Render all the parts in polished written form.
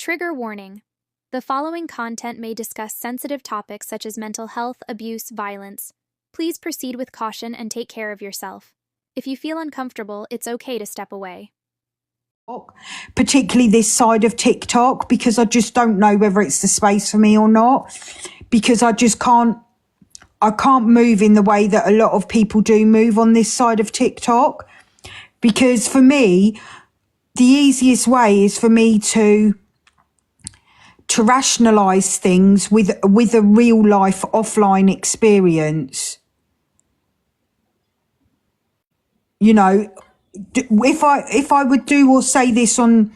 Trigger warning. The following content may discuss sensitive topics such as mental health, abuse, violence. Please proceed with caution and take care of yourself. If you feel uncomfortable, it's okay to step away. Particularly this side of TikTok, because I just don't know whether it's the space for me or not, because I can't move in the way that a lot of people do move on this side of TikTok. Because for me, the easiest way is for me to rationalize things with a real life offline experience. You know, if I would do or say this on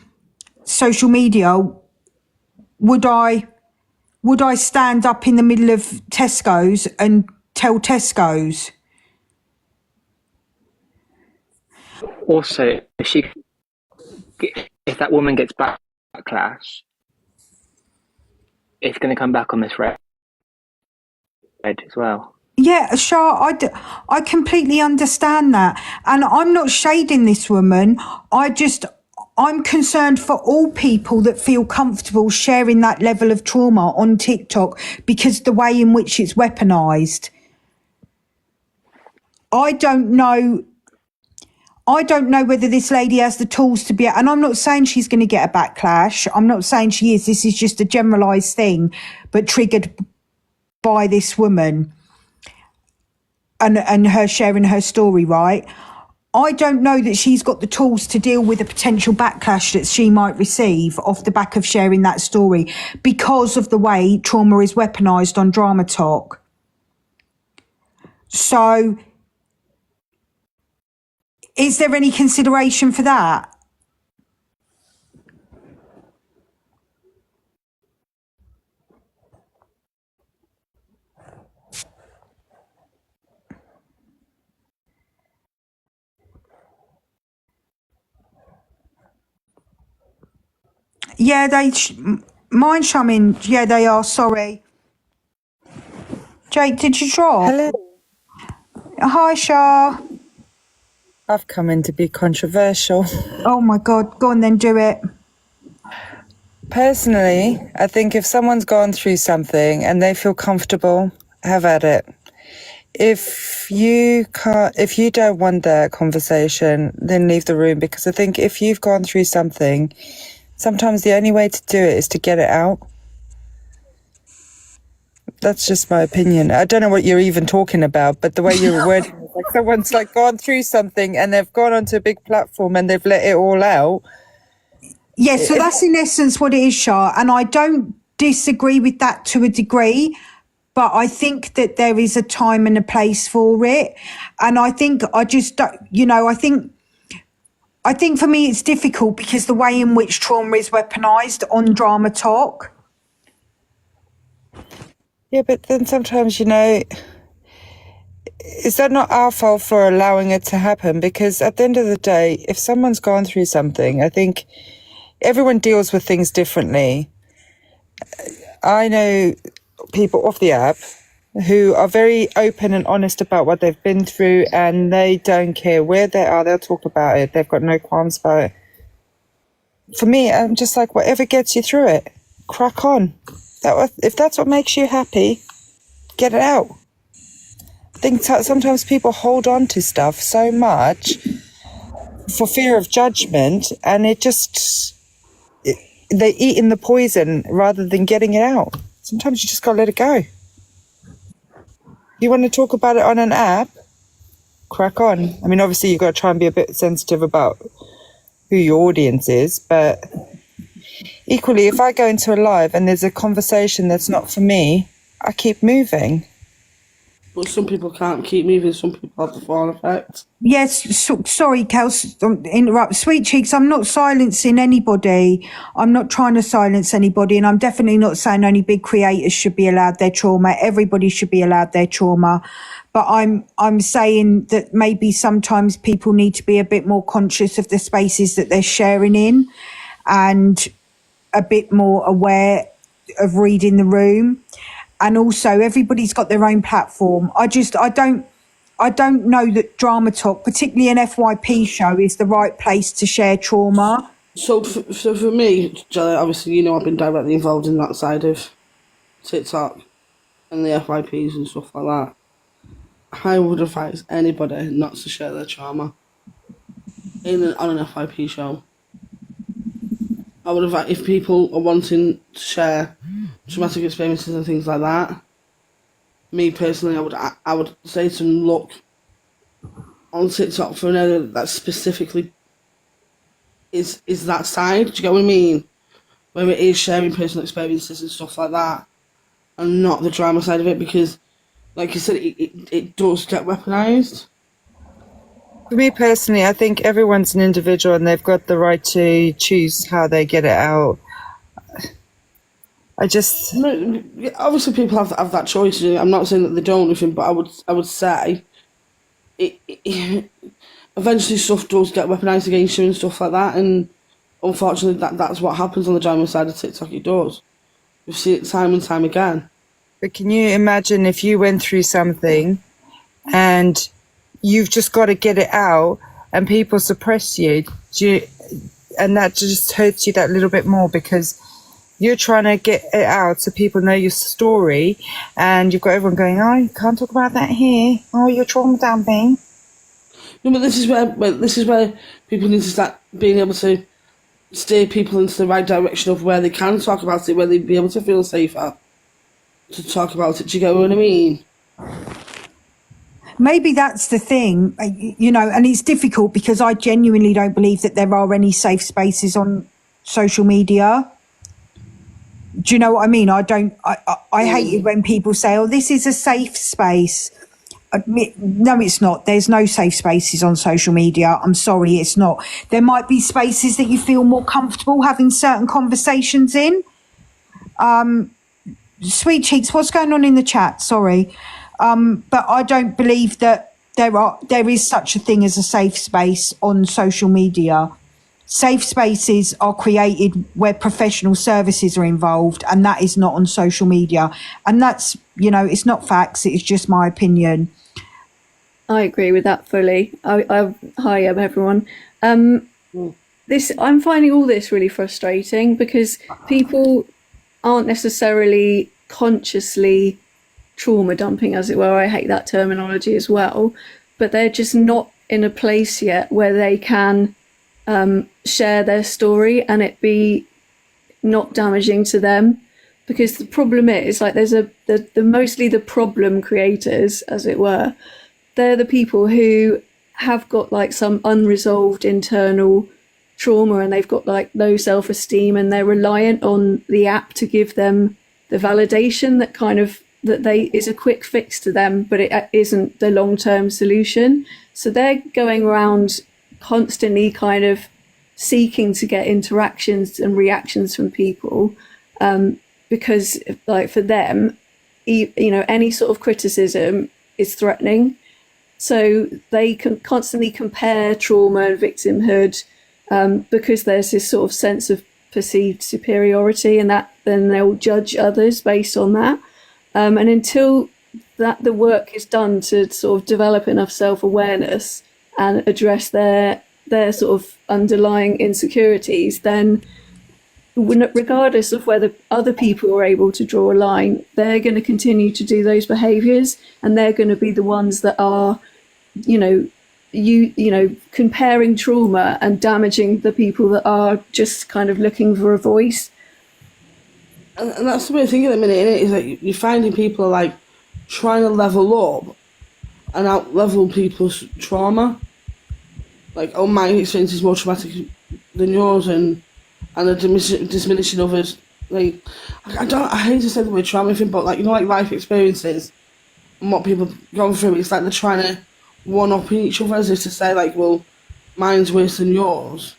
social media, would I stand up in the middle of Tesco's and tell Tesco's? Also, if that woman gets backlash, it's going to come back on this red as well. Yeah, Shah, I completely understand that. And I'm not shading this woman. I'm concerned for all people that feel comfortable sharing that level of trauma on TikTok because the way in which it's weaponized. I don't know whether this lady has the tools to be, and I'm not saying she's going to get a backlash. I'm not saying she is. This is just a generalized thing, but triggered by this woman and her sharing her story, right? I don't know that she's got the tools to deal with a potential backlash that she might receive off the back of sharing that story because of the way trauma is weaponized on Drama Talk. So, is there any consideration for that? Yeah, mine, Shamin. Yeah, they are. Sorry. Jake, did you drop? Hello. Hi, Shah. I've come in to be controversial. Oh my God. Go on then, do it. Personally, I think if someone's gone through something and they feel comfortable, have at it. If you don't want that conversation, then leave the room, because I think if you've gone through something, sometimes the only way to do it is to get it out. That's just my opinion. I don't know what you're even talking about, but the way you're wording it, like someone's like gone through something and they've gone onto a big platform and they've let it all out. Yeah, so that's in essence what it is, Shah. And I don't disagree with that to a degree, but I think that there is a time and a place for it. And I think I think for me it's difficult because the way in which trauma is weaponized on Drama Talk. Yeah, but then sometimes, is that not our fault for allowing it to happen? Because at the end of the day, if someone's gone through something, I think everyone deals with things differently. I know people off the app who are very open and honest about what they've been through, and they don't care where they are. They'll talk about it. They've got no qualms about it. For me, I'm just like, whatever gets you through it, crack on. If that's what makes you happy, get it out. I think sometimes people hold on to stuff so much for fear of judgment, and they eat in the poison rather than getting it out. Sometimes you just gotta let it go. You want to talk about it on an app, crack on. I mean, obviously you've got to try and be a bit sensitive about who your audience is, but equally, if I go into a live and there's a conversation that's not for me, I keep moving. But some people can't keep moving. Some people have the fall effect. Yes, sorry, Kels, interrupt. Sweet Cheeks, I'm not silencing anybody. I'm not trying to silence anybody, and I'm definitely not saying only big creators should be allowed their trauma. Everybody should be allowed their trauma. But I'm saying that maybe sometimes people need to be a bit more conscious of the spaces that they're sharing in, and a bit more aware of reading the room. And also, everybody's got their own platform. I don't know that Drama Talk, particularly an FYP show, is the right place to share trauma. So for me, Jelly, obviously, I've been directly involved in that side of TikTok and the FYPs and stuff like that. I would advise anybody not to share their trauma on an FYP show. I would advise, if people are wanting to share traumatic experiences and things like that, me personally, I would say to them, look on TikTok for an area that specifically is that side. Do you get what I mean? Where it is sharing personal experiences and stuff like that, and not the drama side of it, because, like you said, it does get weaponised. For me personally, I think everyone's an individual and they've got the right to choose how they get it out. No, obviously people have that choice. I'm not saying that they don't, anything, but I would say it eventually stuff does get weaponised against you and stuff like that, and unfortunately that's what happens on the drama side of TikTok. It does. We see it time and time again. But can you imagine if you went through something and you've just got to get it out and people suppress you, and that just hurts you that little bit more because you're trying to get it out so people know your story, and you've got everyone going, oh, you can't talk about that here. Oh, you're trauma dumping. No, but this is where people need to start being able to steer people into the right direction of where they can talk about it, where they'd be able to feel safer to talk about it. Do you get what I mean? Maybe that's the thing, and it's difficult because I genuinely don't believe that there are any safe spaces on social media. Do you know what I mean? I hate it when people say, oh, this is a safe space. No, it's not. There's no safe spaces on social media. I'm sorry, it's not. There might be spaces that you feel more comfortable having certain conversations in. Sweet Cheeks, what's going on in the chat? Sorry. But I don't believe that there is such a thing as a safe space on social media. Safe spaces are created where professional services are involved, and that is not on social media. And that's, it's not facts, it's just my opinion. I agree with that fully. Hi, everyone. I'm finding all this really frustrating because people aren't necessarily consciously trauma dumping, as it were. I hate that terminology as well, but they're just not in a place yet where they can share their story and it be not damaging to them. Because the problem is, like, there's mostly the problem creators, as it were. They're the people who have got like some unresolved internal trauma and they've got like low self-esteem, and they're reliant on the app to give them the validation that is a quick fix to them, but it isn't the long-term solution. So they're going around constantly kind of seeking to get interactions and reactions from people, because like for them, any sort of criticism is threatening. So they can constantly compare trauma and victimhood, because there's this sort of sense of perceived superiority, and that then they'll judge others based on that. And until the work is done to sort of develop enough self-awareness and address their sort of underlying insecurities, then regardless of whether other people are able to draw a line, they're going to continue to do those behaviours, and they're going to be the ones that are, comparing trauma and damaging the people that are just kind of looking for a voice. And that's the way I think at the minute, innit? Is like you're finding people are like trying to level up and out level people's trauma. Like, oh, my experience is more traumatic than yours, and the diminishing others. Like, I hate to say the word trauma thing, but like, like life experiences and what people have gone through, it's like they're trying to one up each other, as if to say like, well, mine's worse than yours,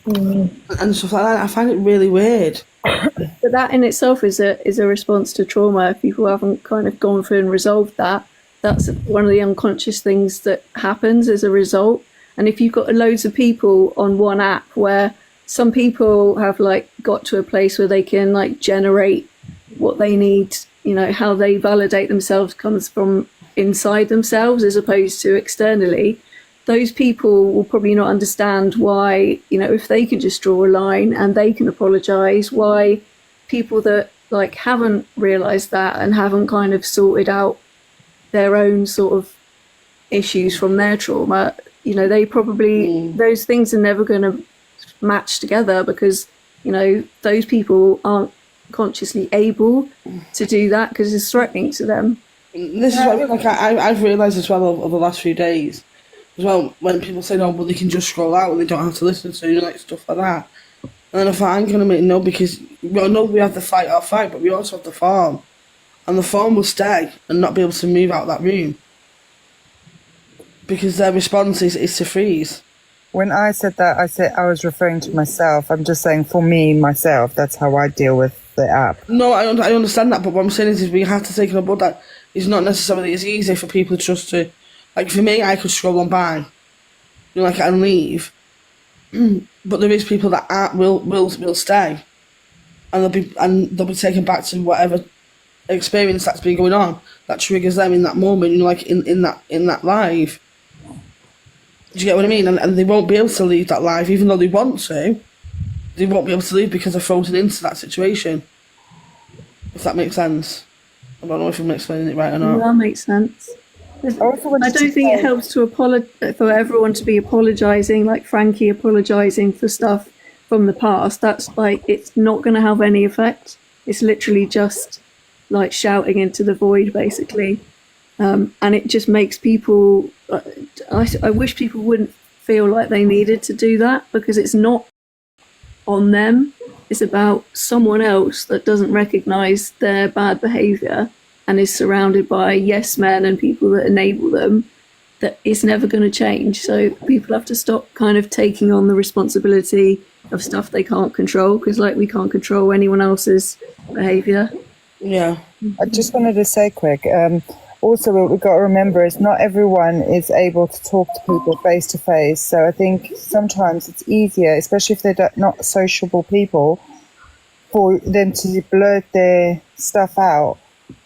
and stuff like that. I find it really weird. But that in itself is a response to trauma. If people haven't kind of gone through and resolved that, that's one of the unconscious things that happens as a result. And if you've got loads of people on one app where some people have like got to a place where they can like generate what they need, how they validate themselves comes from inside themselves as opposed to externally, those people will probably not understand why, if they can just draw a line and they can apologize, why people that like haven't realized that and haven't kind of sorted out their own sort of issues from their trauma, they probably, those things are never going to match together because, those people aren't consciously able to do that because it's threatening to them. This is what like I've realised as well over the last few days as well, when people say, "Oh, well, they can just scroll out and they don't have to listen to," like stuff like that. And then if I'm going to make no, because we know we have to fight our fight, but we also have to farm, and the farm will stay and not be able to move out of that room because their response is to freeze. When I said that, I said I was referring to myself. I'm just saying for me, myself, that's how I deal with the app. No, I understand that, but what I'm saying is we have to take on board that it's not necessarily as easy for people just to, like for me, I could scroll on by, and leave. But there is people that will stay, and they'll be taken back to whatever experience that's been going on that triggers them in that moment. In that live. Do you get what I mean? And they won't be able to leave that live, even though they want to. They won't be able to leave because they're frozen into that situation. If that makes sense. I don't know if I'm explaining it right or not. That makes sense. I don't think it helps to for everyone to be apologising, like Frankie apologising for stuff from the past. That's like, it's not going to have any effect. It's literally just like shouting into the void, basically. And it just makes people, I wish people wouldn't feel like they needed to do that because it's not on them. It's about someone else that doesn't recognise their bad behaviour and is surrounded by yes men and people that enable them, that it's never going to change. So people have to stop kind of taking on the responsibility of stuff they can't control, because like we can't control anyone else's behaviour. Yeah. I just wanted to say quick, also what we've got to remember is not everyone is able to talk to people face to face. So I think sometimes it's easier, especially if they're not sociable people, for them to blurt their stuff out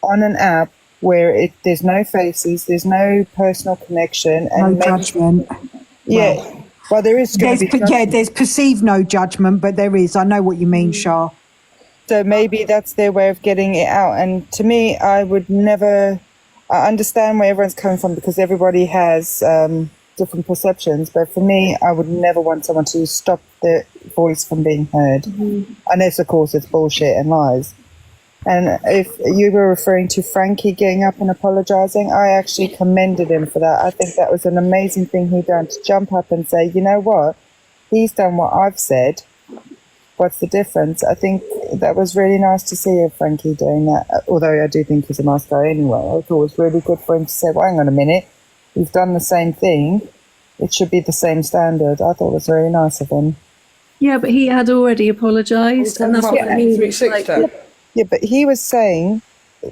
on an app where there's no faces, there's no personal connection, and no judgment. Yeah, well, there is. There's perceived no judgment, but there is. I know what you mean, Shah. So maybe that's their way of getting it out. And to me, I would never. I understand where everyone's coming from because everybody has different perceptions. But for me, I would never want someone to stop their voice from being heard, unless, of course, it's bullshit and lies. And if you were referring to Frankie getting up and apologising, I actually commended him for that. I think that was an amazing thing he done, to jump up and say, you know what, he's done what I've said. What's the difference? I think that was really nice to see Frankie doing that, although I do think he's a nice guy anyway. I thought it was really good for him to say, well, hang on a minute, we've done the same thing. It should be the same standard. I thought it was very nice of him. Yeah, but he had already apologised, and that's what I mean. Yeah, but he was saying,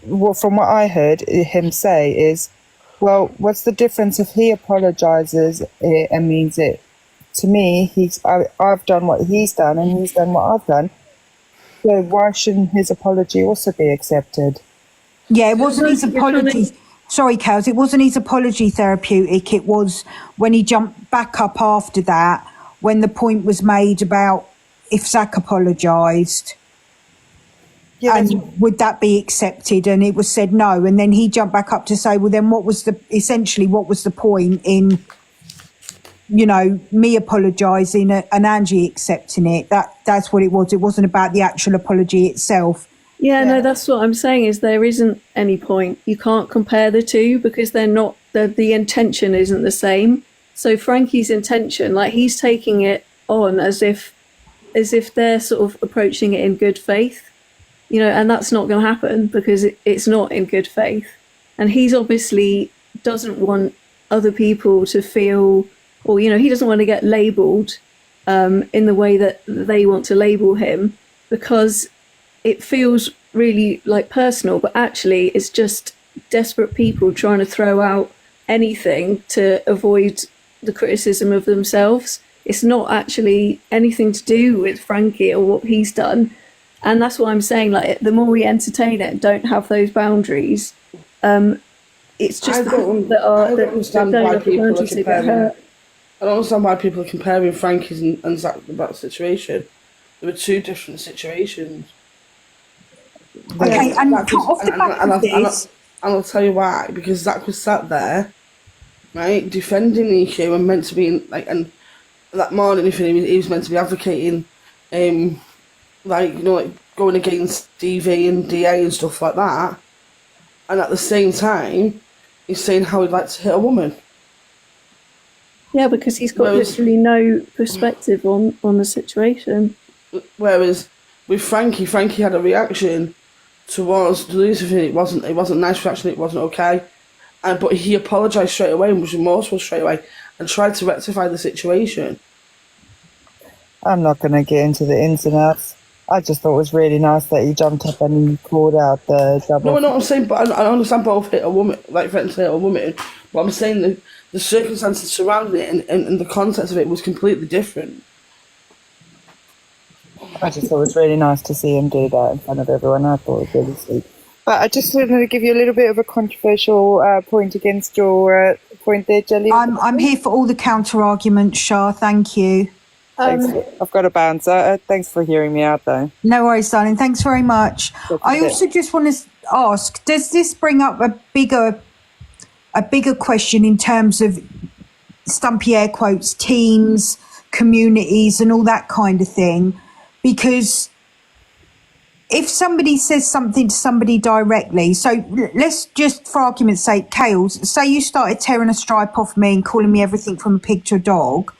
well, from what I heard him say is, well, what's the difference if he apologises and means it? To me, I've done what he's done and he's done what I've done. So why shouldn't his apology also be accepted? Yeah, it wasn't his apology. Sorry, Kels, it wasn't his apology therapeutic. It was when he jumped back up after that, when the point was made about if Zach apologised. Yeah, and would that be accepted? And it was said no. And then he jumped back up to say, well, then what was the point in, me apologising and Angie accepting it? That's what it was. It wasn't about the actual apology itself. Yeah, no, that's what I'm saying is there isn't any point. You can't compare the two because they're not, the intention isn't the same. So Frankie's intention, like he's taking it on as if they're sort of approaching it in good faith. And that's not going to happen because it's not in good faith. And he's obviously doesn't want other people to feel, or, he doesn't want to get labelled in the way that they want to label him, because it feels really like personal, but actually it's just desperate people trying to throw out anything to avoid the criticism of themselves. It's not actually anything to do with Frankie or what he's done. And that's what I'm saying, like, the more we entertain it and don't have those boundaries, it's just the people that don't have the boundaries that get hurt. I don't understand why people are comparing Frankie's and Zach about the situation. There were two different situations. Okay, and Zach was, off the back of this, and I'll tell you why. Because Zach was sat there, right, defending Nisha and meant to be and that morning, if he was meant to be advocating, like going against DV and DA and stuff like that, and at the same time, he's saying how he'd like to hit a woman. Yeah, because he's got literally no perspective on the situation. Whereas with Frankie had a reaction towards the Lucifer. It wasn't a nice reaction. It wasn't okay, but he apologised straight away and was remorseful straight away and tried to rectify the situation. I'm not going to get into the ins and outs. I just thought it was really nice that he jumped up and he called out the double. No, I know what I'm saying, but I understand both hit a woman, like threatening to hit a woman, but I'm saying the circumstances surrounding it and the context of it was completely different. I just thought it was really nice to see him do that in front of everyone. I thought it was really sweet. But I just wanted to give you a little bit of a controversial point against your point there, Jelly. I'm here for all the counter arguments, Shah. Thank you. I've got a bouncer. Thanks for hearing me out, though. No worries, darling. Thanks very much. I also just want to ask: does this bring up a bigger question in terms of stumpy air quotes, teams, communities, and all that kind of thing? Because if somebody says something to somebody directly, so let's just, for argument's sake, Kales, say you started tearing a stripe off me and calling me everything from a pig to a dog.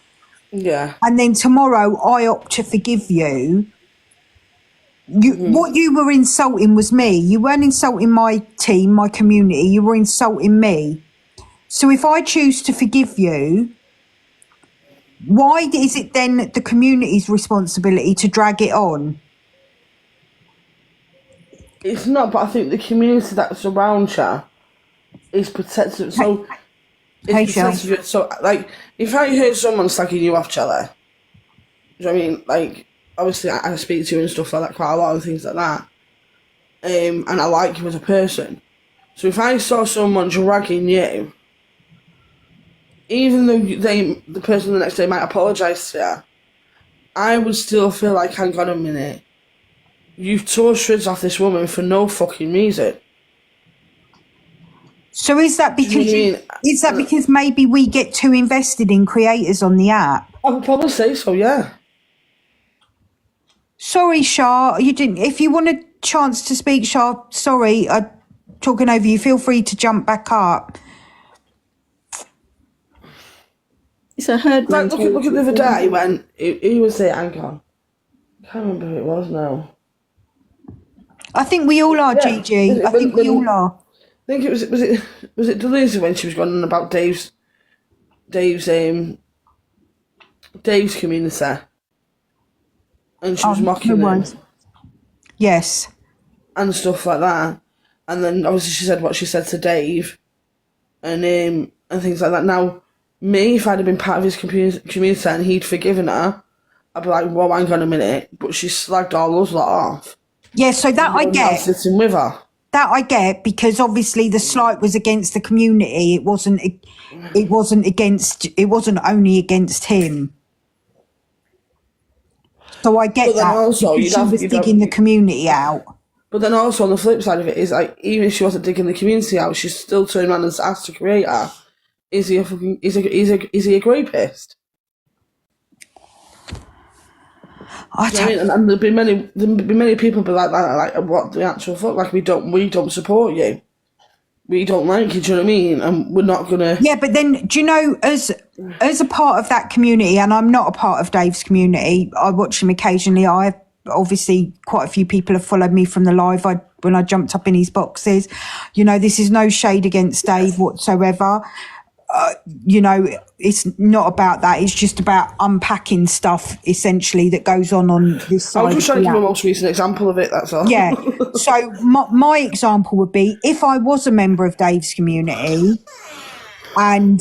Yeah. And then tomorrow I opt to forgive you. What you were insulting was me. You weren't insulting my team, my community. You were insulting me. So if I choose to forgive you, why is it then the community's responsibility to drag it on? It's not, but I think the community that surrounds you is protected. So, it's protected. So, like, if I heard someone slagging you off, Charlie, do you know what I mean? Like, obviously, I speak to you and stuff like that quite a lot and things like that. And I like you as a person. So, if I saw someone dragging you, even though the person the next day might apologise to you, I would still feel like, hang on a minute, you've tore shreds off this woman for no fucking reason. So is that because because maybe we get too invested in creators on the app? I would probably say so, yeah. Sorry, Shah, you didn't. If you want a chance to speak, Shah, sorry, I'm talking over you. Feel free to jump back up. It's a herd like, look at the other day when he was there. Hang on, I can't remember who it was now. I think we all are, Gigi. I think we all are. I think it was it Deleuze when she was going on about Dave's community, and she was mocking him. Yes. And stuff like that, and then obviously she said what she said to Dave, and things like that. Now, me, if I'd have been part of his community and he'd forgiven her, I'd be like, well, hang on a minute, but she slagged all us lot off. Yeah, so that I get. Sitting with her. That I get, because obviously the slight was against the community. It wasn't only against him. So I get that. Also, she was digging the community out. But then also on the flip side of it is, like, even if she wasn't digging the community out, she's still turned around and asked the creator, is he a rapist? I don't. And there'll be many people be like that, like, what the actual fuck? Like, we don't support you. We don't like you, do you know what I mean? And we're not gonna. Yeah, but then, do you know, as a part of that community, and I'm not a part of Dave's community, I watch him occasionally. Obviously, quite a few people have followed me from the live when I jumped up in his boxes. You know, this is no shade against Dave whatsoever. You know, it's not about that. It's just about unpacking stuff, essentially, that goes on this side. I was just trying to give a most recent example of it, that's all. Yeah. So my example would be, if I was a member of Dave's community, and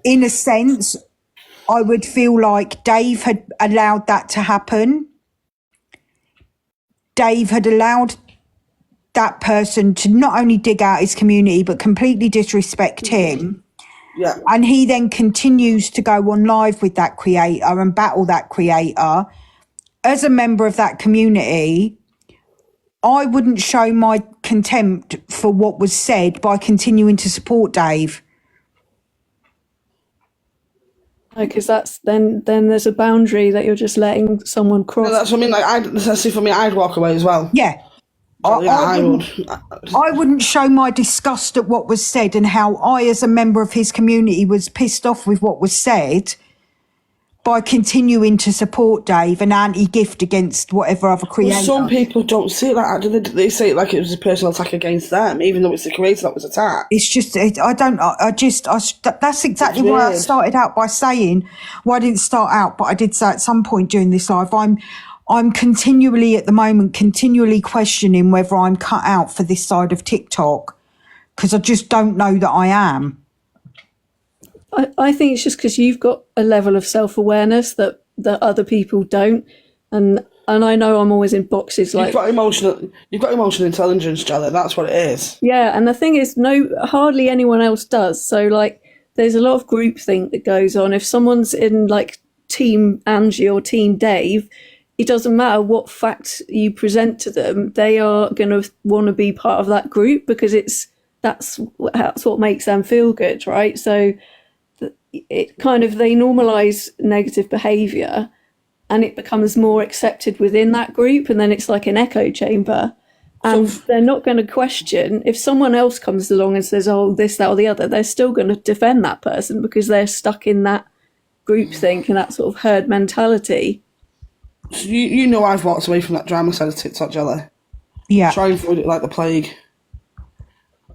in a sense, I would feel like Dave had allowed that to happen. Dave had allowed that person to not only dig out his community, but completely disrespect him. Yeah. and he then continues to go on live with that creator and battle that creator, as a member of that community, I wouldn't show my contempt for what was said by continuing to support Dave. Because that's then there's a boundary that you're just letting someone cross. That's what I mean. Like, see, for me, I'd walk away as well. Yeah. I would. I wouldn't show my disgust at what was said and how I, as a member of his community, was pissed off with what was said by continuing to support Dave and anti-gift against whatever other creator. Well, some people don't see it like that. They say it like it was a personal attack against them, even though it's the creator that was attacked. It's just, that's exactly why I started out by saying, well, I didn't start out, but I did say at some point during this live, I'm continually at the moment, questioning whether I'm cut out for this side of TikTok, because I just don't know that I am. I think it's just because you've got a level of self-awareness that other people don't, and I know I'm always in boxes like you've got emotional intelligence, Jella. That's what it is. Yeah, and the thing is, hardly anyone else does. So like, there's a lot of groupthink that goes on. If someone's in like Team Angie or Team Dave, it doesn't matter what facts you present to them; they are going to want to be part of that group because that's what makes them feel good, right? So it kind of, they normalize negative behavior and it becomes more accepted within that group, and then it's like an echo chamber, and they're not going to question if someone else comes along and says, oh, this, that, or the other. They're still going to defend that person because they're stuck in that groupthink and that sort of herd mentality. So you know, I've walked away from that drama side of TikTok, Jella. Yeah. Try and avoid it like the plague.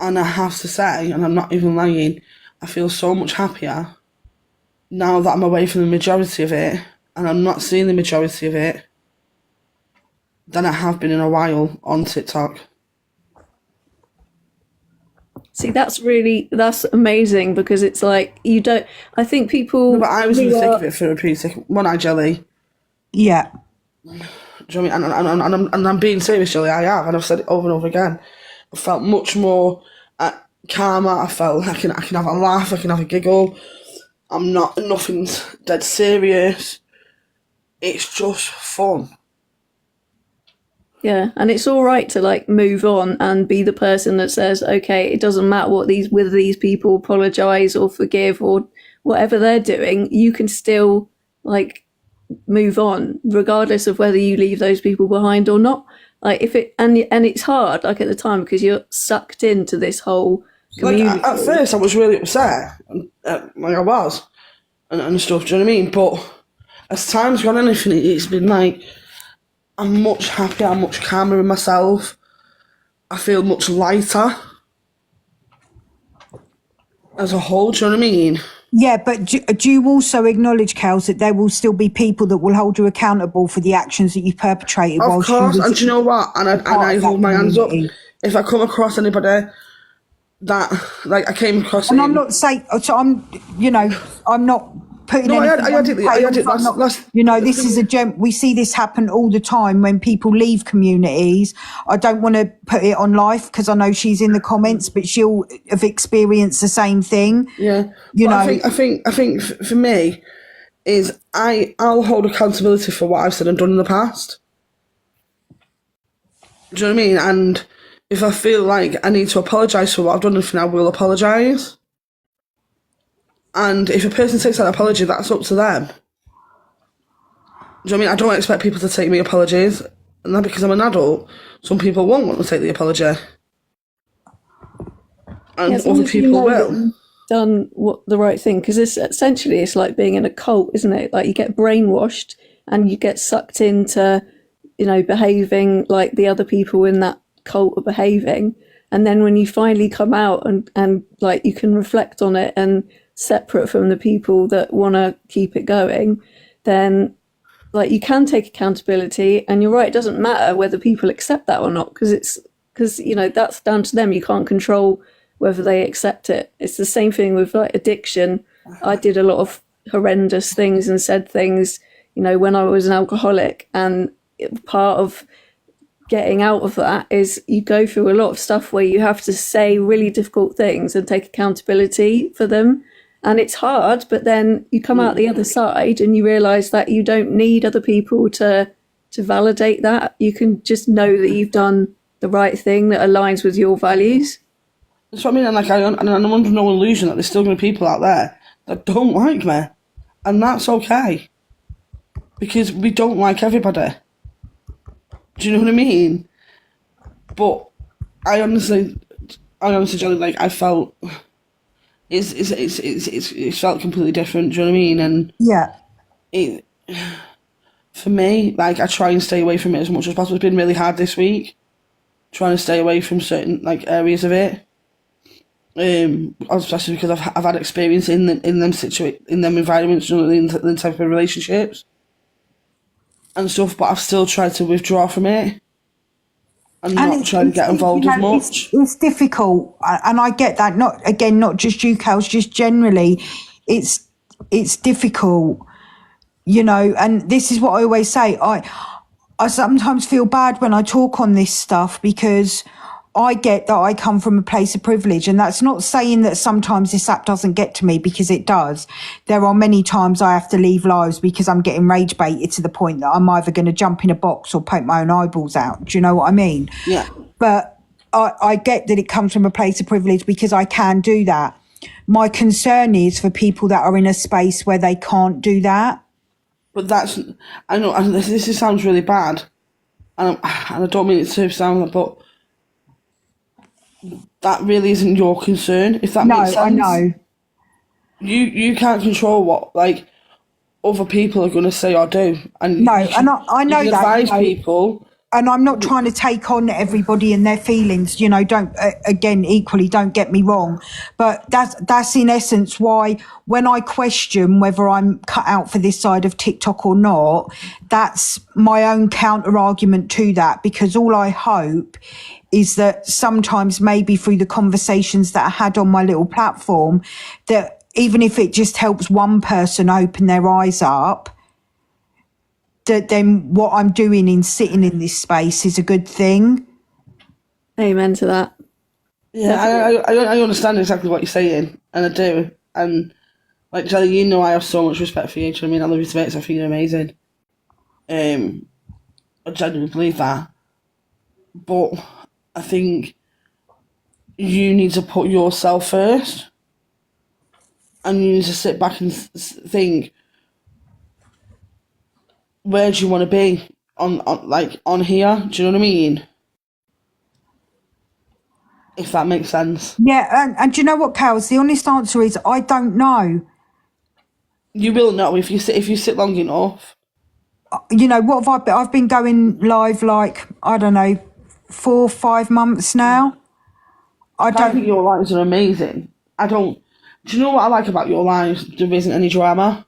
And I have to say, and I'm not even lying, I feel so much happier now that I'm away from the majority of it, and I'm not seeing the majority of it, than I have been in a while on TikTok. See, that's amazing, because it's like, you don't, I think people... No, but I was in the thick of it for a pretty thick one, Jelly. Yeah. Do you know what I mean? And I'm being serious, Jelly, I have, and I've said it over and over again. I felt much more calmer. I felt I can have a laugh, I can have a giggle. Nothing's dead serious. It's just fun. Yeah, and it's all right to like move on and be the person that says, okay, it doesn't matter whether these people apologize or forgive or whatever they're doing, you can still like move on regardless of whether you leave those people behind or not. Like and it's hard like at the time because you're sucked into this whole community. Like, at first I was really upset, like I was, and stuff. Do you know what I mean? But as time's gone on, it's been like I'm much happier, I'm much calmer in myself. I feel much lighter as a whole. Do you know what I mean? Yeah, but do you also acknowledge, Kels, that there will still be people that will hold you accountable for the actions that you perpetrated? Of course, and do you know what? And I hold my hands up. If I come across anybody that, like, I came across... And I'm not saying... So I'm not putting anything on the table. This is we see this happen all the time when people leave communities. I don't want to put it on live because I know she's in the comments, but she'll have experienced the same thing. Yeah. I think for me is I'll hold accountability for what I've said and done in the past. Do you know what I mean? And if I feel like I need to apologise for what I've done, I will apologise. And if a person takes that apology, that's up to them. Do you know what I mean? I don't expect people to take me apologies. And that because I'm an adult, some people won't want to take the apology. And other people will. Done the right thing, because it's like being in a cult, isn't it? Like you get brainwashed and you get sucked into, behaving like the other people in that cult are behaving. And then when you finally come out and like you can reflect on it and separate from the people that want to keep it going, then like you can take accountability. And you're right, it doesn't matter whether people accept that or not, because that's down to them. You can't control whether they accept it. It's the same thing with like addiction. I did a lot of horrendous things and said things, when I was an alcoholic, and part of getting out of that is you go through a lot of stuff where you have to say really difficult things and take accountability for them. And it's hard, but then you come out the other side and you realise that you don't need other people to validate that. You can just know that you've done the right thing that aligns with your values. That's what I mean, and I'm under no illusion that there's still going to be people out there that don't like me, and that's okay, because we don't like everybody. Do you know what I mean? But I honestly, Jelly, like, I felt it's felt completely different. Do you know what I mean? And Yeah. it, for me, like, I try and stay away from it as much as possible. It's been really hard this week, trying to stay away from certain, like, areas of it. Especially because I've had experience in them environments, you know, in the type of relationships and stuff. But I've still tried to withdraw from it and not try to get involved as much. It's difficult, and I get that. Not just you, Kels, just generally, it's difficult, you know. And this is what I always say. I sometimes feel bad when I talk on this stuff, because I get that I come from a place of privilege, and that's not saying that sometimes this app doesn't get to me, because it does. There are many times I have to leave lives because I'm getting rage baited to the point that I'm either going to jump in a box or poke my own eyeballs out. Do you know what I mean? Yeah. But I get that it comes from a place of privilege, because I can do that. My concern is for people that are in a space where they can't do that. But that's, I know, and this sounds really bad, and I don't mean it to sound like, but that really isn't your concern, if that makes sense. No, I know. You can't control what, like, other people are going to say or do. And no, and I know you can that. advise You know, people. and I'm not trying to take on everybody and their feelings, you know, equally, don't get me wrong. But that's in essence why when I question whether I'm cut out for this side of TikTok or not, that's my own counter argument to that, because all I hope is that sometimes maybe through the conversations that I had on my little platform, that even if it just helps one person open their eyes up, that then what I'm doing in sitting in this space is a good thing. Amen to that. Yeah, I understand exactly what you're saying, and I do. And, like, Jelly, you know I have so much respect for you. Do you know what I mean? I love you to bits. I think you're amazing. I genuinely believe that. But I think you need to put yourself first, and you need to sit back and think, where do you want to be on here? Do you know what I mean? If that makes sense. Yeah, and do you know what, Kels? The honest answer is I don't know. You will know if you sit long enough. You know, what have I been? I've been going live, like, I don't know, 4 or 5 months now. I think your lives are amazing. Do you know what I like about your lives? There isn't any drama.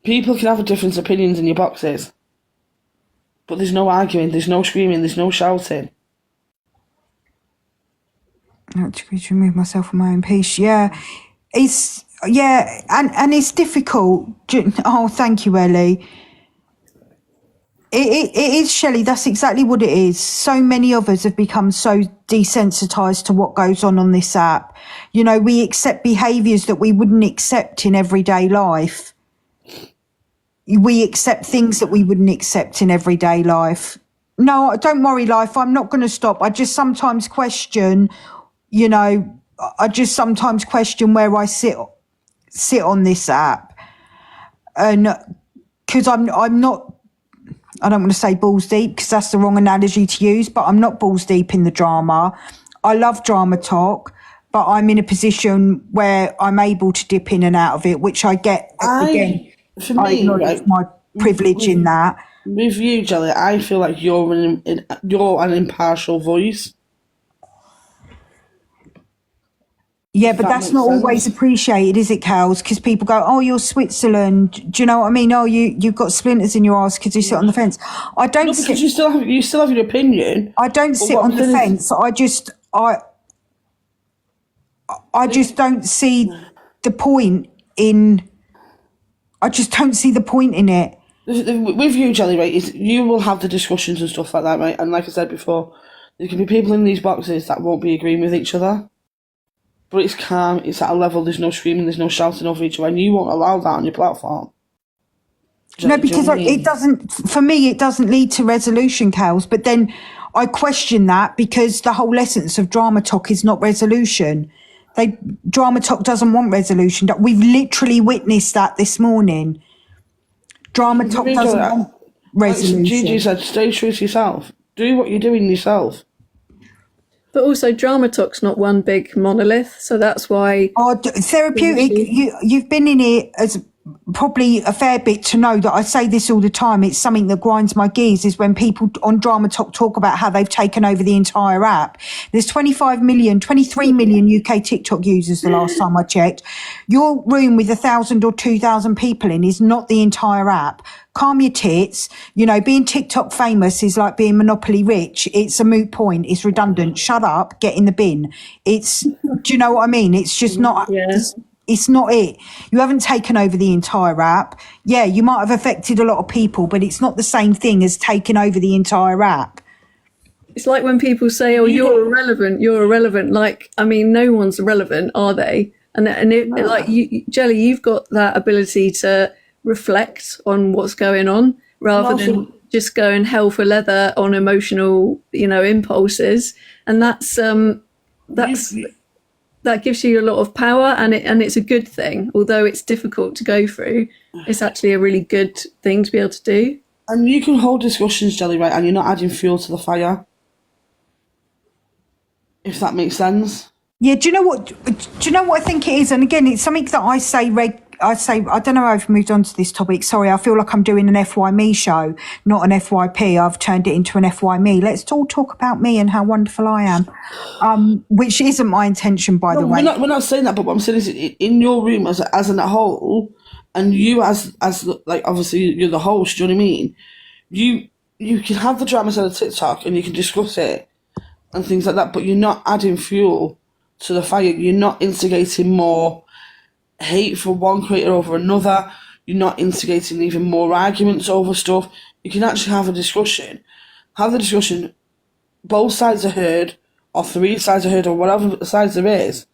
People can have different opinions in your boxes, but there's no arguing, there's no screaming, there's no shouting. I have to remove myself from my own peace. Yeah, and it's difficult. Oh, thank you, Ellie. It is, Shelley. That's exactly what it is. So many of us have become so desensitized to what goes on this app. You know, we accept behaviours that we wouldn't accept in everyday life. We accept things that we wouldn't accept in everyday life. No, don't worry, life. I'm not going to stop. I just sometimes question, you know, where I sit on this app. And because I'm not, I don't want to say balls deep, because that's the wrong analogy to use, but I'm not balls deep in the drama. I love drama talk, but I'm in a position where I'm able to dip in and out of it, which I get, again, for me, I acknowledge my privilege in that. With you, Jelly, I feel like you're an impartial voice. Yeah, but that's not always appreciated, is it, Kels? Because people go, oh, you're Switzerland. Do you know what I mean? Oh, you've got splinters in your arse because you sit on the fence. I don't. No, because you still have your opinion. I don't sit on the fence. I just don't see the point in. I just don't see the point in it. With you, Jelly, right, is you will have the discussions and stuff like that, right? And like I said before, there can be people in these boxes that won't be agreeing with each other. but it's calm, it's at a level, there's no screaming, there's no shouting over each other, and you won't allow that on your platform. No, because it doesn't, for me, it doesn't lead to resolution, Kels. But then I question that because the whole essence of Drama Talk is not resolution. Drama Talk doesn't want resolution. We've literally witnessed that this morning. Drama Talk doesn't want resolution. Gigi said, stay true to yourself. Do what you're doing yourself. But also, Drama Talk's not one big monolith, so that's why. Therapeutic, you've been in it as probably a fair bit to know that I say this all the time. It's something that grinds my gears is when people on Drama Talk about how they've taken over the entire app. There's 23 million UK TikTok users the last time I checked. Your room with 1,000 or 2,000 people in is not the entire app. Calm your tits. Being TikTok famous is like being Monopoly rich. It's a moot point. It's redundant. Shut up. Get in the bin. Do you know what I mean? It's just not... Yeah. It's not it. You haven't taken over the entire app. Yeah, you might have affected a lot of people, but it's not the same thing as taking over the entire app. It's like when people say, "Oh, you're irrelevant. You're irrelevant." Like, I mean, no one's irrelevant, are they? Like you, Jelly, you've got that ability to reflect on what's going on rather than just going hell for leather on emotional, impulses, and that gives you a lot of power, and it's a good thing. Although it's difficult to go through, it's actually a really good thing to be able to do. And you can hold discussions, Jelly, right, and you're not adding fuel to the fire. If that makes sense. Yeah, do you know what I think it is? And again, it's something that I say I don't know how I've moved on to this topic. Sorry, I feel like I'm doing an FY Me show, not an FYP. I've turned it into an FY Me. Let's all talk about me and how wonderful I am, which isn't my intention, by the way. We're not saying that, but what I'm saying is in your room as a whole, and you as like, obviously you're the host, do you know what I mean? You can have the drama side of TikTok and you can discuss it and things like that, but you're not adding fuel to the fire. You're not instigating more hate for one creator over another. You're not instigating even more arguments over stuff. You can actually have a discussion. Have the discussion. Both sides are heard, or three sides are heard, or whatever sides there is.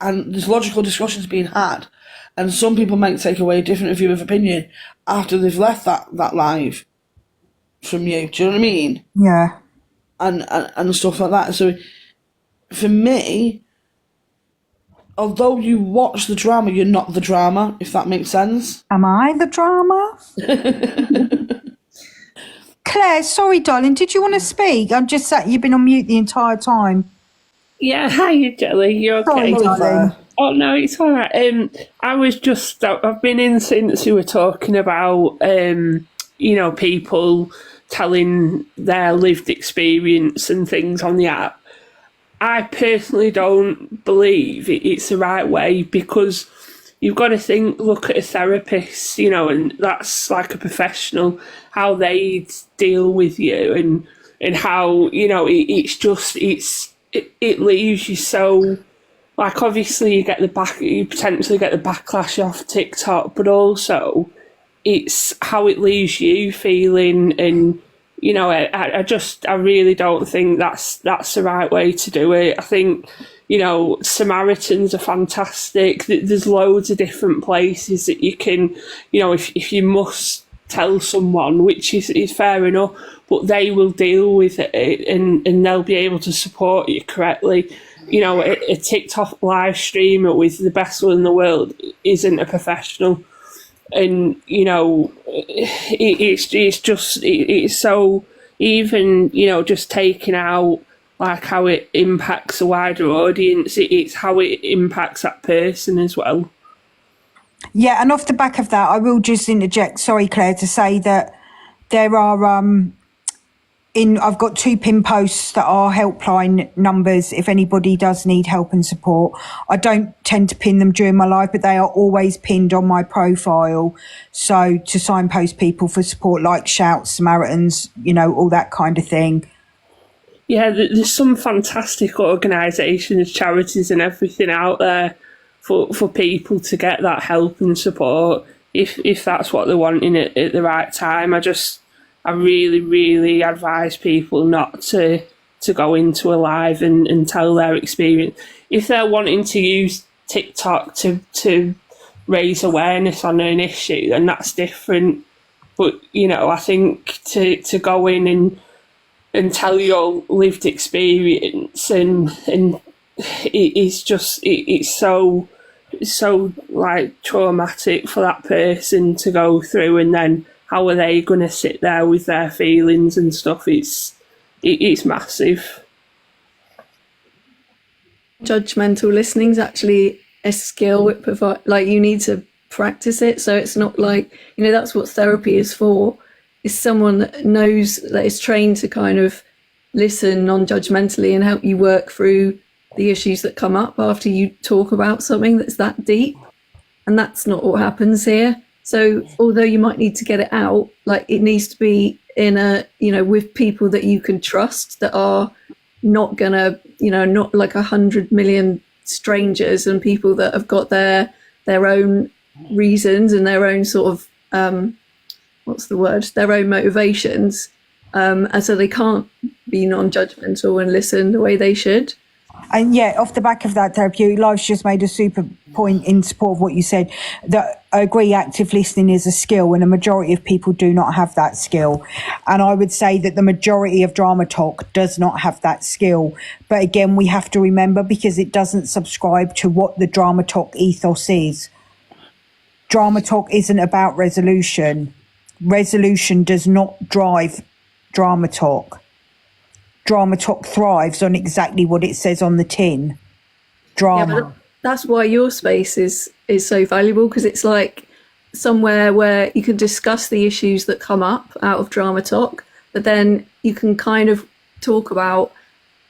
And there's logical discussions being had. And some people might take away a different view of opinion after they've left that live from you. Do you know what I mean? Yeah. And stuff like that. So for me, although you watch the drama, you're not the drama, if that makes sense. Am I the drama? Claire, sorry, darling, did you want to speak? I'm just sat, you've been on mute the entire time. Yeah, hi, Jelly, you okay? Sorry, darling. Oh, no, it's all right. I've been in since you were talking about, people telling their lived experience and things on the app. I personally don't believe it's the right way, because you've got to look at a therapist, and that's like a professional, how they deal with you and how, it leaves you so, like, obviously you potentially get the backlash off TikTok, but also it's how it leaves you feeling. And I really don't think that's the right way to do it. I think, Samaritans are fantastic. There's loads of different places that you can, if you must tell someone, which is fair enough, but they will deal with it and they'll be able to support you correctly. A TikTok live streamer with the best one in the world isn't a professional. And, it's so, even, just taking out like how it impacts a wider audience, it's how it impacts that person as well. Yeah, and off the back of that, I will just interject, sorry, Claire, to say that there are, I've got 2 pinned posts that are helpline numbers if anybody does need help and support. I don't tend to pin them during my live, but they are always pinned on my profile. So to signpost people for support, like Shout, Samaritans, all that kind of thing. Yeah, there's some fantastic organisations, charities and everything out there for people to get that help and support if that's what they're wanting at the right time. I really, really advise people not to to go into a live and tell their experience. If they're wanting to use TikTok to raise awareness on an issue, then that's different. But, you know, I think to go in and tell your lived experience and it's so like traumatic for that person to go through, and then how are they going to sit there with their feelings and stuff? It's massive. Judgmental listening is actually a skill. It like you need to practice it, so it's not like, you know, that's what therapy is for. Is someone that knows, that is trained to kind of listen non-judgmentally and help you work through the issues that come up after you talk about something that's that deep. And that's not what happens here. So although you might need to get it out, like it needs to be in a, you know, with people that you can trust, that are not gonna, you know, not like 100 million strangers, and people that have got their own reasons and their own sort of their own motivations, and so they can't be non-judgmental and listen the way they should. And yeah, off the back of that, Therapeutic Life's just made a super point in support of what you said, that I agree active listening is a skill, and a majority of people do not have that skill. And I would say that the majority of Drama Talk does not have that skill. But again, we have to remember, because it doesn't subscribe to what the Drama Talk ethos is. Drama Talk isn't about resolution. Resolution does not drive Drama Talk. Drama Talk thrives on exactly what it says on the tin. Drama. Yeah, but that's why your space is so valuable, because it's like somewhere where you can discuss the issues that come up out of Drama Talk, but then you can kind of talk about,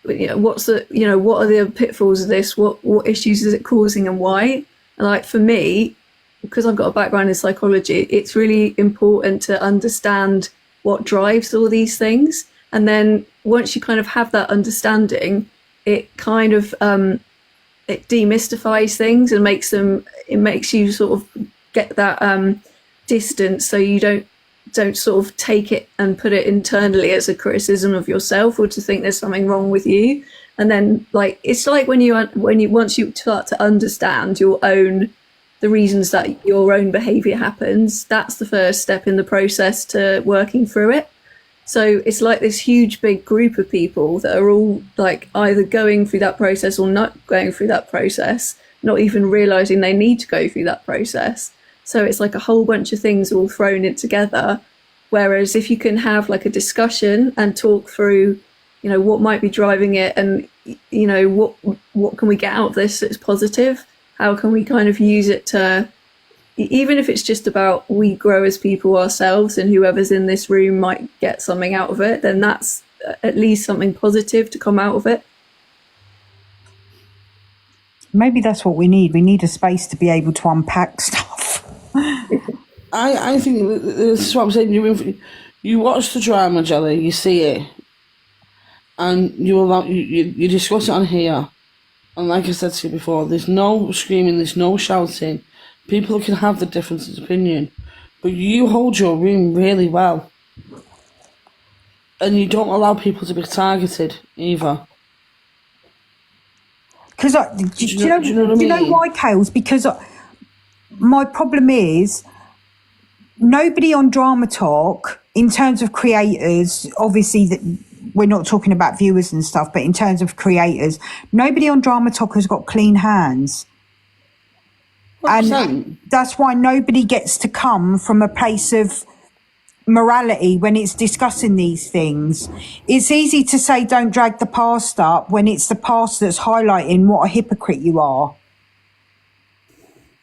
you know, what are the pitfalls of this, what issues is it causing and why. And like for me, because I've got a background in psychology, it's really important to understand what drives all these things. And then once you kind of have that understanding, it kind of it demystifies things and makes you sort of get that distance, so you don't sort of take it and put it internally as a criticism of yourself, or to think there's something wrong with you. And then like it's like when you once you start to understand the reasons that your own behavior happens, that's the first step in the process to working through it. So it's like this huge big group of people that are all like either going through that process or not going through that process, not even realizing they need to go through that process. So it's like a whole bunch of things all thrown in together. Whereas if you can have like a discussion and talk through, you know, what might be driving it, and, you know, what can we get out of this that's positive? How can we kind of use it to, even if it's just about we grow as people ourselves and whoever's in this room might get something out of it, then that's at least something positive to come out of it. Maybe that's what we need. We need a space to be able to unpack stuff. I think this is what I'm saying. You watch the drama, Jelly, you see it, and you discuss it on here. And like I said to you before, there's no screaming, there's no shouting. People can have the difference of opinion, but you hold your room really well. And you don't allow people to be targeted either. Because do you know why, Kales? Because my problem is nobody on Drama Talk, in terms of creators, obviously that we're not talking about viewers and stuff, but in terms of creators, nobody on Drama Talk has got clean hands. And that's why nobody gets to come from a place of morality when it's discussing these things. It's easy to say don't drag the past up when it's the past that's highlighting what a hypocrite you are.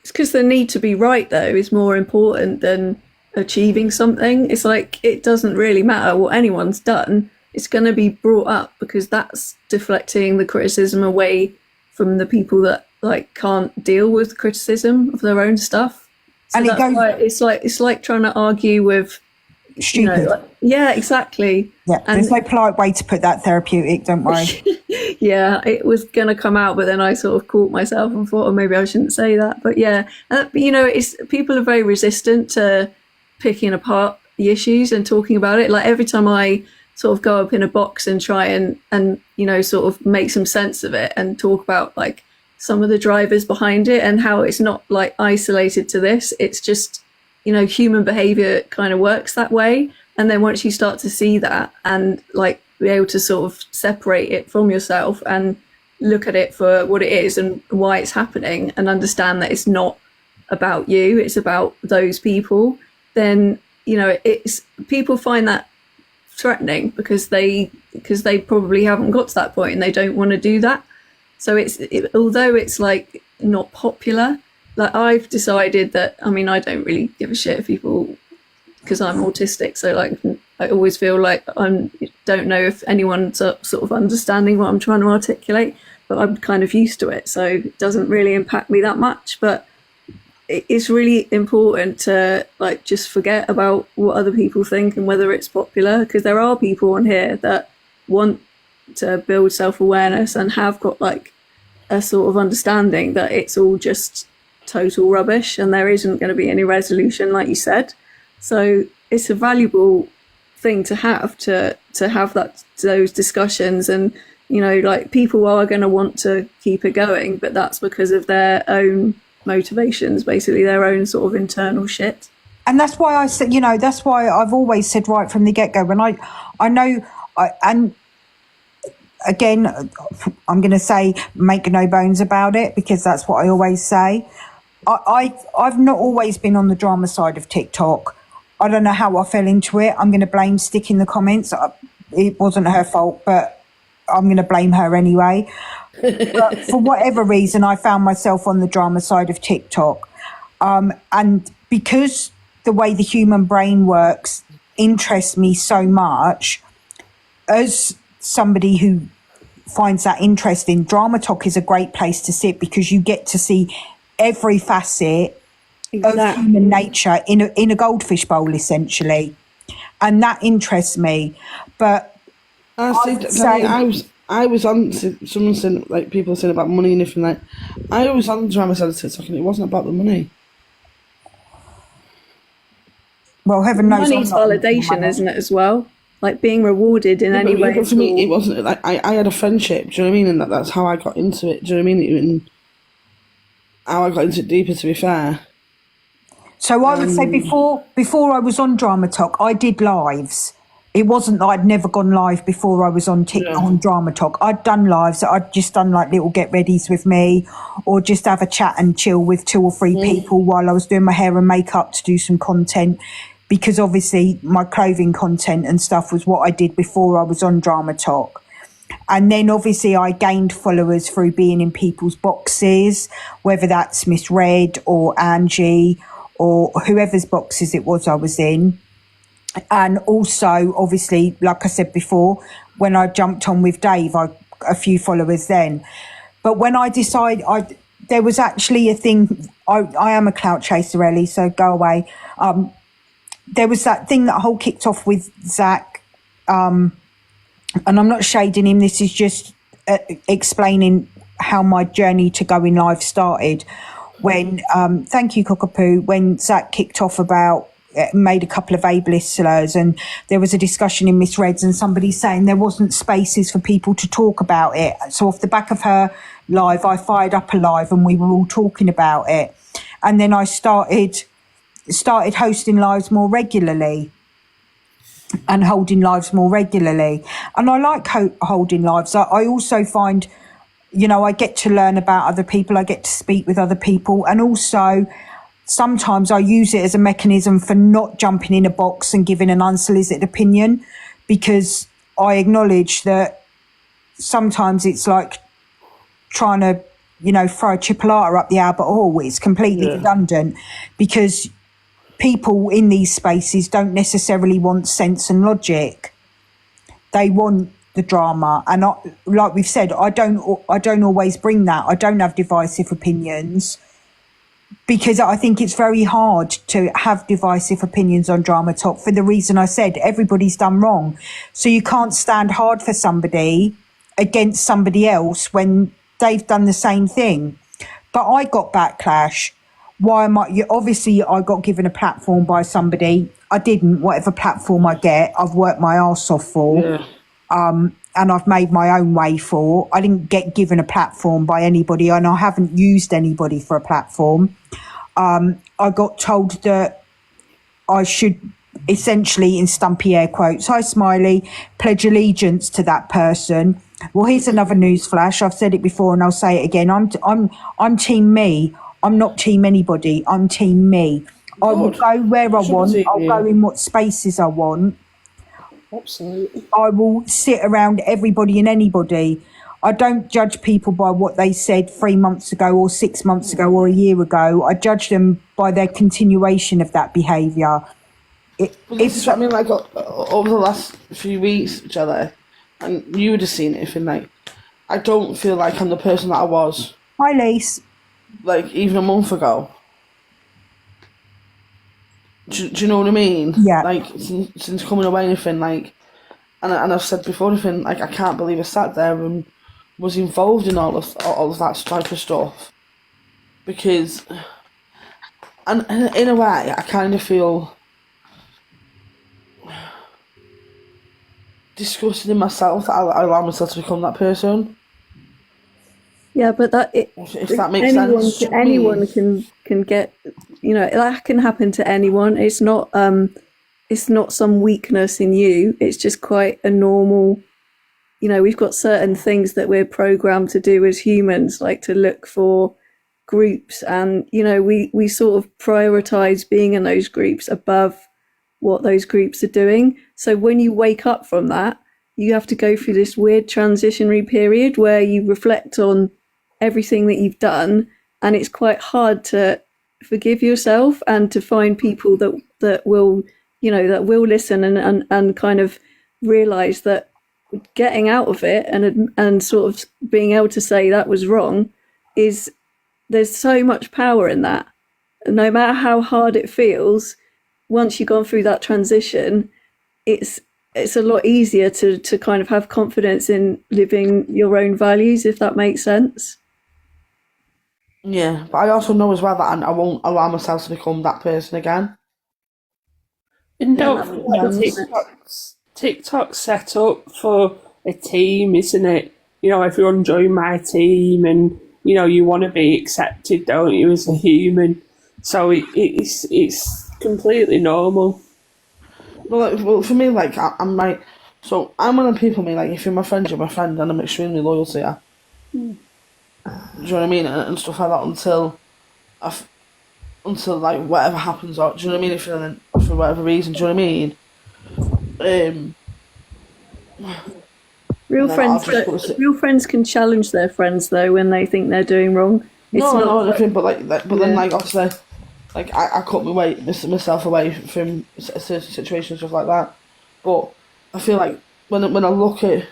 It's because the need to be right, though, is more important than achieving something. It's like it doesn't really matter what anyone's done. It's going to be brought up because that's deflecting the criticism away from the people that like can't deal with criticism of their own stuff. So and it's like trying to argue with stupid. You know, yeah, exactly. Yeah, and there's no polite way to put that, Therapeutic, don't worry. Yeah, it was going to come out, but then I sort of caught myself and thought, oh, maybe I shouldn't say that. But yeah, you know, people are very resistant to picking apart the issues and talking about it. Like every time I sort of go up in a box and try and sort of make some sense of it and talk about like some of the drivers behind it and how it's not like isolated to this. It's just, human behavior kind of works that way. And then once you start to see that and like be able to sort of separate it from yourself and look at it for what it is and why it's happening and understand that it's not about you, it's about those people, then, it's people find that threatening because they probably haven't got to that point and they don't want to do that. So although it's like not popular, like I've decided that, I don't really give a shit if people, because I'm autistic, so like I always feel like I don't know if anyone's sort of understanding what I'm trying to articulate, but I'm kind of used to it, so it doesn't really impact me that much. But it's really important to like just forget about what other people think and whether it's popular, because there are people on here that want to build self-awareness and have got like a sort of understanding that it's all just total rubbish and there isn't going to be any resolution, like you said. So it's a valuable thing to have those discussions, and like people are going to want to keep it going, but that's because of their own motivations, basically their own sort of internal shit. And that's why I said, that's why I've always said right from the get-go, when and again, I'm going to say make no bones about it, because that's what I always say. I've not always been on the drama side of TikTok. I don't know how I fell into it. I'm going to blame Stick in the comments. It wasn't her fault, but I'm going to blame her anyway. But for whatever reason, I found myself on the drama side of TikTok. And because the way the human brain works interests me so much, as somebody who finds that interesting, Drama Talk is a great place to sit, because you get to see every facet of human nature in a goldfish bowl, essentially, and that interests me. But I was on, someone saying, like, people saying about money and everything, like, I was on drama side of TikTok and it wasn't about the money. Well, heaven knows. Money's validation, isn't it, as well? Like being rewarded in any way. But for me, it wasn't, like, I had a friendship, do you know what I mean? And that's how I got into it, do you know what I mean? And how I got into it deeper, to be fair. So I would say before I was on Drama Talk, I did lives. It wasn't that I'd never gone live before I was on on Drama Talk. I'd done lives. I'd just done like little get readies with me, or just have a chat and chill with 2 or 3 people while I was doing my hair and makeup to do some content, because obviously my clothing content and stuff was what I did before I was on Drama Talk. And then obviously I gained followers through being in people's boxes, whether that's Miss Red or Angie or whoever's boxes it was I was in. And also, obviously, like I said before, when I jumped on with Dave, I a few followers then. But when I decided, there was actually a thing, I am a clout chaser, Ellie, so go away. There was that thing that whole kicked off with Zach, and I'm not shading him, this is just explaining how my journey to going live started. When, thank you, Cockapoo, when Zach kicked off about, made a couple of ableist slurs, and there was a discussion in Miss Reds and somebody saying there wasn't spaces for people to talk about it. So off the back of her live, I fired up a live and we were all talking about it. And then I started hosting lives more regularly and holding lives more regularly. And I like holding lives. I also find, I get to learn about other people. I get to speak with other people. And also sometimes I use it as a mechanism for not jumping in a box and giving an unsolicited opinion, because I acknowledge that sometimes it's like trying to, throw a chipolata up the Albert Hall. It's completely redundant, because people in these spaces don't necessarily want sense and logic. They want the drama. And like we've said, I don't always bring that. I don't have divisive opinions, because I think it's very hard to have divisive opinions on Drama Talk for the reason I said, everybody's done wrong. So you can't stand hard for somebody against somebody else when they've done the same thing. But I got backlash why am I? Obviously, I got given a platform by somebody. I didn't. Whatever platform I get, I've worked my arse off for. Yeah. And I've made my own way for. I didn't get given a platform by anybody, and I haven't used anybody for a platform. I got told that I should essentially, in stumpy air quotes, hi Smiley, pledge allegiance to that person. Well, here's another news flash. I've said it before and I'll say it again. I'm team me. I'm not team anybody. I'm team me. I will go where I want. I'll go in what spaces I want. Absolutely. I will sit around everybody and anybody. I don't judge people by what they said 3 months ago or 6 months ago or a year ago. I judge them by their continuation of that behaviour. This is what I mean, like, over the last few weeks, Jelly, and you would have seen it, if in, like, I don't feel like I'm the person that I was, Hi, Lise. like, even a month ago. Do you know what I mean? Yeah. Like, since coming away, anything, like, and I've said before, anything, like, I can't believe I sat there and was involved in all of that type of stuff. Because, and in a way, I kind of feel disgusted in myself that I allow myself to become that person. Yeah, but If that makes sense. Do you know what I mean? anyone can get, that can happen to anyone. It's not some weakness in you. It's just quite a normal. We've got certain things that we're programmed to do as humans, like to look for groups, and we sort of prioritize being in those groups above what those groups are doing. So when you wake up from that, you have to go through this weird transitionary period where you reflect on everything that you've done, and it's quite hard to forgive yourself and to find people that will listen and kind of realize that getting out of it and sort of being able to say that was wrong there's so much power in that. No matter how hard it feels, once you've gone through that transition, it's a lot easier to kind of have confidence in living your own values, if that makes sense. Yeah, but I also know as well that I won't allow myself to become that person again. And don't forget, TikTok's set up for a team, isn't it? Everyone join my team, and you want to be accepted, don't you, as a human? So it's completely normal. Well, for me, like, I'm like, so I'm one of the people, me, like, if you're my friend, you're my friend, and I'm extremely loyal to you. Do you know what I mean? And stuff like that until like whatever happens, or do you know what I mean? If you're for whatever reason, do you know what I mean? Real friends can challenge their friends though when they think they're doing wrong. But then like obviously, like I cut myself away from certain situations, stuff like that. But I feel like when I look at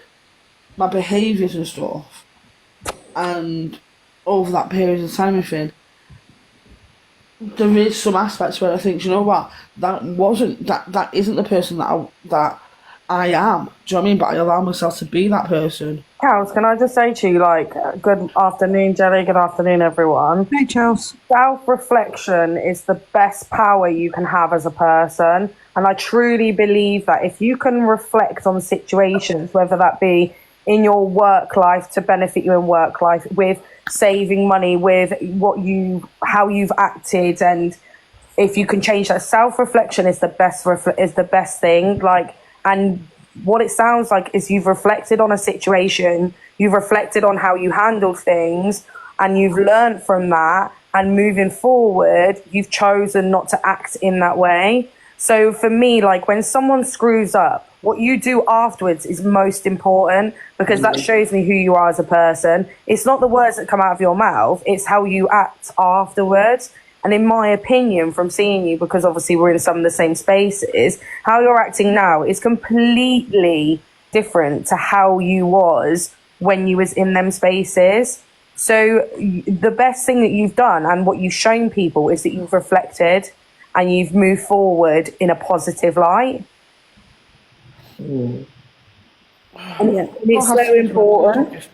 my behaviours and stuff, and over that period of time, there is some aspects where I think, you know what, that isn't the person that I am. Do you know what I mean? But I allow myself to be that person. Charles, can I just say to you, like, good afternoon, Jelly, good afternoon, everyone. Hey, Charles. Self-reflection is the best power you can have as a person. And I truly believe that if you can reflect on situations, whether that be in your work life to benefit you in work life, with saving money, with how you've acted, and if you can change that, self-reflection is the best thing. Like, and what it sounds like is you've reflected on a situation, you've reflected on how you handled things, and you've learned from that, and moving forward, you've chosen not to act in that way. So for me, like, when someone screws up, what you do afterwards is most important, because that shows me who you are as a person. It's not the words that come out of your mouth, it's how you act afterwards. And in my opinion, from seeing you, because obviously we're in some of the same spaces, how you're acting now is completely different to how you was when you was in them spaces. So the best thing that you've done and what you've shown people is that you've reflected and you've moved forward in a positive light. And it's so important.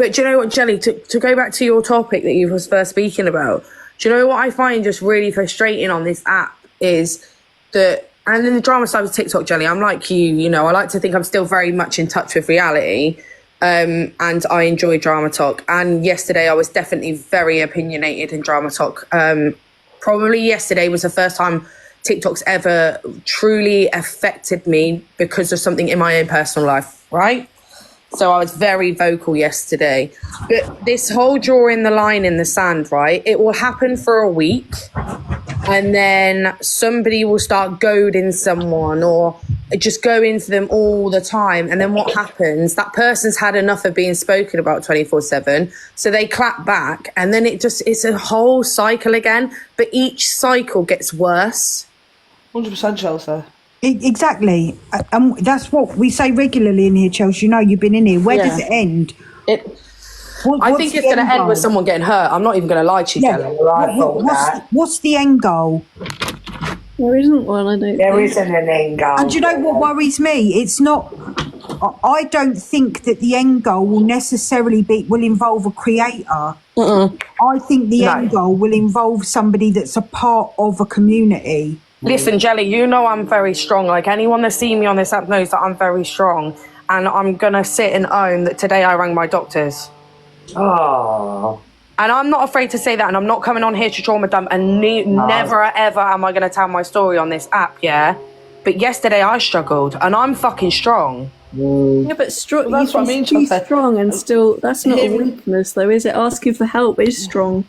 But do you know what, Jelly, to go back to your topic that you was first speaking about, do you know what I find just really frustrating on this app is that, and in the drama side of TikTok, Jelly, I'm like you know, I like to think I'm still very much in touch with reality, and I enjoy Drama Talk. And yesterday I was definitely very opinionated in Drama Talk. Probably yesterday was the first time TikTok's ever truly affected me because of something in my own personal life, right? So I was very vocal yesterday. But this whole drawing the line in the sand, right? It will happen for a week and then somebody will start goading someone or just go into them all the time. And then what happens? That person's had enough of being spoken about 24/7. So they clap back and then it's a whole cycle again. But each cycle gets worse. 100% Chelsea. Exactly. And that's what we say regularly in here, Chelsea. You know, you've been in here. Where does it end? I think it's going to end with someone getting hurt. I'm not even going to lie to you, Jelly. What's the end goal? There isn't one, I don't There think. isn't an end goal. And do you know what worries me? It's not. I don't think that the end goal will necessarily will involve a creator. I think the end goal will involve somebody that's a part of a community. Listen, Jelly, you know I'm very strong. Like, anyone that's seen me on this app knows that I'm very strong. And I'm going to sit and own that today I rang my doctors. Oh. And I'm not afraid to say that. And I'm not coming on here to trauma dump. And never, ever am I going to tell my story on this app, yeah? But yesterday I struggled. And I'm fucking strong. Yeah, but Well, that's what I mean, be Chelsea. strong and still, that's not a weakness though, is it? Asking for help is strong.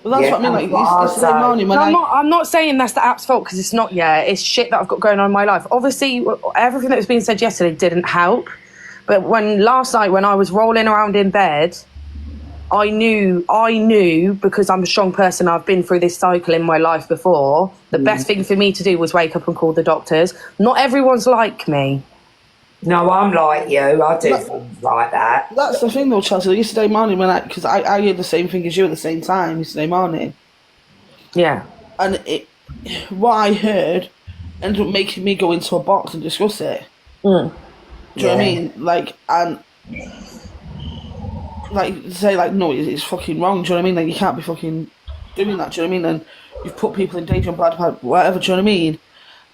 Well, that's what I mean. Like, yesterday morning when I'm not saying that's the app's fault because it's not, it's shit that I've got going on in my life. Obviously, everything that was being said yesterday didn't help. But last night when I was rolling around in bed, I knew because I'm a strong person, I've been through this cycle in my life before, the best thing for me to do was wake up and call the doctors. Not everyone's like me. No, I'm like you. I do things like that. That's the thing though, Chelsea. Yesterday morning because I heard the same thing as you at the same time yesterday morning. Yeah. And what I heard ended up making me go into a box and discuss it. Do you know what I mean? Like, and like say like, no, it's fucking wrong. Do you know what I mean? Like, you can't be fucking doing that. Do you know what I mean? And you've put people in danger and bad, whatever. Do you know what I mean?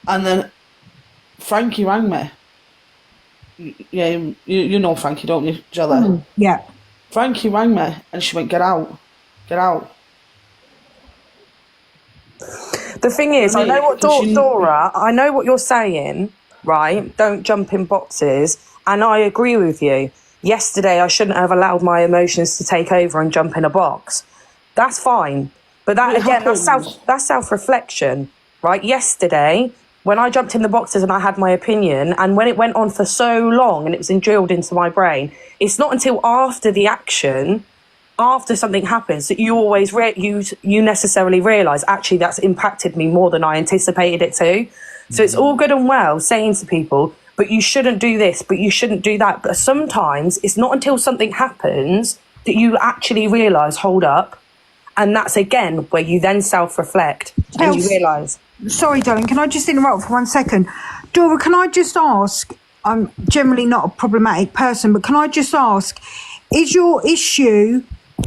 And then Frankie rang me. Yeah, you know Frankie, don't you, Jella? Yeah. Frankie rang me and she went, get out. The thing is, I know what Dora, I know what you're saying, right? Don't jump in boxes. And I agree with you. Yesterday, I shouldn't have allowed my emotions to take over and jump in a box. That's fine. But that, again, that's self-reflection, right? Yesterday, when I jumped in the boxes and I had my opinion, and when it went on for so long and it was drilled into my brain, it's not until after the action, after something happens, that you always you necessarily realise, actually, that's impacted me more than I anticipated it to. So it's all good and well saying to people, but you shouldn't do this, but you shouldn't do that. But sometimes it's not until something happens that you actually realise, hold up. And that's, again, where you then self-reflect and you realise. Sorry, darling, can I just interrupt for 1 second? Dora, can I just ask, I'm generally not a problematic person, but can I just ask, is your issue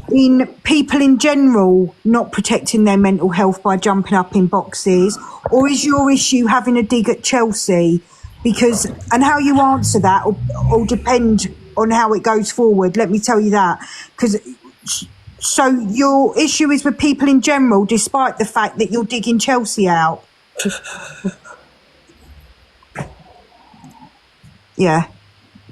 in people in general not protecting their mental health by jumping up in boxes, or is your issue having a dig at Chelsea? Because, and how you answer that will depend on how it goes forward, let me tell you that. Because, so your issue is with people in general, despite the fact that you're digging Chelsea out? Yeah.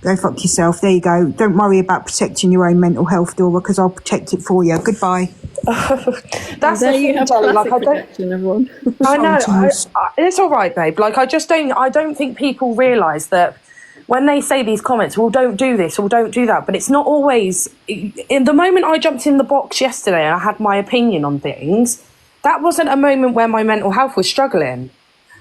Go fuck yourself. There you go. Don't worry about protecting your own mental health, Dora, because I'll protect it for you. Goodbye. That's there the you thing, have Jelly. Like, classic protection, everyone. I know. It's all right, babe. Like, I don't think people realise that when they say these comments, well, don't do this or don't do that. But it's not always. In the moment I jumped in the box yesterday and I had my opinion on things, that wasn't a moment where my mental health was struggling.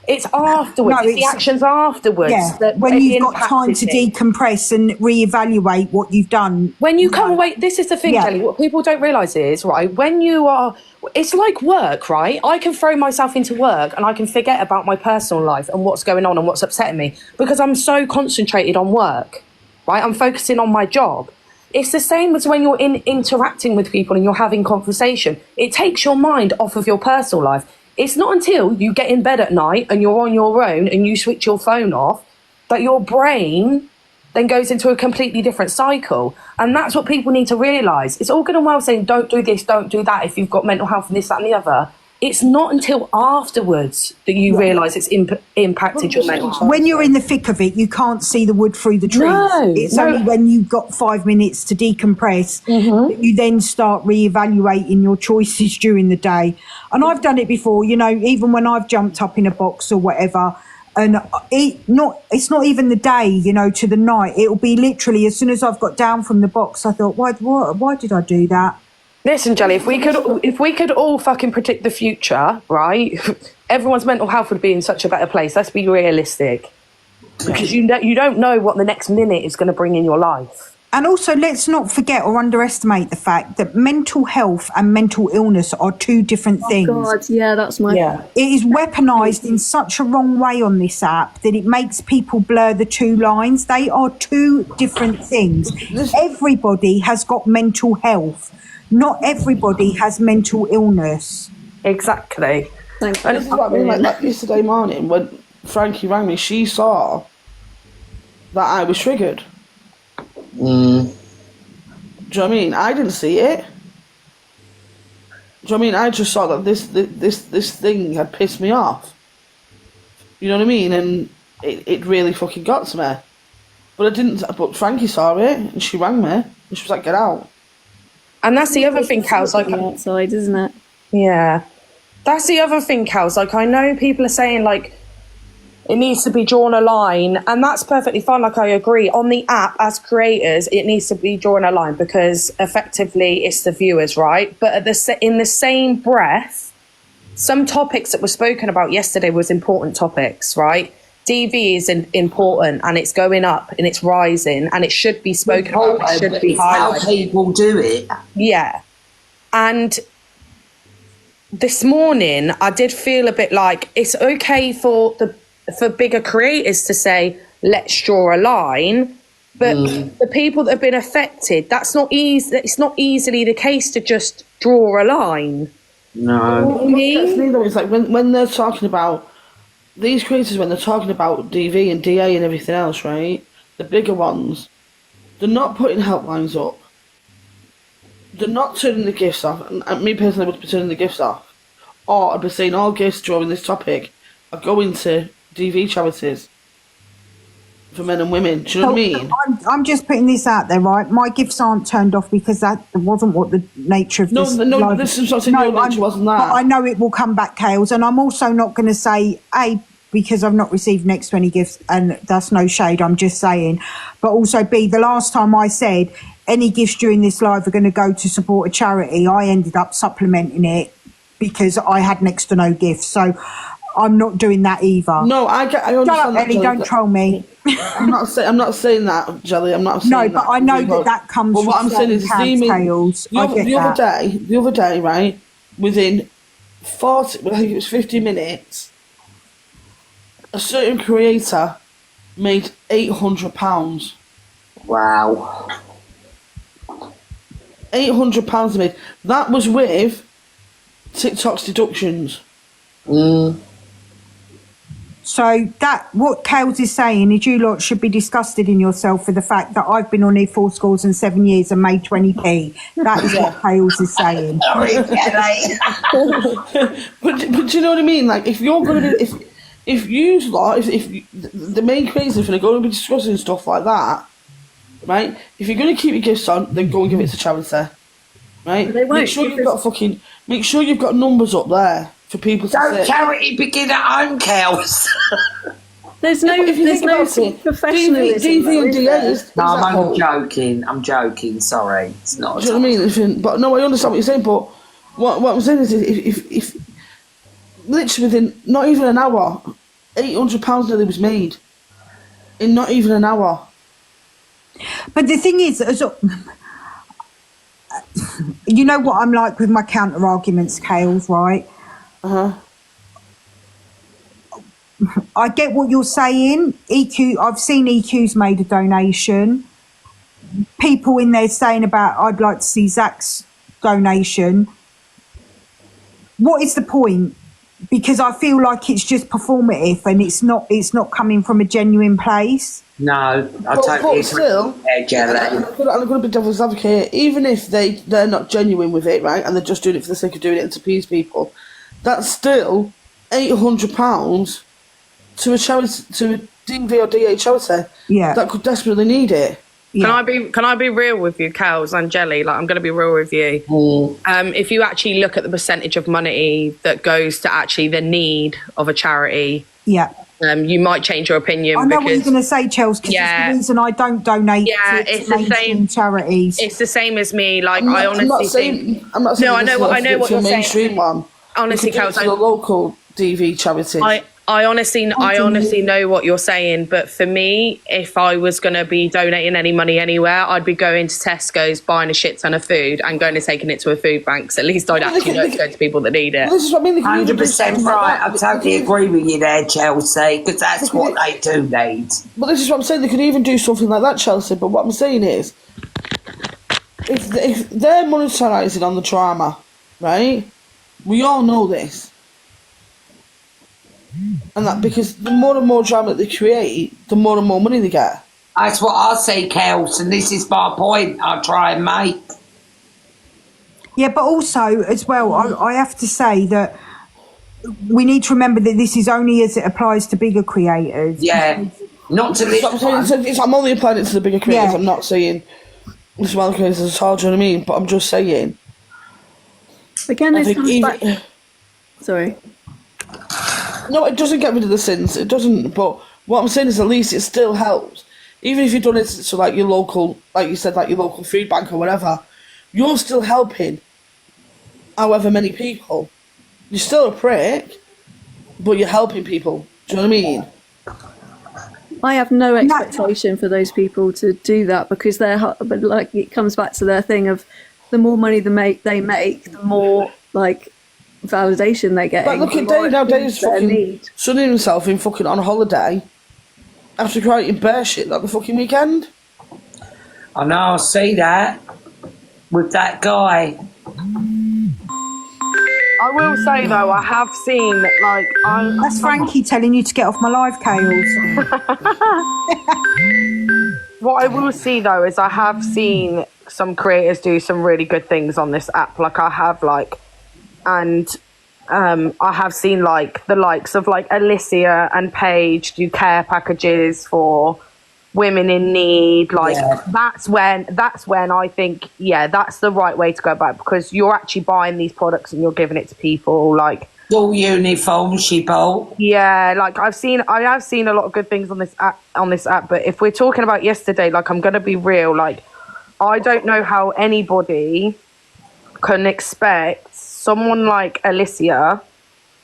It's afterwards. No, it's the actions afterwards. Yeah, that when you've got time to me. decompress and reevaluate what you've done. When you come away, this is the thing, Kelly, what people don't realise is, right, when you are, it's like work, right? I can throw myself into work and I can forget about my personal life and what's going on and what's upsetting me because I'm so concentrated on work, right? I'm focusing on my job. It's the same as when you're interacting with people and you're having conversation. It takes your mind off of your personal life. It's not until you get in bed at night and you're on your own and you switch your phone off that your brain then goes into a completely different cycle. And that's what people need to realise. It's all good and well saying, don't do this, don't do that if you've got mental health and this, that and the other. It's not until afterwards that you realise it's impacted your mental health. When you're in the thick of it, you can't see the wood through the trees. It's only when you've got 5 minutes to decompress that you then start reevaluating your choices during the day. And I've done it before, you know, even when I've jumped up in a box or whatever. And it's not even the day, you know, to the night. It'll be literally as soon as I've got down from the box, I thought, why did I do that? Listen, Jelly, if we could all fucking predict the future, right? Everyone's mental health would be in such a better place. Let's be realistic, because you don't know what the next minute is going to bring in your life. And also, let's not forget or underestimate the fact that mental health and mental illness are two different things. Oh God, yeah, that's my. Yeah. It is weaponised in such a wrong way on this app that it makes people blur the two lines. They are two different things. Everybody has got mental health. Not everybody has mental illness. Exactly. Thanks. And this is what I mean, like yesterday morning when Frankie rang me, she saw that I was triggered. Do you know what I mean? I didn't see it. Do you know what I mean? I just saw that this thing had pissed me off. You know what I mean? And it really fucking got to me. But I didn't. But Frankie saw it and she rang me and she was like, "Get out." And that's the other thing, Kels. Like outside, isn't it? Yeah, that's the other thing, Kels. Like I know people are saying like it needs to be drawn a line, and that's perfectly fine. Like I agree. On the app, as creators, it needs to be drawn a line because effectively it's the viewers, right? But in the same breath, some topics that were spoken about yesterday was important topics, right? DV is important and it's going up and it's rising and it should be spoken about. It should be highlighted. How people do it. Yeah. And this morning I did feel a bit like it's okay for bigger creators to say, let's draw a line. But the people that have been affected, that's not easy. It's not easily the case to just draw a line. No. What gets me though is like when they're talking about these creators, when they're talking about DV and DA and everything else, right? The bigger ones, they're not putting helplines up. They're not turning the gifts off. And me personally would be turning the gifts off. Or I'd be saying all gifts during this topic are going to DV charities for men and women. Do you know what I mean? I'm just putting this out there, right? My gifts aren't turned off because that wasn't what the nature of this. No, this is something your nature wasn't that. But I know it will come back, Kales, and I'm also not going to say because I've not received next to any gifts, and that's no shade. I'm just saying, but also B, the last time I said any gifts during this live are going to go to support a charity, I ended up supplementing it because I had next to no gifts. So I'm not doing that either. No, I understand. Shut up, Ellie, don't troll me. I'm not saying that, Jelly. I'm not saying that. No, but I know that comes from what I'm saying is Tales. The other day, right, within 40, I think it was 50 minutes, a certain creator made £800. Wow. £800 they made. That was with TikTok's deductions. So that what Kales is saying is you lot should be disgusted in yourself for the fact that I've been on here 7 years and made 20p. That is what Kales is saying. but do you know what I mean? Like if you're going to be if the main creators are going to be discussing stuff like that, right? If you're going to keep your gifts on, then go and give it to charity, right? Make sure you've got numbers up there for people to Don't charity begin at home, Kels. There's no professionalism. DV and DA is. No, I'm joking. Sorry, it's not. Do you know what I mean? But no, I understand what you're saying. But what I'm saying is, if literally within not even an hour, £800 nearly was made in not even an hour. But the thing is, you know what I'm like with my counter arguments, Kales, right? I get what you're saying. EQ, I've seen EQ's made a donation, people in there saying about, I'd like to see Zach's donation. What is the point? Because I feel like it's just performative and it's not coming from a genuine place. No, I But totally still, agree. Yeah, Jelly. I'm going to be devil's advocate. Even if they're not genuine with it, right, and they're just doing it for the sake of doing it and to appease people, that's still £800 to a charity, to a DV or DA charity that could desperately need it. Can I be real with you, Kels and Jelly? Like, I'm going to be real with you. If you actually look at the percentage of money that goes to actually the need of a charity, you might change your opinion. I know what you're going to say, Chelsea, because it's the reason I don't donate to it's the same charities. It's the same as me. Like, I'm not, I honestly I'm not saying, I'm not saying no, I know what you're saying. Mainstream one. Honestly, Kels, the local DV charities. I honestly know what you're saying, but for me, if I was going to be donating any money anywhere, I'd be going to Tesco's, buying a shit ton of food and going and taking it to a food bank. So at least I'd actually know it's going to people that need it. This is what I mean. 100% right. I totally agree with you there, Chelsea, because that's what they do need. But this is what I'm saying. They could even do something like that, Chelsea. But what I'm saying is, if they're monetarising on the trauma, right? We all know this. And that because the more and more drama they create, the more and more money they get. That's what I say, Kels, and this is my point I try and make. Yeah, but also, as well, I have to say that we need to remember that this is only as it applies to bigger creators. Yeah, not to this one. I'm only applying it to the bigger creators. I'm not saying the smaller creators at all, do you know what I mean? But I'm just saying. Again, this comes back... Sorry. No, it doesn't get rid of the sins. It doesn't. But what I'm saying is, at least it still helps. Even if you've done it to like your local, like you said, like your local food bank or whatever, you're still helping. However many people, you're still a prick, but you're helping people. Do you know what I mean? I have no expectation for those people to do that because but like it comes back to their thing of the more money they make, the more like validation they get. But look at Dave now. Dave's fucking sunning himself in fucking on holiday after creating bear shit like the fucking weekend. I know, I see that with that guy. I will say though, I have seen That's Frankie telling you to get off my live, Kales. What I will see though is I have seen some creators do some really good things on this app. Like I have and I have seen like the likes of like Alicia and Paige do care packages for women in need. Like that's when I think that's the right way to go about it, because you're actually buying these products and you're giving it to people. Like full uniform she bought. Yeah, like I have seen a lot of good things on this app. But if we're talking about yesterday, like I'm gonna be real, like I don't know how anybody can expect someone like Alicia,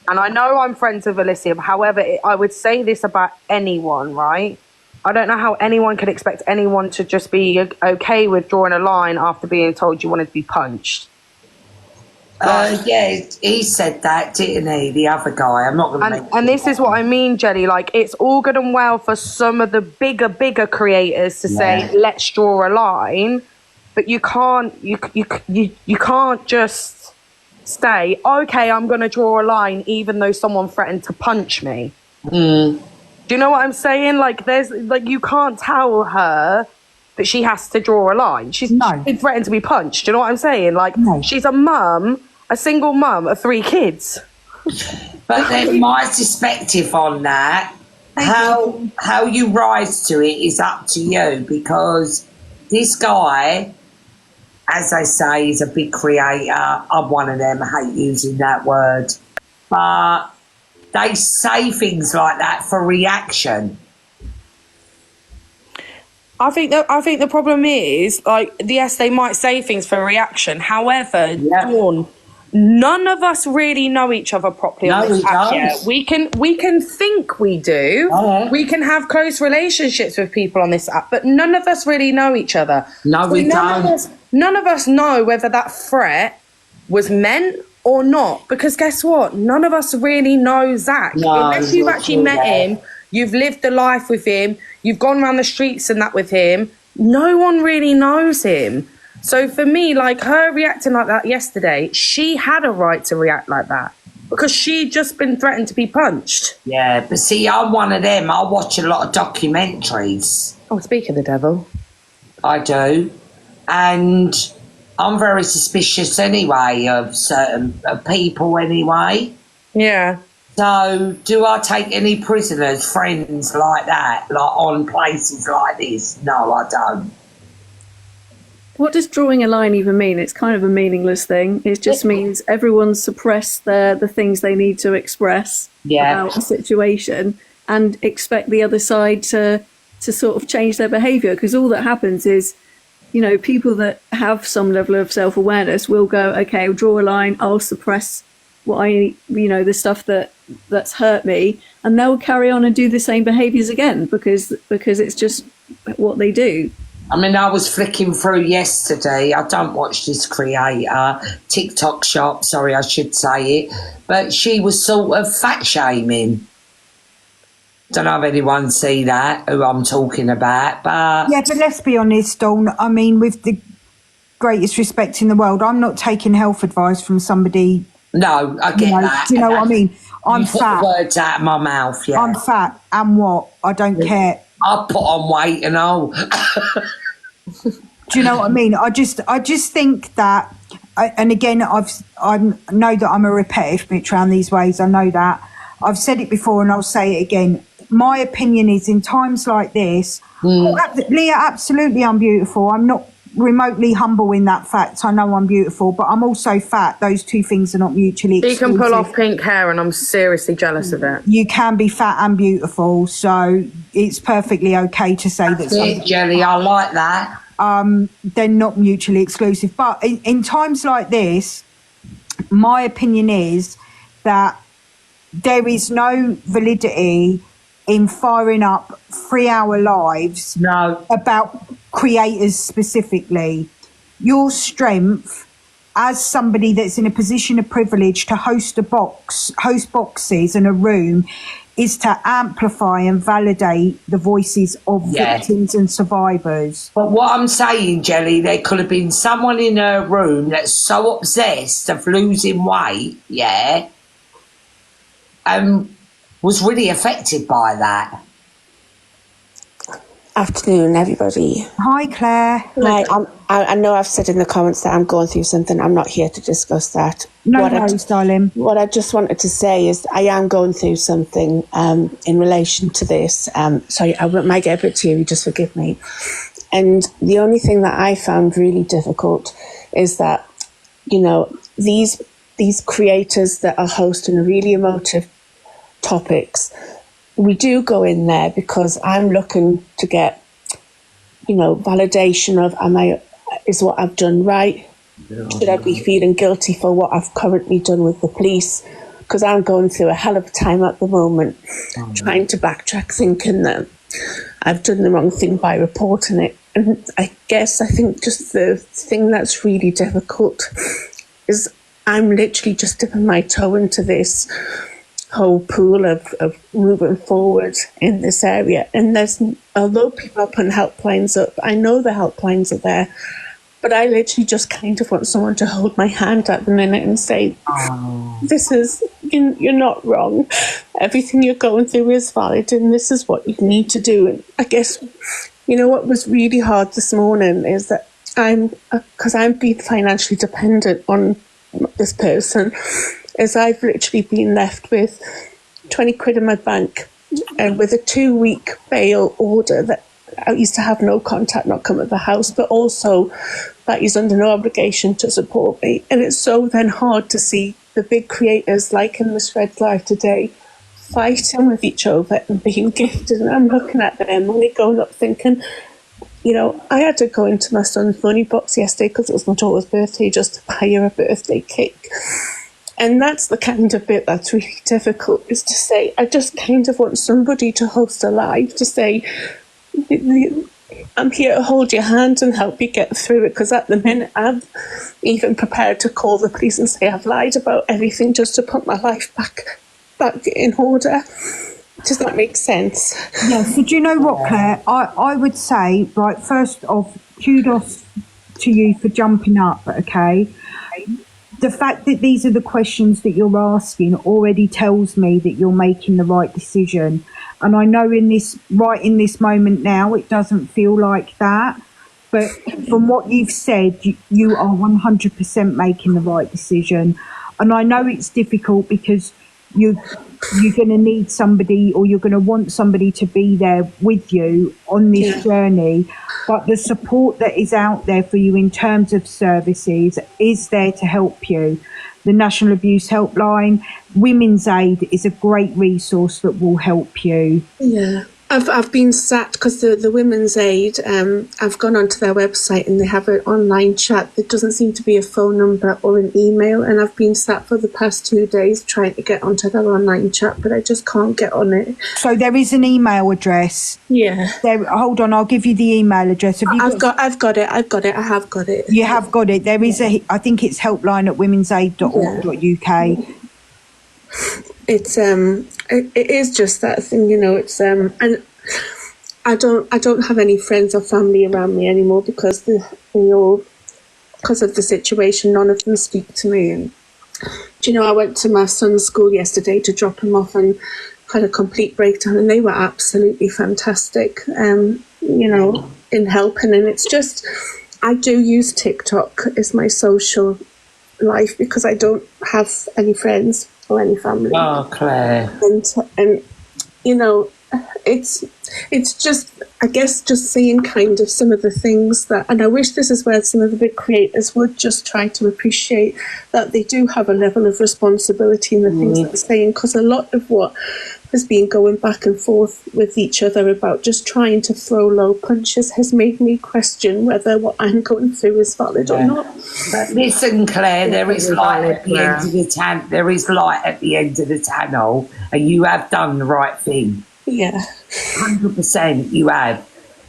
and I know I'm friends with Alicia, however, I would say this about anyone, right? I don't know how anyone could expect anyone to just be okay with drawing a line after being told you wanted to be punched. Yeah, he said that, didn't he? The other guy. I'm not going to mention. And this is what I mean, Jelly. Like, it's all good and well for some of the bigger creators to say, let's draw a line, but you can't just say, okay, I'm going to draw a line even though someone threatened to punch me. Do you know what I'm saying? Like, you can't tell her that she has to draw a line. She's been threatened to be punched. Do you know what I'm saying? Like, she's a single mum of 3 kids. But then my perspective on that, how you rise to it is up to you, because this guy, as they say, is a big creator. I'm one of them. I hate using that word. But they say things like that for reaction. I think the problem is, like, yes, they might say things for reaction. However, Dawn, none of us really know each other properly on this app yet. We can think we do. We can have close relationships with people on this app, but none of us really know each other. No, we don't. None of us know whether that threat was meant or not, because guess what? None of us really know Zach. Unless you've actually met him, you've lived the life with him, you've gone around the streets and that with him, no one really knows him. So for me, like, her reacting like that yesterday, she had a right to react like that because she'd just been threatened to be punched. Yeah, but see, I'm one of them. I watch a lot of documentaries. Oh, speak of the devil. I do. And I'm very suspicious anyway of certain people anyway. Yeah. So do I take any prisoners, friends like that, like on places like this? No, I don't. What does drawing a line even mean? It's kind of a meaningless thing. It just means everyone suppress the things they need to express about a situation and expect the other side to sort of change their behaviour. Because all that happens is, you know, people that have some level of self-awareness will go, okay, I'll draw a line, I'll suppress what the stuff that's hurt me, and they'll carry on and do the same behaviours again because it's just what they do. I mean, I was flicking through yesterday. I don't watch this creator, TikTok shop, sorry, I should say it. But she was sort of fat shaming. Don't know if anyone see that, who I'm talking about. But yeah, but let's be honest, Dawn. I mean, with the greatest respect in the world, I'm not taking health advice from somebody. No, I get that. Do you know what I mean? I'm put fat. The words out of my mouth, yeah. I'm fat, and what? I don't care. I put on weight and all. Do you know what I mean? I just think that, and again, I know that I'm a repetitive bitch around these ways. I know that. I've said it before and I'll say it again. My opinion is, in times like this, Leah, absolutely I'm beautiful. I'm not remotely humble in that fact. I know I'm beautiful, but I'm also fat. Those two things are not mutually exclusive. She can pull off pink hair and I'm seriously jealous of it. You can be fat and beautiful, so it's perfectly okay to say that. Yeah, Jelly, I like that. They're not mutually exclusive. But in times like this, my opinion is that there is no validity in firing up 3-hour lives about creators specifically. Your strength as somebody that's in a position of privilege to host boxes and a room is to amplify and validate the voices of victims and survivors. But what I'm saying, Jelly, there could have been someone in her room that's so obsessed of losing weight, was really affected by that. Afternoon, everybody. Hi, Claire. Hi, I know I've said in the comments that I'm going through something. I'm not here to discuss that. No worries, darling. What I just wanted to say is I am going through something in relation to this. Sorry, I might get a bit teary, just forgive me. And the only thing that I found really difficult is that, you know, these creators that are hosting really emotive topics, we do go in there because I'm looking to get, you know, validation of is what I've done right? Should I be feeling guilty for what I've currently done with the police? Because I'm going through a hell of a time at the moment, trying to backtrack, thinking that I've done the wrong thing by reporting it. And I think just the thing that's really difficult is I'm literally just dipping my toe into this whole pool of moving forward in this area. And although people are putting helplines up, I know the helplines are there, but I literally just kind of want someone to hold my hand at the minute and say, you're not wrong. Everything you're going through is valid and this is what you need to do. And I guess, you know, what was really hard this morning is that because I'm being financially dependent on this person, is I've literally been left with 20 quid in my bank and with a 2-week bail order that I used to have no contact, not come at the house, but also that he's under no obligation to support me. And it's so then hard to see the big creators like in this Red Live today fighting with each other and being gifted. And I'm looking at them only going up thinking, you know, I had to go into my son's money box yesterday because it was my daughter's birthday just to buy her a birthday cake. And that's the kind of bit that's really difficult, is to say, I just kind of want somebody to host a live to say, I'm here to hold your hand and help you get through it. Because at the minute, I'm even prepared to call the police and say I've lied about everything just to put my life back in order. Does that make sense? Yeah, so do you know what, Claire? I would say, right, first off, kudos to you for jumping up, okay? The fact that these are the questions that you're asking already tells me that you're making the right decision. And I know in this moment now, it doesn't feel like that. But from what you've said, you are 100% making the right decision. And I know it's difficult because you're going to need somebody, or you're going to want somebody to be there with you on this journey. But the support that is out there for you in terms of services is there to help you. The National Abuse Helpline, Women's Aid is a great resource that will help you. Yeah. I've been sat, because the Women's Aid, I've gone onto their website and they have an online chat. There doesn't seem to be a phone number or an email, and I've been sat for the past 2 days trying to get onto their online chat, but I just can't get on it. So there is an email address. Yeah. Hold on, I'll give you the email address. I've got it. I have got it. You have got it. There is I think it's helpline@womensaid.org.uk. It's it is just that thing, it's and I don't have any friends or family around me anymore because because of the situation. None of them speak to me. And I went to my son's school yesterday to drop him off and had a complete breakdown, and they were absolutely fantastic, in helping. And it's just, I do use TikTok as my social life because I don't have any friends or any family. Oh, Claire. And it's just, I guess, just seeing kind of some of the things that, and I wish this is where some of the big creators would just try to appreciate that they do have a level of responsibility in the things that they're saying, because a lot of what has been going back and forth with each other about just trying to throw low punches has made me question whether what I'm going through is valid or not. But listen, Claire, there is light at the end of the tunnel. There is light at the end of the tunnel, and you have done the right thing. Yeah. 100% you have.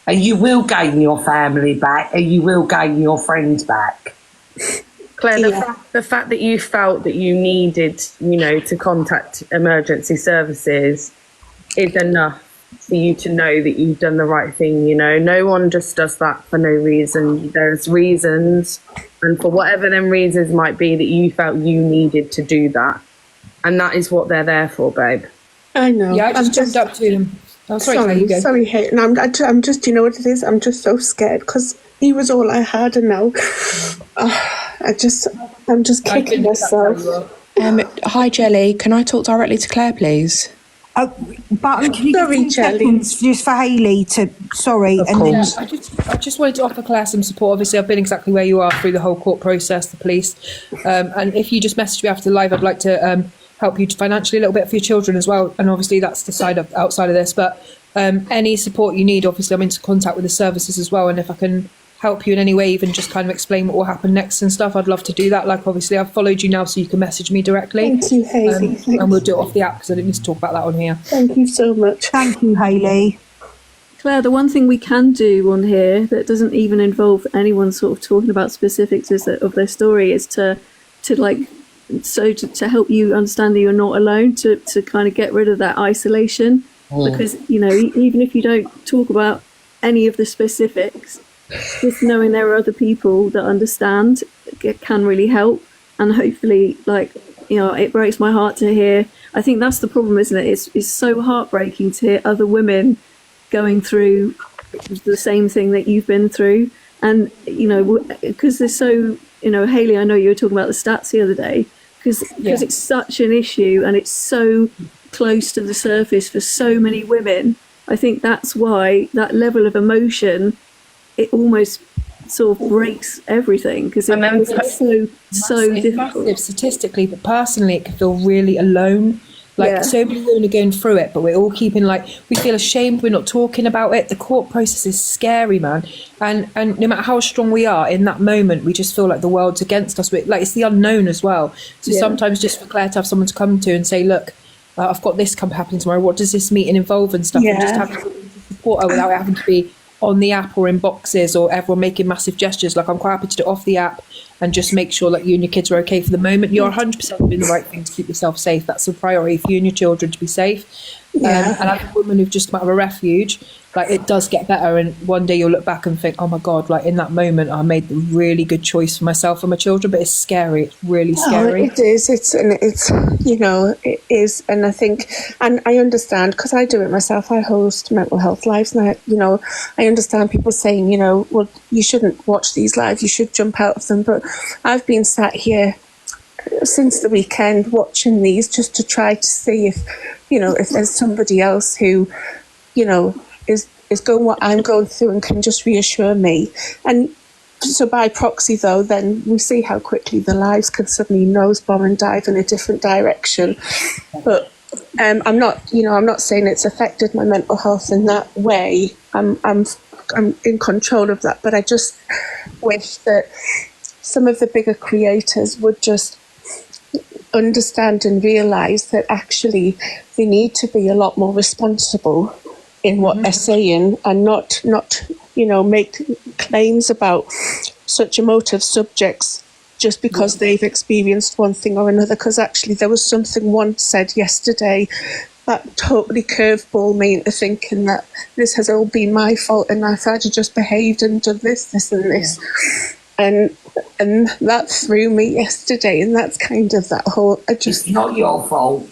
And you will gain your family back, and you will gain your friends back. Claire, the fact that you felt that you needed, to contact emergency services is enough for you to know that you've done the right thing. No one just does that for no reason. There's reasons, and for whatever them reasons might be, that you felt you needed to do that. And that is what they're there for, babe. I know. Yeah, I just jumped up to them. Oh, sorry, Hayden. I'm just, you know what it is? I'm just so scared because he was all I had, and now I'm just kicking myself. Hi, Jelly. Can I talk directly to Claire, please? But can you give 2 seconds just for Hayley to? Sorry, of course. I just wanted to offer Claire some support. Obviously, I've been exactly where you are through the whole court process, the police, and if you just message me after the live, I'd like to help you financially a little bit for your children as well. And obviously, that's the side of outside of this. But any support you need, obviously, I'm into contact with the services as well. And if I can help you in any way, even just kind of explain what will happen next and stuff, I'd love to do that. Like, obviously, I've followed you now, so you can message me directly. Thank you, Hayley. And we'll do it off the app because I didn't need to talk about that on here. Thank you so much. Thank you, Hayley. Claire, the one thing we can do on here that doesn't even involve anyone sort of talking about specifics of their story is to help you understand that you're not alone, to kind of get rid of that isolation. Because, even if you don't talk about any of the specifics, just knowing there are other people that understand can really help. And hopefully, it breaks my heart to hear. I think that's the problem, isn't it? It's so heartbreaking to hear other women going through the same thing that you've been through. And, because they're so, Hayley, I know you were talking about the stats the other day, because it's such an issue and it's so close to the surface for so many women. I think that's why that level of emotion, it almost sort of breaks everything, because it's so difficult. Massive statistically, but personally it can feel really alone. So many women are going through it, but we're all keeping we feel ashamed, we're not talking about it. The court process is scary, man, and no matter how strong we are in that moment, we just feel like the world's against us. It's the unknown as well. So sometimes just for Claire to have someone to come to and say, look, I've got this happening tomorrow, what does this meeting involve and stuff, and just have to support her without having to be on the app or in boxes or everyone making massive gestures. Like, I'm quite happy to do it off the app and just make sure that you and your kids are okay for the moment. You're 100% doing the right thing to keep yourself safe. That's a priority for you and your children to be safe. Yeah. And as a woman who've just come out of a refuge, like, it does get better, and one day you'll look back and think, oh my god, like, in that moment I made the really good choice for myself and my children. But it's scary. It's really scary. It is. It's you know, it is. And I think, and I understand, because I do it myself. I host mental health lives, and I understand people saying, you know, well, you shouldn't watch these lives, you should jump out of them. But I've been sat here since the weekend watching these just to try to see if, you know, if there's somebody else who, you know, is going what I'm going through and can just reassure me. And so by proxy, though, then we see how quickly the lives can suddenly nosebomb and dive in a different direction. But I'm not saying it's affected my mental health in that way. I'm in control of that. But I just wish that some of the bigger creators would just understand and realise that actually they need to be a lot more responsible in what they're saying, and not you know, make claims about such emotive subjects just because they've experienced one thing or another. Because actually there was something one said yesterday that totally curveballed me into thinking that this has all been my fault and I've had to just behaved and done this and this. And that threw me yesterday, and that's kind of that whole... It's not your fault.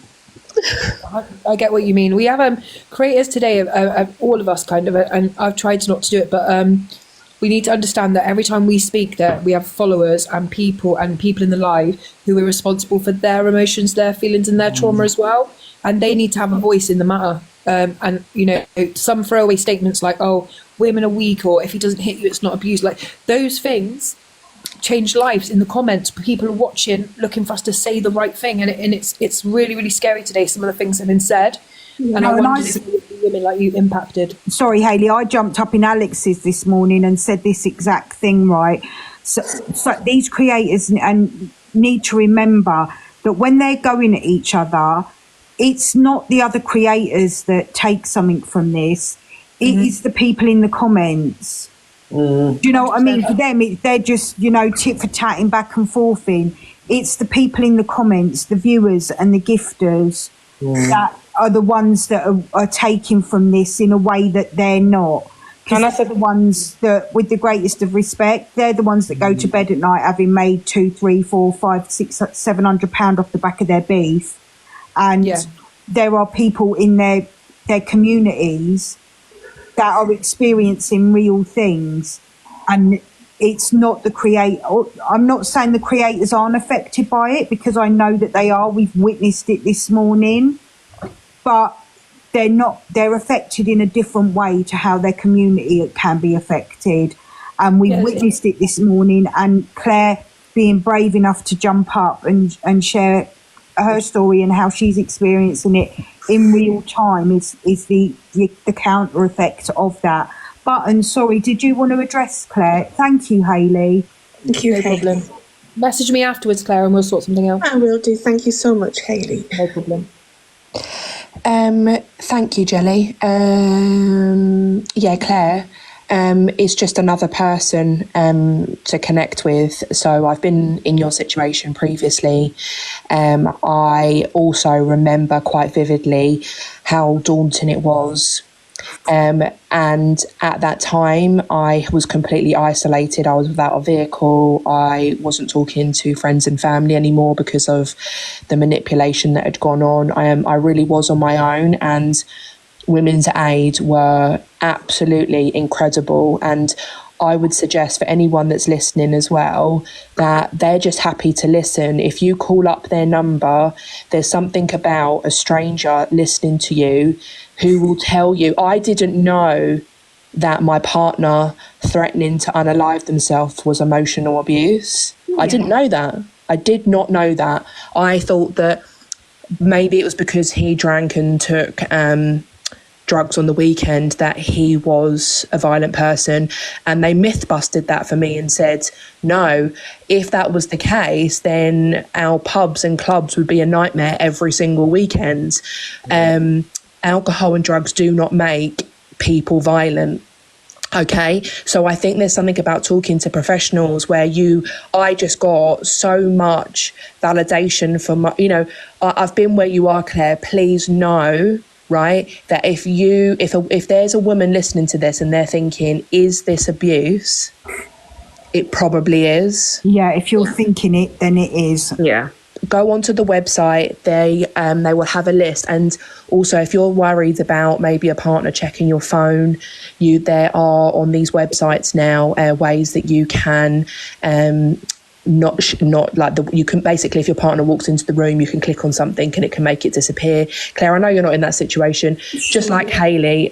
I get what you mean. We have creators today, all of us kind of, and I've tried not to do it, but we need to understand that every time we speak, that we have followers and people in the live who are responsible for their emotions, their feelings and their trauma as well, and they need to have a voice in the matter. And, you know, some throwaway statements like, oh, women are weak, or if he doesn't hit you, it's not abuse. Like, those things change lives in the comments. People are watching, looking for us to say the right thing, and it's really, really scary today, some of the things that have been said. And I wonder if women like you impacted. Sorry, Hayley, I jumped up in Alex's this morning and said this exact thing, right? So these creators and need to remember that when they're going at each other, it's not the other creators that take something from this. It is the people in the comments. Do you know what I mean? For them, they're just, you know, tit for tatting back and forth in. It's the people in the comments, the viewers and the gifters that are the ones that are taking from this in a way that they're not. Because they're the ones that, with the greatest of respect, they're the ones that go to bed at night having made £200, £300, £400, £500, £600, £700 off the back of their beef. And there are people in their communities that are experiencing real things, and it's not the creator. I'm not saying the creators aren't affected by it, because I know that they are. We've witnessed it this morning, but they're not. They're affected in a different way to how their community can be affected, and we witnessed it this morning. And Claire being brave enough to jump up and share her story and how she's experiencing it in real time is the counter effect of that. But, and sorry, did you want to address Claire? Thank you, Hayley. Thank you, No Hayley. problem. Message me afterwards, Claire, and we'll sort something out. I will do. Thank you so much, Hayley. No problem. Thank you, Jelly. Yeah, Claire is just another person to connect with. So I've been in your situation previously. I also remember quite vividly how daunting it was. And at that time, I was completely isolated. I was without a vehicle. I wasn't talking to friends and family anymore because of the manipulation that had gone on. I really was on my own, and Women's Aid were absolutely incredible. And I would suggest for anyone that's listening as well that they're just happy to listen. If you call up their number, there's something about a stranger listening to you who will tell you, I didn't know that my partner threatening to unalive themselves was emotional abuse. I didn't know that. I did not know that. I thought that maybe it was because he drank and took drugs on the weekend that he was a violent person, and they myth busted that for me and said, no, if that was the case, then our pubs and clubs would be a nightmare every single weekend. Alcohol and drugs do not make people violent. Okay, so I think there's something about talking to professionals where I just got so much validation from, I've been where you are, Claire. Please know, right, that if there's a woman listening to this and they're thinking, is this abuse? It probably is. Yeah, if you're thinking it, then it is. Yeah. Go onto the website. They will have a list, and also if you're worried about maybe a partner checking your phone, there are on these websites now ways that you can you can basically, if your partner walks into the room, you can click on something and it can make it disappear. Claire, I know you're not in that situation. Just like Hayley,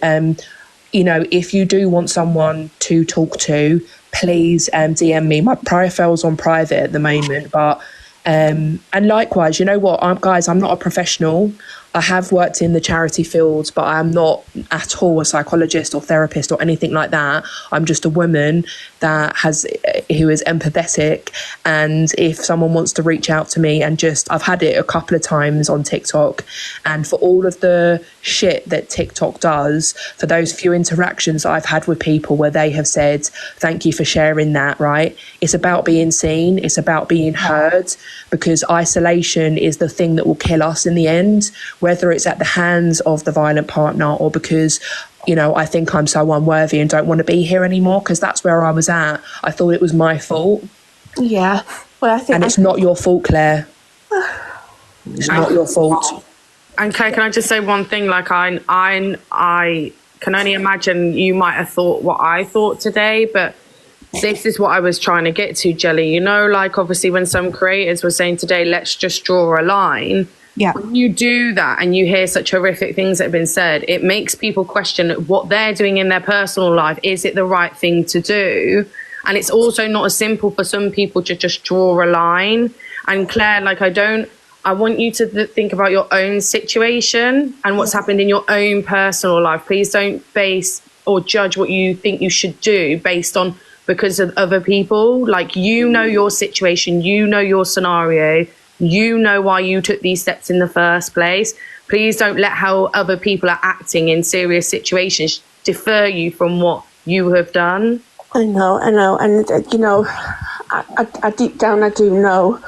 if you do want someone to talk to, please DM me. My profile's on private at the moment, but and likewise, you know what, I'm not a professional. I have worked in the charity fields, but I'm not at all a psychologist or therapist or anything like that. I'm just a woman who is empathetic. And if someone wants to reach out to me I've had it a couple of times on TikTok, and for all of the shit that TikTok does, for those few interactions I've had with people where they have said, thank you for sharing that, right? It's about being seen. It's about being heard, because isolation is the thing that will kill us in the end, whether it's at the hands of the violent partner or because, I think I'm so unworthy and don't want to be here anymore, because that's where I was at. I thought it was my fault. Yeah. Well, I think... And it's not your fault, Claire. It's not your fault. And Claire, can I just say one thing? Like, I can only imagine you might have thought what I thought today, but this is what I was trying to get to, Jelly. Like, obviously when some creators were saying today, let's just draw a line. Yeah. When you do that and you hear such horrific things that have been said, it makes people question what they're doing in their personal life. Is it the right thing to do? And it's also not as simple for some people to just draw a line. And Claire, I want you to think about your own situation and what's happened in your own personal life. Please don't base or judge what you think you should do based on because of other people. Like, your situation, your scenario, why you took these steps in the first place. Please don't let how other people are acting in serious situations deter you from what you have done. I know. And, I deep down, I do know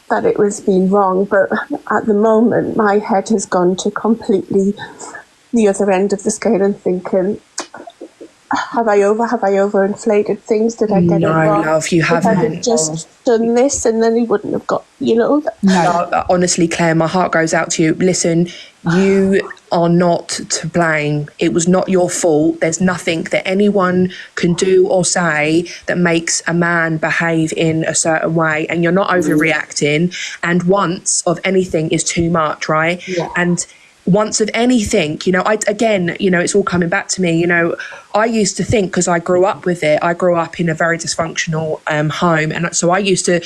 that it was being wrong. But at the moment, my head has gone to completely the other end of the scale and thinking, have I overinflated things? Did I get it wrong? No, love, you haven't. If I had just done this, and then he wouldn't have got, No, honestly, Claire, my heart goes out to you. Listen, you are not to blame. It was not your fault. There's nothing that anyone can do or say that makes a man behave in a certain way, and you're not overreacting. And once of anything is too much, right? Yeah. And once of anything, it's all coming back to me. I used to think, because I grew up with it, I grew up in a very dysfunctional home. And so I used to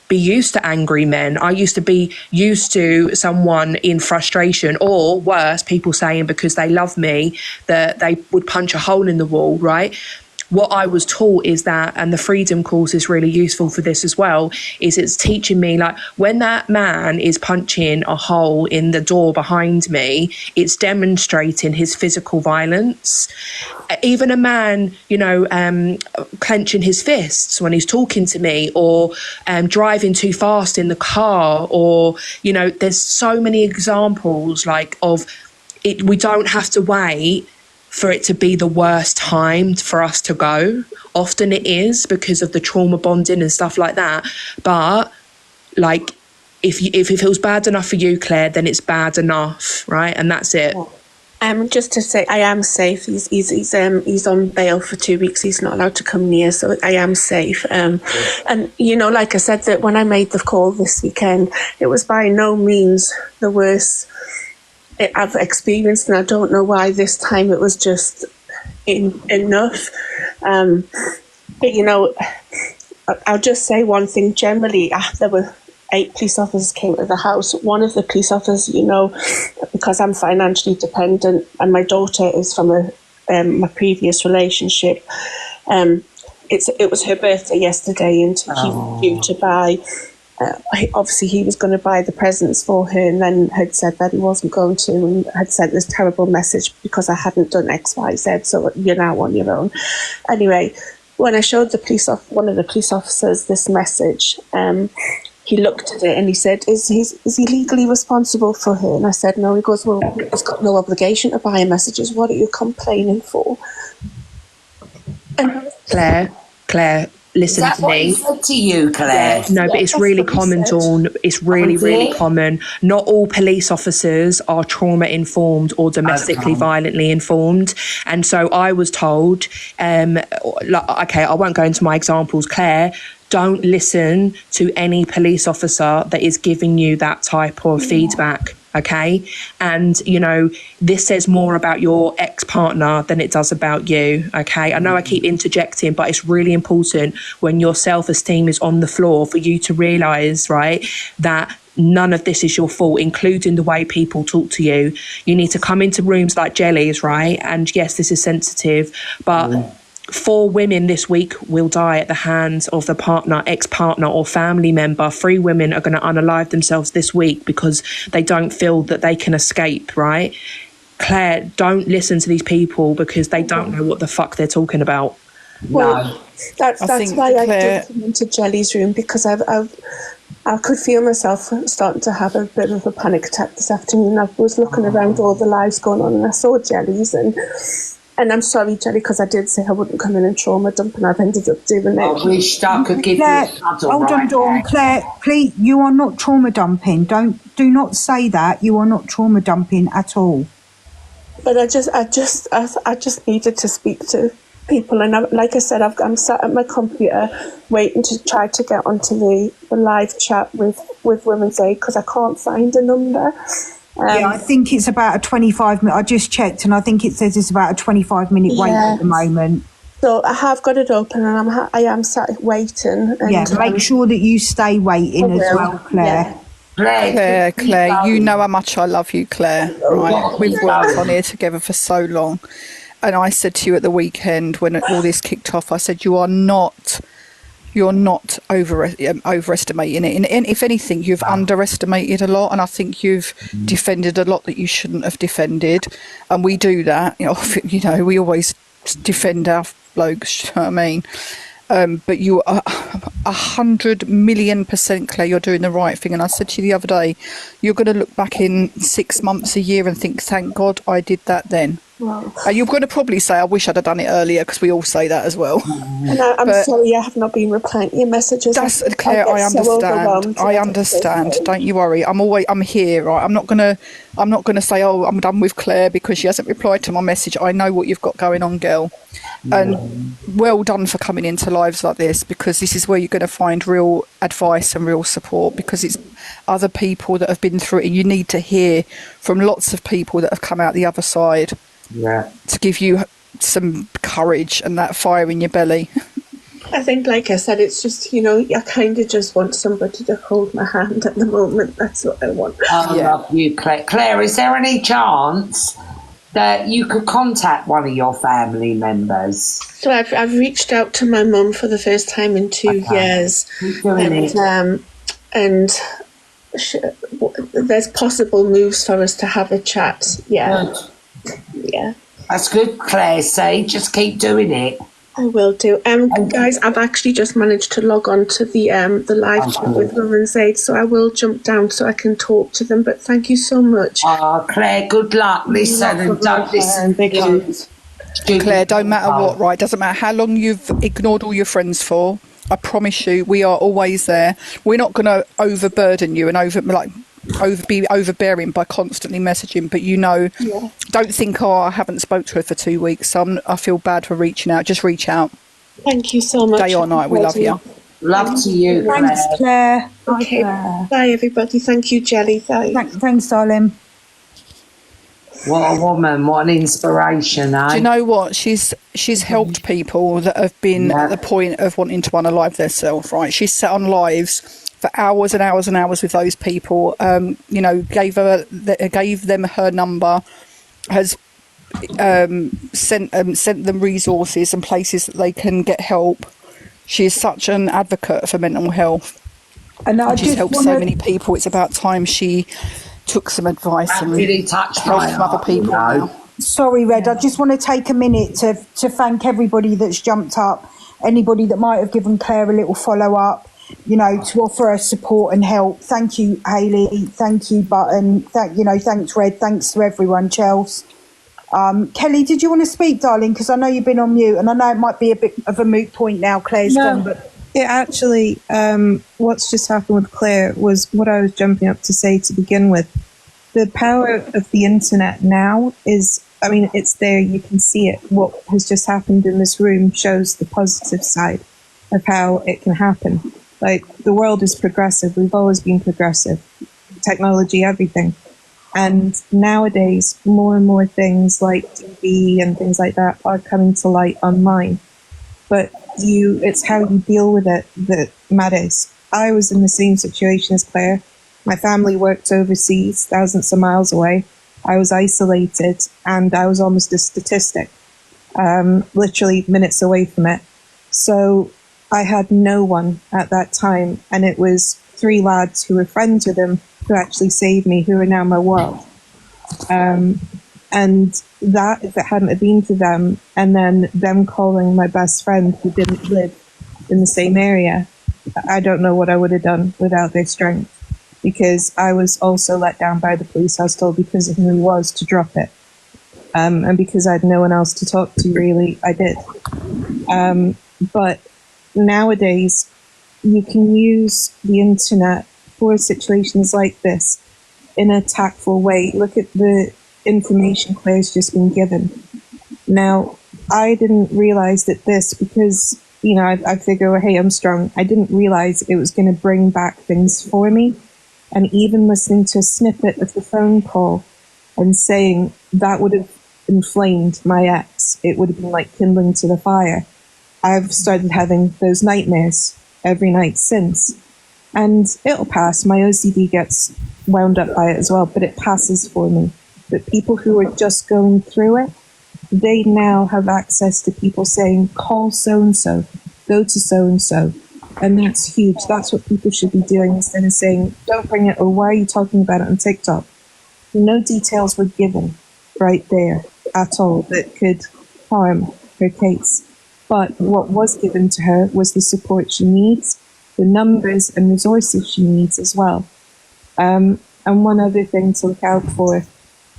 be used to angry men. I used to be used to someone in frustration, or worse, people saying because they love me that they would punch a hole in the wall, right? What I was taught is that, and the Freedom course is really useful for this as well, is it's teaching me, like, when that man is punching a hole in the door behind me, it's demonstrating his physical violence. Even a man, clenching his fists when he's talking to me, or driving too fast in the car, or, there's so many examples of it. We don't have to wait for it to be the worst time for us to go. Often it is because of the trauma bonding and stuff like that. But if it feels bad enough for you, Claire, then it's bad enough, right? And that's it. Just to say, I am safe. He's on bail for 2 weeks. He's not allowed to come near, so I am safe. And like I said, that when I made the call this weekend, it was by no means the worst I've experienced, and I don't know why this time it was just enough. But I'll just say one thing. Generally, there were 8 police officers came to the house. One of the police officers, because I'm financially dependent and my daughter is from my previous relationship, it was her birthday yesterday, and he was due to buy Obviously he was going to buy the presents for her, and then had said that he wasn't going to, and had sent this terrible message because I hadn't done XYZ, so you're now on your own. Anyway, when I showed one of the police officers this message, he looked at it and he said, is he legally responsible for her? And I said, no. He goes, well, he's got no obligation to buy messages. What are you complaining for? And Claire, listen Is that to what me. he said to you, Claire? No, but it's really common, Dawn. It's really common. Not all police officers are trauma informed or domestically violently informed. And so I was told, okay, I won't go into my examples, Claire, don't listen to any police officer that is giving you that type of feedback. Okay. And, you know, this says more about your ex-partner than it does about you. Okay. I know I keep interjecting, but it's really important when your self-esteem is on the floor for you to realise, right, that none of this is your fault, including the way people talk to you. You need to come into rooms like Jellies, right? And yes, this is sensitive, but 4 women this week will die at the hands of the partner, ex-partner or family member. 3 women are going to unalive themselves this week because they don't feel that they can escape, right? Claire, don't listen to these people because they don't know what the fuck they're talking about. Well, that's why I did come into Jelly's room, because I could feel myself starting to have a bit of a panic attack this afternoon. I was looking around all the lives going on and I saw Jelly's, and I'm sorry, Jelly, because I did say I wouldn't come in and trauma dump, and I've ended up doing it. I wish I could give Claire, you a cuddle hold on, Dawn. Claire, please, you are not trauma dumping. Do not say that. You are not trauma dumping at all. But I just needed to speak to people, and like I said, I'm sat at my computer waiting to try to get onto the live chat with Women's Aid because I can't find a number. Yeah, I think it's about a 25-minute. I just checked, and I think it says it's about a 25-minute wait at the moment. So I have got it open, and I am sat waiting. And, make sure that you stay waiting as well, Claire. Yeah. Claire, you know how much I love you, Claire. Right? We've worked on here together for so long, and I said to you at the weekend when all this kicked off, I said you're not overestimating it. And if anything, you've underestimated a lot, and I think you've defended a lot that you shouldn't have defended. And we do that, you know, we always defend our blokes, you know what I mean? But you are 100,000,000% Claire, you're doing the right thing. And I said to you the other day, you're going to look back in 6 months, a year, and think, thank God I did that then. Wow. You're going to probably say, I wish I'd have done it earlier, because we all say that as well. And I'm sorry I have not been replying to your messages. That's Claire. I understand. I understand. Don't you worry. I'm here. Right. I'm not gonna say, oh, I'm done with Claire because she hasn't replied to my message. I know what you've got going on, girl. And well done for coming into lives like this, because this is where you're going to find real advice and real support, because it's other people that have been through it, and you need to hear from lots of people that have come out the other side. Yeah. To give you some courage and that fire in your belly. I think, like I said, it's just, I kind of just want somebody to hold my hand at the moment. That's what I want. I love you, Claire. Claire, is there any chance that you could contact one of your family members? So I've reached out to my mum for the first time in 2 years. Keep doing it. And there's possible moves for us to have a chat. Yeah. Good. Yeah. That's good, Claire. Just keep doing it. I will do. Guys, I've actually just managed to log on to the live chat with Women's Aid, so I will jump down so I can talk to them. But thank you so much. Oh, Claire, good luck. Listen and don't listen. Claire, don't matter what, right? Doesn't matter how long you've ignored all your friends for. I promise you, we are always there. We're not going to overburden you and be overbearing by constantly messaging, but don't think, I haven't spoke to her for 2 weeks, so I feel bad for reaching out. Just reach out. Thank you so much. Day or night, we love you. Love to you, Claire. Thanks, Claire. Okay, bye everybody. Thank you, Jelly. Thanks, darling. What a woman, what an inspiration, eh? Do you know what? She's helped people that have been at the point of wanting to unalive themselves, right? She's sat on lives for hours and hours and hours with those people, gave them her number, has sent them resources and places that they can get help. She is such an advocate for mental health. And I she's just helped so many people. It's about time she took some advice and really touched helped my some other heart, people now. Sorry, Red. I just want to take a minute to thank everybody that's jumped up, anybody that might have given Claire a little follow up, to offer her support and help. Thank you, Hayley. Thank you, Button. Thanks, Red. Thanks to everyone, Chels. Kelly, did you want to speak, darling? Because I know you've been on mute, and I know it might be a bit of a moot point now. Claire's gone, but actually, what's just happened with Claire was what I was jumping up to say to begin with. The power of the internet now is, it's there, you can see it. What has just happened in this room shows the positive side of how it can happen. Like, the world is progressive. We've always been progressive. Technology, everything. And nowadays, more and more things like TV and things like that are coming to light online. But it's how you deal with it that matters. I was in the same situation as Claire. My family worked overseas, thousands of miles away. I was isolated, and I was almost a statistic, literally minutes away from it. So I had no one at that time, and it was 3 lads who were friends with him who actually saved me, who are now my world. And that, if it hadn't have been for them, and then them calling my best friend who didn't live in the same area, I don't know what I would have done without their strength. Because I was also let down by the police. I was told because of who he was to drop it. And because I had no one else to talk to, really, I did. But nowadays, you can use the internet for situations like this in a tactful way. Look at the information Claire's just been given. Now, I didn't realize that this, because, I figure, well, hey, I'm strong. I didn't realize it was going to bring back things for me. And even listening to a snippet of the phone call and saying that would have inflamed my ex, it would have been like kindling to the fire. I've started having those nightmares every night since. And it'll pass. My OCD gets wound up by it as well, but it passes for me. But people who are just going through it, they now have access to people saying, call so-and-so, go to so-and-so. And that's huge. That's what people should be doing instead of saying, don't bring it, or why are you talking about it on TikTok? No details were given right there at all that could harm her case. But what was given to her was the support she needs, the numbers and resources she needs as well. And one other thing to look out for,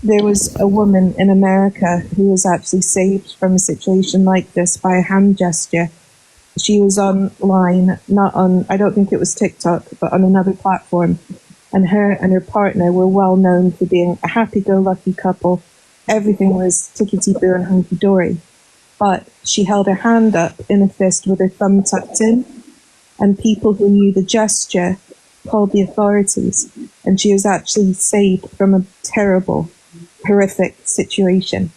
there was a woman in America who was actually saved from a situation like this by a hand gesture. She was online, not on, I don't think it was TikTok, but on another platform. And her and her partner were well known for being a happy-go-lucky couple. Everything was tickety-boo and hunky-dory. But she held her hand up in a fist with her thumb tucked in. And people who knew the gesture called the authorities. And she was actually saved from a terrible, horrific situation.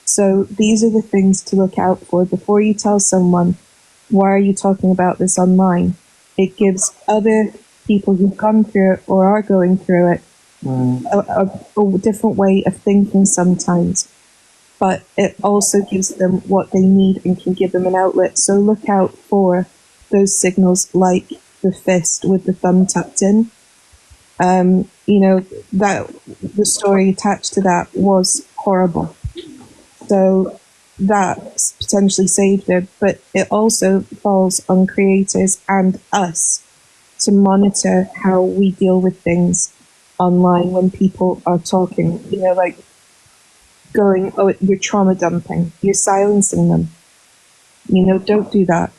So these are the things to look out for before you tell someone, why are you talking about this online? It gives other people who've gone through it or are going through it a different way of thinking sometimes. But it also gives them what they need and can give them an outlet. So look out for those signals like the fist with the thumb tucked in. That the story attached to that was horrible. So that potentially saved her, but it also falls on creators and us to monitor how we deal with things online when people are talking, like going, oh, you're trauma dumping, you're silencing them. Don't do that.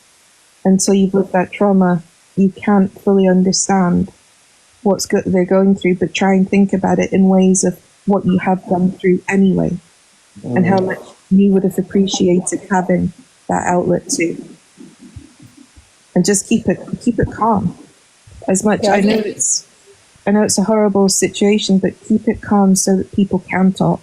Until you've lived that trauma, you can't fully understand what they're going through, but try and think about it in ways of what you have gone through anyway, and how much you would have appreciated having that outlet too. And just keep it calm. As much, I know it's a horrible situation, but keep it calm so that people can talk.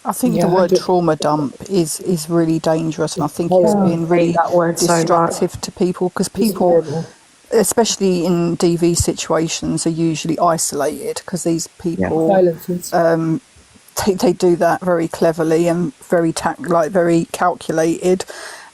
I think the word trauma dump is really dangerous, and I think it's being really destructive to people, because people, especially in DV situations, are usually isolated because these people they do that very cleverly and very calculated,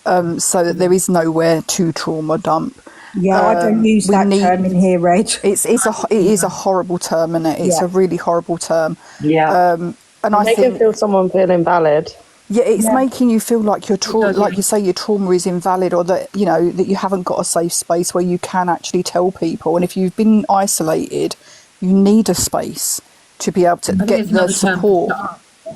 so that there is nowhere to trauma dump. Yeah, I don't use that term in here, Reg. It is a horrible term, and it's a really horrible term. Yeah. And I think someone feel invalid. Yeah, it's making you feel like your trauma, like you say, your trauma is invalid, or that that you haven't got a safe space where you can actually tell people. And if you've been isolated, you need a space to be able to get the support.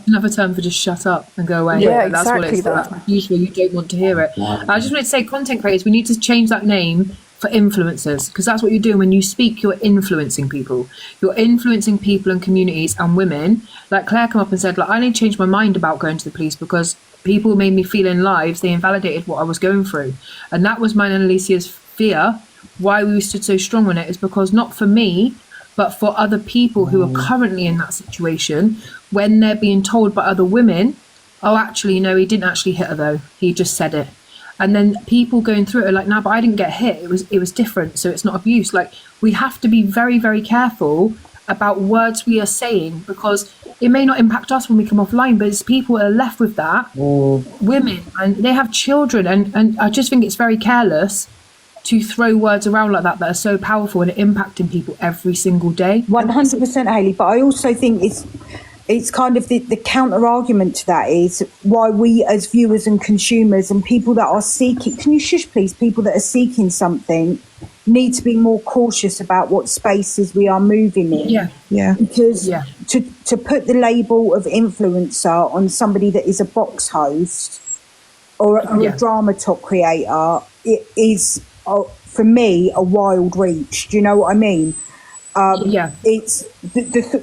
Another term for just shut up and go away. Yeah, that's exactly what it's. That's usually you don't want to hear it. I just wanted to say, content creators, we need to change that name for influencers, because that's what you're doing when you speak. You're influencing people. You're influencing people and communities and women. Like Claire came up and said, like, I need to change my mind about going to the police because people made me feel in lives. They invalidated what I was going through, and that was mine and Alicia's fear. Why we stood so strong on it is because not for me, but for other people who are currently in that situation, when they're being told by other women, oh, actually, no, he didn't actually hit her though. He just said it. And then people going through it are like, no, but I didn't get hit. It was different. So it's not abuse. Like, we have to be very, very careful about words we are saying, because it may not impact us when we come offline, but it's people that are left with that, women, and they have children. And I just think it's very careless to throw words around like that are so powerful and impacting people every single day. 100%, Hayley. But I also think it's kind of the counter argument to that is why we as viewers and consumers and people that are seeking, can you shush please, people that are seeking something need to be more cautious about what spaces we are moving in. Yeah. Because to put the label of influencer on somebody that is a box host or a drama talk creator, it is, for me, a wild reach. Do you know what I mean? It's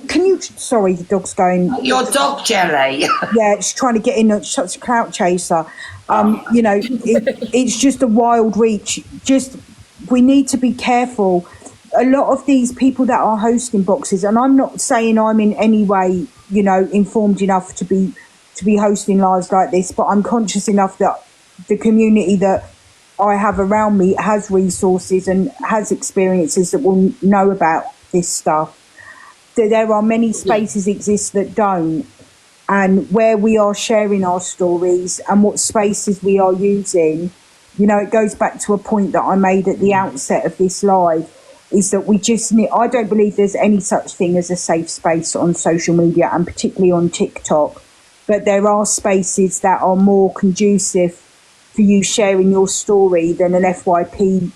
can you? Sorry, the dog's going. Your dog, Jelly. Yeah, it's trying to get in. Such a clout chaser. It's just a wild reach. Just we need to be careful. A lot of these people that are hosting boxes, and I'm not saying I'm in any way, informed enough to be hosting lives like this, but I'm conscious enough that the community that I have around me has resources and has experiences that will know about this stuff. There are many spaces exist that don't, and where we are sharing our stories and what spaces we are using, it goes back to a point that I made at the outset of this live, is that we just need, I don't believe there's any such thing as a safe space on social media, and particularly on TikTok, but there are spaces that are more conducive for you sharing your story than an FYP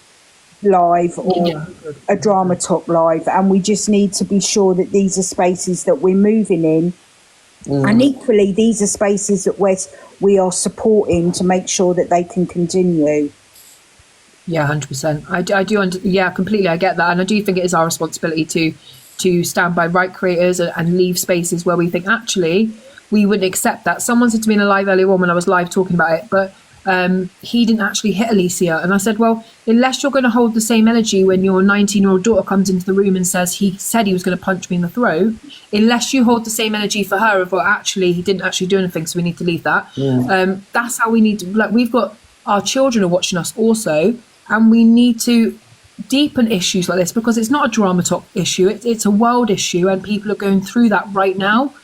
live or a drama talk live. And we just need to be sure that these are spaces that we're moving in. And equally, these are spaces that we are supporting to make sure that they can continue. Yeah, 100%. I do. Completely. I get that. And I do think it is our responsibility to stand by right creators and leave spaces where we think, actually, we wouldn't accept that. Someone said to me in a live earlier on when I was live talking about it, but he didn't actually hit Alicia. And I said, well, unless you're going to hold the same energy when your 19-year-old daughter comes into the room and says he said he was going to punch me in the throat, unless you hold the same energy for her of, well, actually, he didn't actually do anything, so we need to leave that. That's how we need to, like, we've got our children are watching us also, and we need to deepen issues like this, because it's not a drama talk issue, it's a world issue, and people are going through that right now.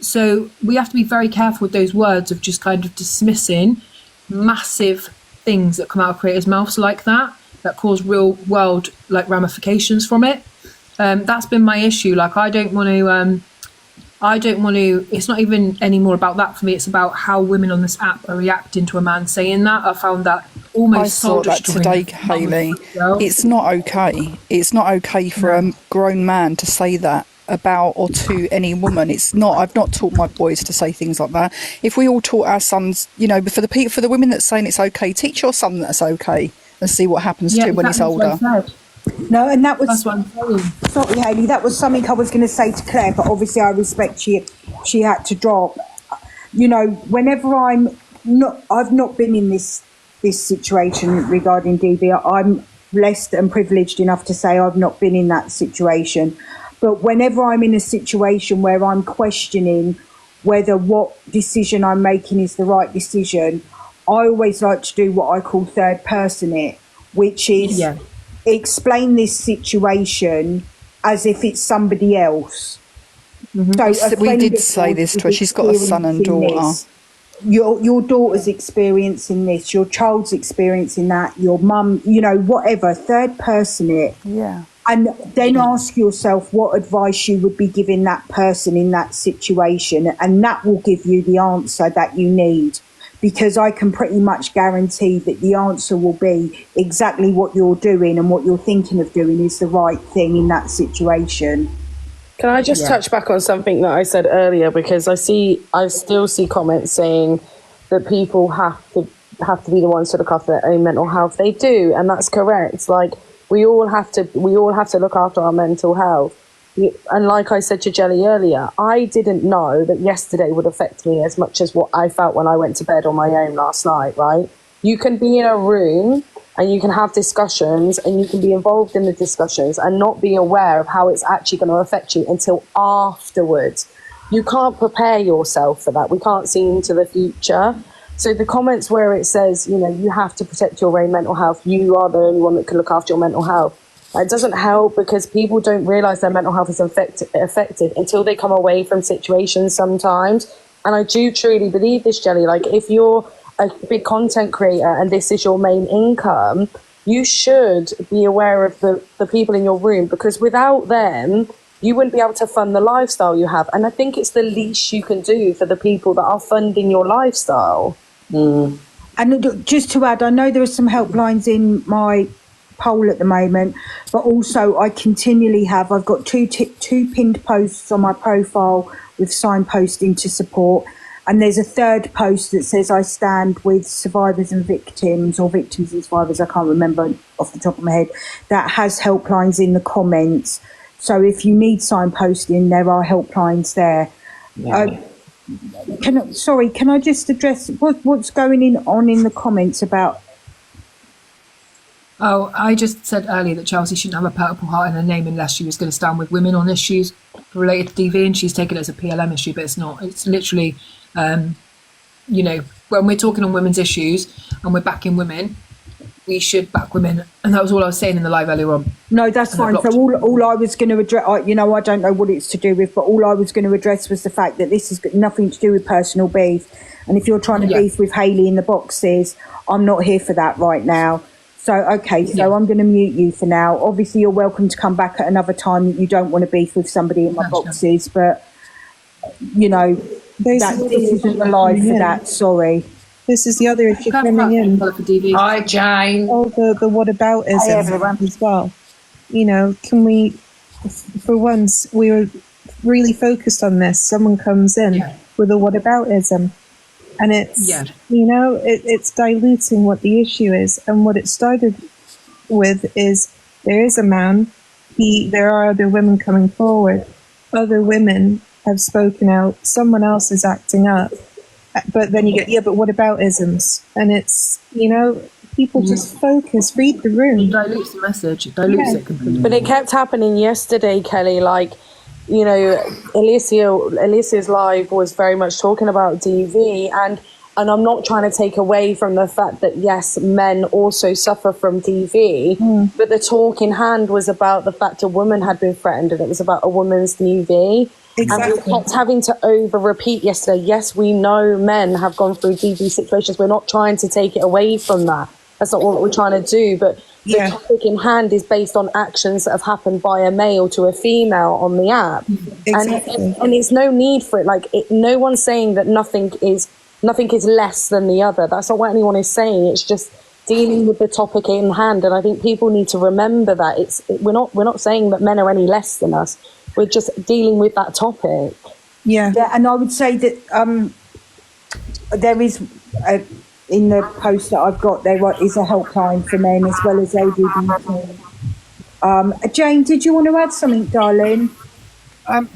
So we have to be very careful with those words of just kind of dismissing massive things that come out of creators' mouths like that cause real world like ramifications from it. That's been my issue. Like, I don't want to, it's not even anymore about that for me. It's about how women on this app are reacting to a man saying that. I found that almost I saw that today, Hayley. It's not okay. It's not okay for a grown man to say that about or to any woman. It's not. I've not taught my boys to say things like that. If we all taught our sons, for the women that's saying it's okay, teach your son that it's okay and see what happens to him when he's older. No, and that was sorry, Hayley. That was something I was going to say to Claire, but obviously I respect she had to drop. Whenever I've not been in this situation regarding DV. I'm blessed and privileged enough to say I've not been in that situation. But whenever I'm in a situation where I'm questioning whether what decision I'm making is the right decision, I always like to do what I call third person it, which is explain this situation as if it's somebody else. So we did say this to her. She's got a son and daughter. your daughter's experiencing this, your child's experiencing that, your mum, you know, whatever, third person it. Yeah. And then ask yourself what advice you would be giving that person in that situation, and that will give you the answer that you need. Because I can pretty much guarantee that the answer will be exactly what you're doing and what you're thinking of doing is the right thing in that situation. Can I just touch back on something that I said earlier? Because I still see comments saying that people have to be the ones to look after their own mental health. They do, and that's correct. Like, we all have to look after our mental health. And like I said to Jelly earlier, I didn't know that yesterday would affect me as much as what I felt when I went to bed on my own last night, right? You can be in a room and you can have discussions and you can be involved in the discussions and not be aware of how it's actually going to affect you until afterwards. You can't prepare yourself for that. We can't see into the future. So the comments where it says, you know, you have to protect your own mental health, you are the only one that can look after your mental health. It doesn't help because people don't realise their mental health is affected until they come away from situations sometimes. And I do truly believe this, Jelly. Like, if you're a big content creator and this is your main income, you should be aware of the people in your room, because without them, you wouldn't be able to fund the lifestyle you have. And I think it's the least you can do for the people that are funding your lifestyle. And just to add, I know there are some helplines in my poll at the moment, but also I continually have, I've got two pinned posts on my profile with signposting to support, and there's a third post that says I stand with survivors and victims, or victims and survivors, I can't remember off the top of my head, that has helplines in the comments. So if you need signposting, there are helplines there. Can I just address what's going on in the comments about? Oh, I just said earlier that Chelsea shouldn't have a Purple Heart in her name unless she was going to stand with women on issues related to DV, and she's taken it as a PLM issue, but it's not. It's literally, you know, when we're talking on women's issues and we're backing women, we should back women. And that was all I was saying in the live earlier on. No, that's fine. So all I was going to address, you know, I don't know what it's to do with, but all I was going to address was the fact that this has got nothing to do with personal beef. And if you're trying to beef with Hayley in the boxes, I'm not here for that right now. So, okay, so I'm going to mute you for now. Obviously, you're welcome to come back at another time that you don't want to beef with somebody in my boxes, but, you know, this isn't the live for that, sorry. This is the other issue coming in. Hi, Jane. Oh, the whataboutism as well. You know, can we, for once, we were really focused on this. Someone comes in with a whataboutism. And it's, you know, it's diluting what the issue is. And what it started with is there is a man, there are other women coming forward. Other women have spoken out. Someone else is acting up. But then you get, but what about isms? And it's, you know, people just focus, read the room. It dilutes the message. It dilutes it completely. But it kept happening yesterday, Kelly. Like, you know, Alicia's live was very much talking about DV, and I'm not trying to take away from the fact that yes, men also suffer from DV, but the talk in hand was about the fact a woman had been threatened, and it was about a woman's DV. Exactly. And we kept having to over repeat yesterday, yes, we know men have gone through DV situations. We're not trying to take it away from that. That's not what we're trying to do, but the topic in hand is based on actions that have happened by a male to a female on the app. Exactly. And it's no need for it. Like, no one's saying that nothing is less than the other. That's not what anyone is saying. It's just dealing with the topic in hand. And I think people need to remember that we're not saying that men are any less than us. We're just dealing with that topic. Yeah, and I would say that there is in the post that I've got, there is a helpline for men as well as LGBT. Jane, did you want to add something, darling?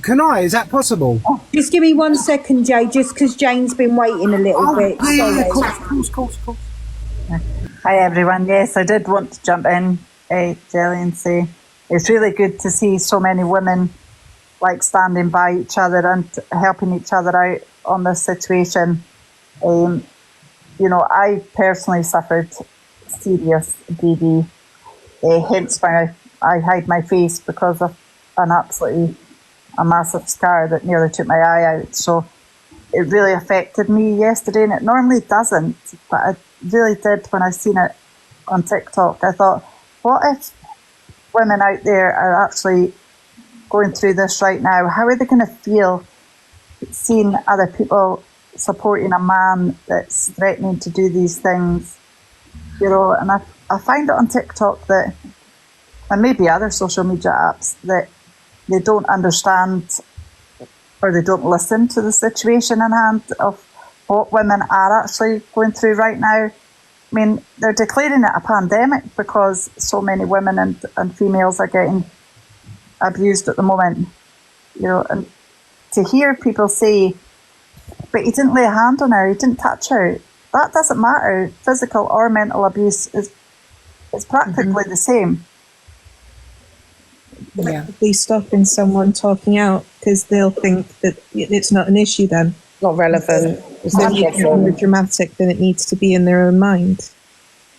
Can I? Is that possible? Oh, just give me 1 second, Jay, just because Jane's been waiting a little bit. Yeah, of course. Hi, everyone. Yes, I did want to jump in, Jelly, and say it's really good to see so many women like standing by each other and helping each other out on this situation. You know, I personally suffered serious DV, hence why I hide my face, because of a massive scar that nearly took my eye out. So it really affected me yesterday, and it normally doesn't, but it really did when I seen it on TikTok. I thought, what if women out there are actually going through this right now? How are they going to feel seeing other people supporting a man that's threatening to do these things? You know, and I find it on TikTok that, and maybe other social media apps, that they don't understand or they don't listen to the situation in hand of what women are actually going through right now. I mean, they're declaring it a pandemic because so many women and females are getting abused at the moment. You know, and to hear people say, but he didn't lay a hand on her, he didn't touch her, that doesn't matter. Physical or mental abuse is practically the same. Be stopping someone talking out because they'll think that it's not an issue then. Not relevant. It's more dramatic than it needs to be in their own mind.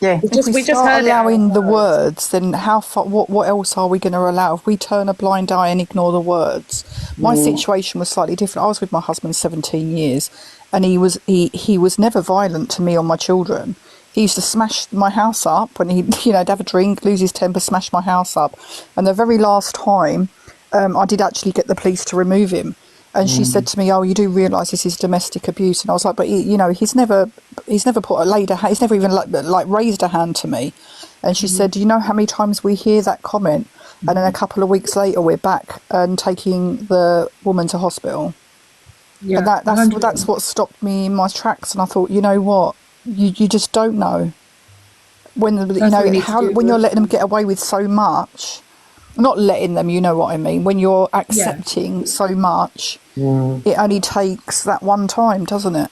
Yeah, if we start allowing the words, then how far? What else are we going to allow? If we turn a blind eye and ignore the words, my situation was slightly different. I was with my husband 17 years, and he was never violent to me or my children. He used to smash my house up when he'd have a drink, lose his temper, smash my house up. And the very last time, I did actually get the police to remove him. And she said to me, "Oh, you do realise this is domestic abuse?" And I was like, "But he's never he's never even like raised a hand to me." And she said, "Do you know how many times we hear that comment? And then a couple of weeks later, we're back and taking the woman to hospital." Yeah, and that's what stopped me in my tracks. And I thought, you know what? You just don't know when when you're letting them get away with so much. Not letting them, you know what I mean. When you're accepting so much, it only takes that one time, doesn't it?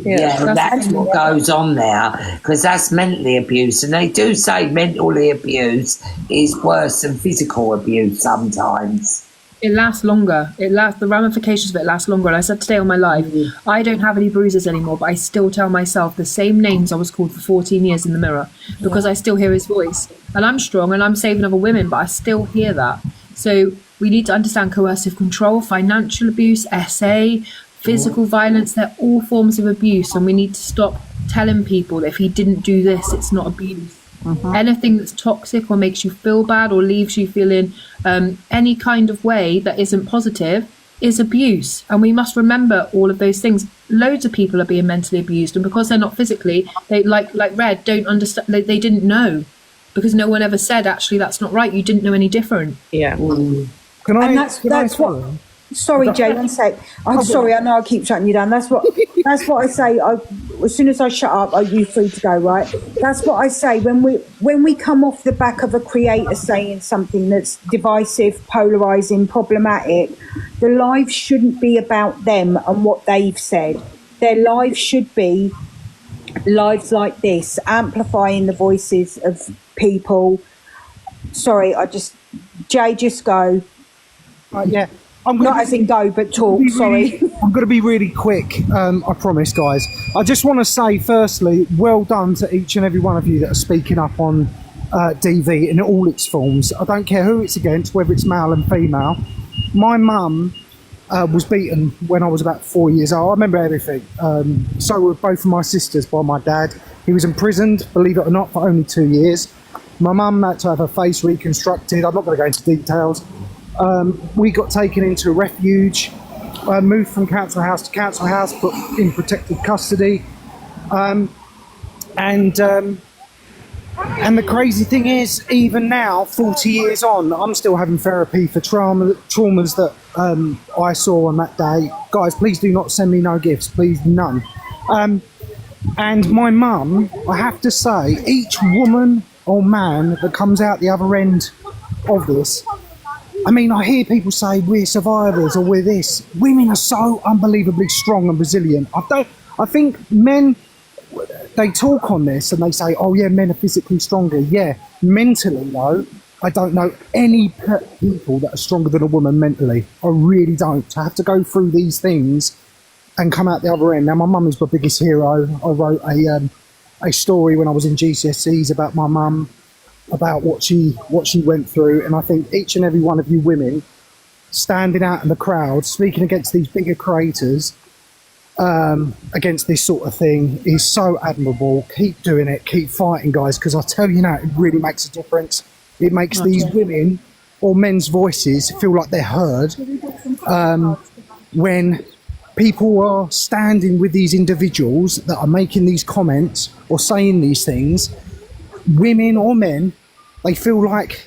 Yeah, that's what goes on there, because that's mentally abuse, and they do say mentally abuse is worse than physical abuse sometimes. It lasts longer. The ramifications of it last longer. And I said today on my live, I don't have any bruises anymore, but I still tell myself the same names I was called for 14 years in the mirror because I still hear his voice. And I'm strong and I'm saving other women, but I still hear that. So we need to understand coercive control, financial abuse, SA, physical violence. They're all forms of abuse, and we need to stop telling people that if he didn't do this, it's not abuse. Anything that's toxic or makes you feel bad or leaves you feeling any kind of way that isn't positive is abuse. And we must remember all of those things. Loads of people are being mentally abused, and because they're not physically, they like Red don't understand. They didn't know because no one ever said, actually, that's not right. You didn't know any different. Yeah. Can I? And that's what. Sorry, Jay, one sec. I'm sorry, I know I keep shutting you down. That's what I say. As soon as I shut up, are you free to go, right? That's what I say. When we come off the back of a creator saying something that's divisive, polarising, problematic, the live shouldn't be about them and what they've said. Their lives should be lives like this, amplifying the voices of people. Sorry, Jay, just go. Yeah. Not as in go, but talk, sorry. I'm going to be really quick, I promise, guys. I just want to say, firstly, well done to each and every one of you that are speaking up on DV in all its forms. I don't care who it's against, whether it's male and female. My mum was beaten when I was about 4 years old. I remember everything. So were both of my sisters by my dad. He was imprisoned, believe it or not, for only 2 years. My mum had to have her face reconstructed. I'm not going to go into details. We got taken into a refuge, moved from council house to council house, put in protected custody. And the crazy thing is, even now, 40 years on, I'm still having therapy for traumas that I saw on that day. Guys, please do not send me no gifts, please, none. And my mum, I have to say, each woman or man that comes out the other end of this, I mean, I hear people say we're survivors or we're this. Women are so unbelievably strong and resilient. I think men, they talk on this and they say, oh yeah, men are physically stronger. Yeah, mentally though, I don't know any people that are stronger than a woman mentally. I really don't. To have to go through these things and come out the other end. Now, my mum is my biggest hero. I wrote a story when I was in GCSEs about my mum, about what she went through, and I think each and every one of you women standing out in the crowd speaking against these bigger creators, against this sort of thing is so admirable. Keep doing it, keep fighting, guys, because I tell you now, it really makes a difference. It makes these women or men's voices feel like they're heard when people are standing with these individuals that are making these comments or saying these things. Women or men, they feel like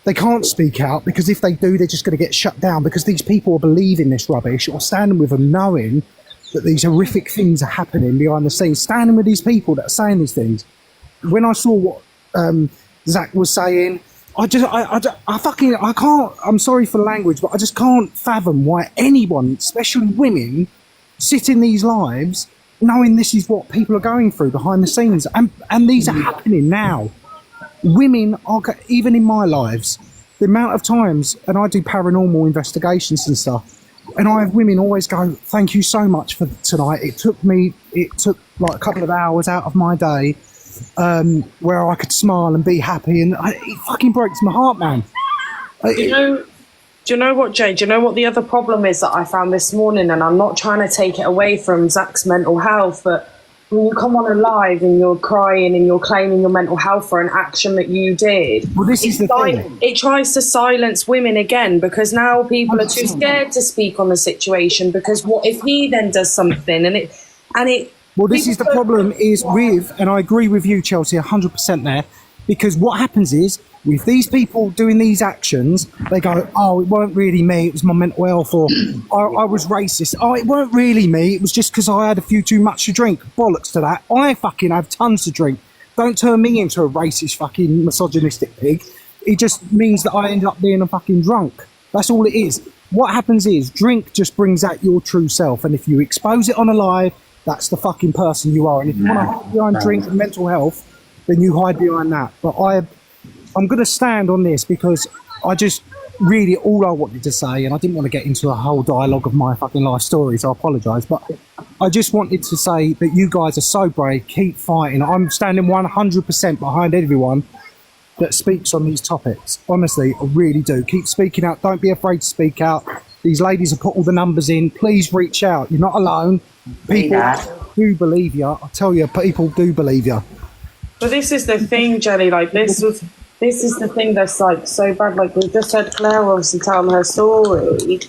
they can't speak out, because if they do, they're just going to get shut down, because these people are believing this rubbish or standing with them knowing that these horrific things are happening behind the scenes, standing with these people that are saying these things. When I saw what Zach was saying, I can't, I'm sorry for the language, but I just can't fathom why anyone, especially women, sit in these lives knowing this is what people are going through behind the scenes. And these are happening now. Women are, even in my lives, the amount of times, and I do paranormal investigations and stuff, and I have women always go, thank you so much for tonight. It took like a couple of hours out of my day where I could smile and be happy, and it fucking breaks my heart, man. Do you know what, Jay? Do you know what the other problem is that I found this morning? And I'm not trying to take it away from Zach's mental health, but when you come on a live and you're crying and you're claiming your mental health for an action that you did, well, this is the thing. It tries to silence women again, because now people are too scared to speak on the situation, because what if he then does something and it well, this is the problem is with, and I agree with you, Chelsea, 100% there, because what happens is, with these people doing these actions, they go, oh, it weren't really me, it was my mental health, or I was racist. Oh, it weren't really me, it was just because I had a few too much to drink. Bollocks to that. I fucking have tons to drink. Don't turn me into a racist fucking misogynistic pig. It just means that I end up being a fucking drunk. That's all it is. What happens is, drink just brings out your true self, and if you expose it on a live, that's the fucking person you are. And if you want to hide behind drink and mental health, then you hide behind that. But I'm going to stand on this, because I just really, all I wanted to say, and I didn't want to get into a whole dialogue of my fucking life story, so I apologise, but I just wanted to say that you guys are so brave, keep fighting. I'm standing 100% behind everyone that speaks on these topics. Honestly, I really do. Keep speaking out. Don't be afraid to speak out. These ladies have put all the numbers in. Please reach out. You're not alone. People do believe you. I tell you, people do believe you. But this is the thing, Jenny, like this is the thing that's like so bad. Like, we just had Claire obviously telling her story,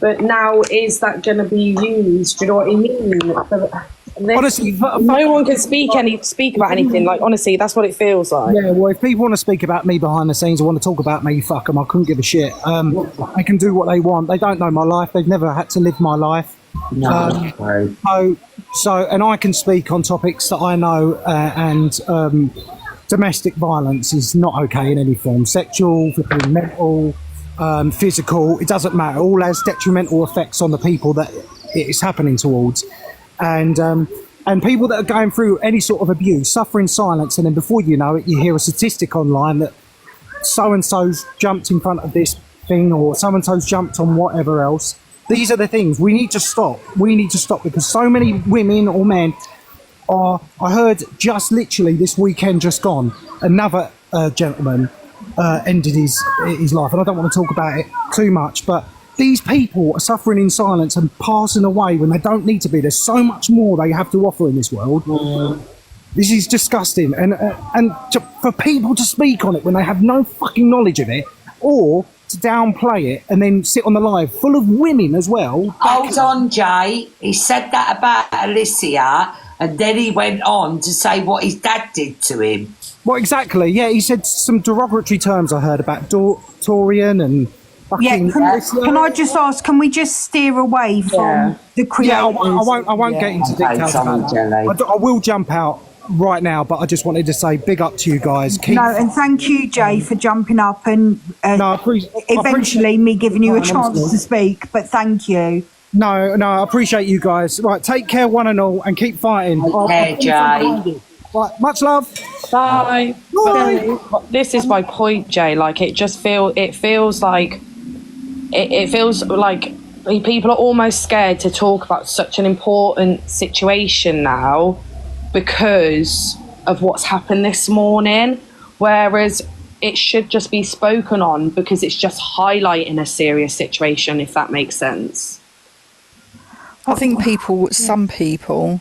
but now is that going to be used? Do you know what I mean? Honestly, no one can speak about anything. Like, honestly, that's what it feels like. Yeah, well, if people want to speak about me behind the scenes or want to talk about me, fuck them. I couldn't give a shit. They can do what they want. They don't know my life. They've never had to live my life. And I can speak on topics that I know, and domestic violence is not okay in any form. Sexual, mental, physical, it doesn't matter. All has detrimental effects on the people that it is happening towards. And people that are going through any sort of abuse suffer in silence, and then before you know it, you hear a statistic online that so-and-so's jumped in front of this thing, or so-and-so's jumped on whatever else. These are the things we need to stop. We need to stop, because so many women or men are, I heard just literally this weekend just gone, another gentleman ended his life, and I don't want to talk about it too much, but these people are suffering in silence and passing away when they don't need to be. There's so much more they have to offer in this world. This is disgusting, and for people to speak on it when they have no fucking knowledge of it, or to downplay it and then sit on the live full of women as well. Hold on, Jay. He said that about Alicia, and then he went on to say what his dad did to him. Well, exactly. Yeah, he said some derogatory terms I heard about Dorian and fucking... Yeah, can I just ask, can we just steer away from the creators? Yeah, I won't get into details about that. I will jump out right now, but I just wanted to say big up to you guys. And thank you, Jay, for jumping up and eventually me giving you a chance to speak, but thank you. No, I appreciate you guys. Right, take care one and all, and keep fighting. Take care, Jay. Right, much love. Bye. This is my point, Jay. Like, it feels like people are almost scared to talk about such an important situation now, because of what's happened this morning, whereas it should just be spoken on, because it's just highlighting a serious situation, if that makes sense. I think some people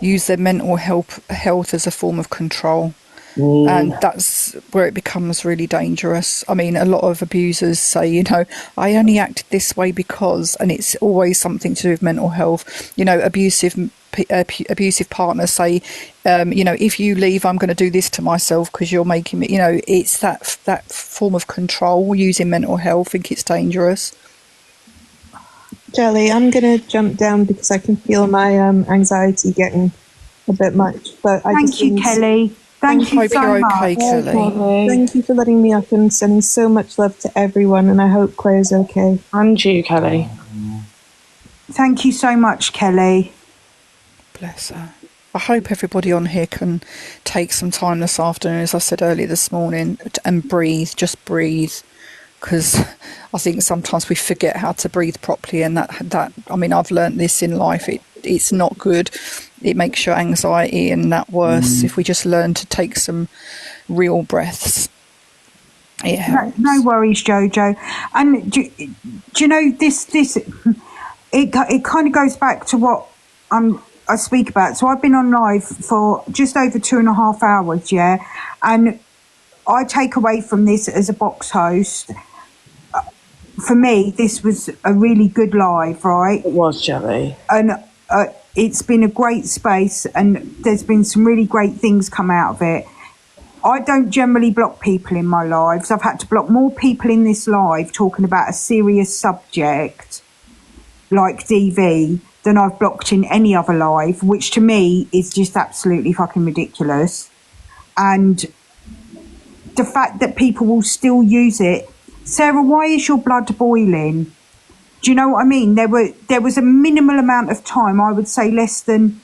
use their mental health as a form of control. And that's where it becomes really dangerous. I mean, a lot of abusers say, you know, I only acted this way because, and it's always something to do with mental health. You know, abusive partners say, you know, if you leave, I'm going to do this to myself because you're making me, you know, it's that form of control using mental health. I think it's dangerous. Jelly, I'm going to jump down because I can feel my anxiety getting a bit much. But Thank you, Kelly. Thank you so much. Okay, Kelly. Thank you for letting me up and sending so much love to everyone, and I hope Claire's okay. And you, Kelly. Thank you so much, Kelly. Bless her. I hope everybody on here can take some time this afternoon, as I said earlier this morning, and breathe, just breathe. Because I think sometimes we forget how to breathe properly, and that I mean, I've learnt this in life. It's not good. It makes your anxiety and that worse. If we just learn to take some real breaths, it helps. No worries, Jojo. And do you know this? It kind of goes back to what I speak about. So I've been on live for just over 2.5 hours, yeah, and I take away from this as a box host. For me, this was a really good live, right? It was, Jelly. And it's been a great space, and there's been some really great things come out of it. I don't generally block people in my lives. I've had to block more people in this live talking about a serious subject like DV than I've blocked in any other live, which to me is just absolutely fucking ridiculous. And the fact that people will still use it. Sarah, why is your blood boiling? Do you know what I mean? There was a minimal amount of time, I would say less than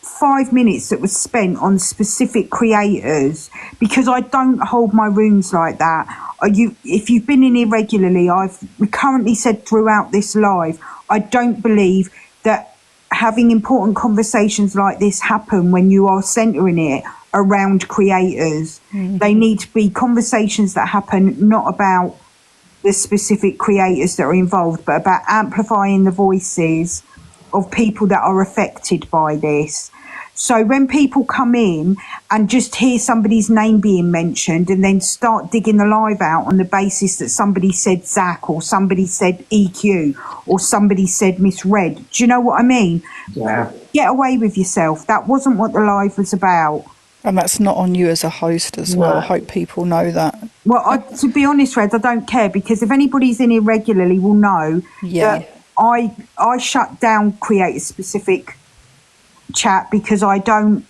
5 minutes, that was spent on specific creators, because I don't hold my rooms like that. If you've been in here regularly, I've recurrently said throughout this live, I don't believe that having important conversations like this happen when you are centering it around creators. Mm-hmm. They need to be conversations that happen not about the specific creators that are involved, but about amplifying the voices of people that are affected by this. So when people come in and just hear somebody's name being mentioned and then start digging the live out on the basis that somebody said Zach or somebody said EQ or somebody said Miss Red, do you know what I mean? Yeah. Get away with yourself. That wasn't what the live was about. And that's not on you as a host as well. I hope people know that. Well, to be honest, Red, I don't care, because if anybody's in here regularly will know that I shut down creator-specific chat because I don't